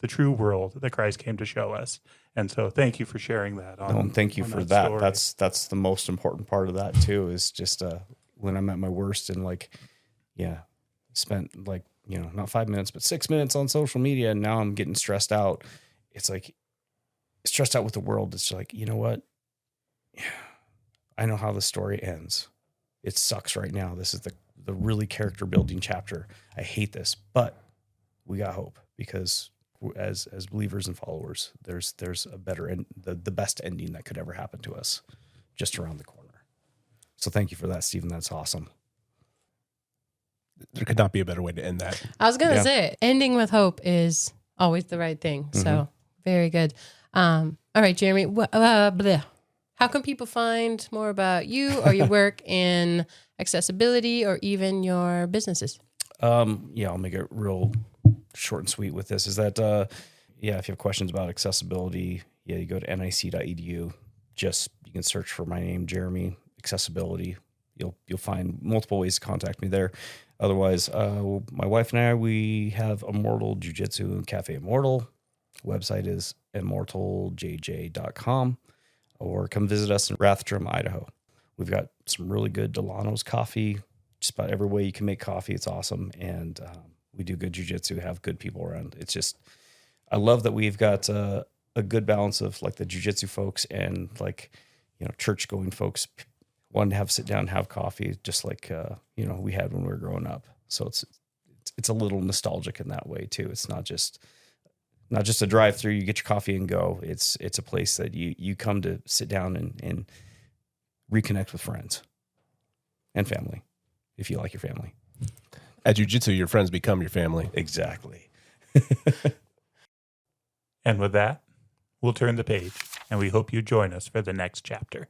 B: the true world that Christ came to show us. And so thank you for sharing that.
C: Thank you for that. Story. That's the most important part of that too, is just when I'm at my worst and spent not 5 minutes, but 6 minutes on social media. And now I'm getting stressed out. It's like stressed out with the world. It's like, you know what? I know how the story ends. It sucks right now. This is the really character building chapter. I hate this, but we got hope because as believers and followers, there's a better end, the best ending that could ever happen to us just around the corner. So thank you for that, Stephen. That's awesome.
D: There could not be a better way to end that.
A: I was going to say, ending with hope is always the right thing. Mm-hmm. So very good. All right, Jeremy, how can people find more about you or your work in accessibility or even your businesses? I'll
C: make it real short and sweet with this. Is that, if you have questions about accessibility, you go to nic.edu. You can search for my name, Jeremy, accessibility. You'll find multiple ways to contact me there. Otherwise, my wife and I, we have Immortal Jiu Jitsu and Café Immortal. Website is immortaljj.com, or come visit us in Rathdrum, Idaho. We've got some really good Delano's coffee, just about every way you can make coffee. It's awesome. And we do good jiu-jitsu, have good people around. It's just, I love that we've got a good balance of like the jiu-jitsu folks and church going folks wanting to sit down and have coffee, just like, we had when we were growing up. So it's a little nostalgic in that way too. It's not just a drive through, you get your coffee and go. It's a place that you come to sit down and reconnect with friends and family, if you like your family.
D: At jiu-jitsu, your friends become your family.
C: Exactly.
B: And with that, we'll turn the page, and we hope you join us for the next chapter.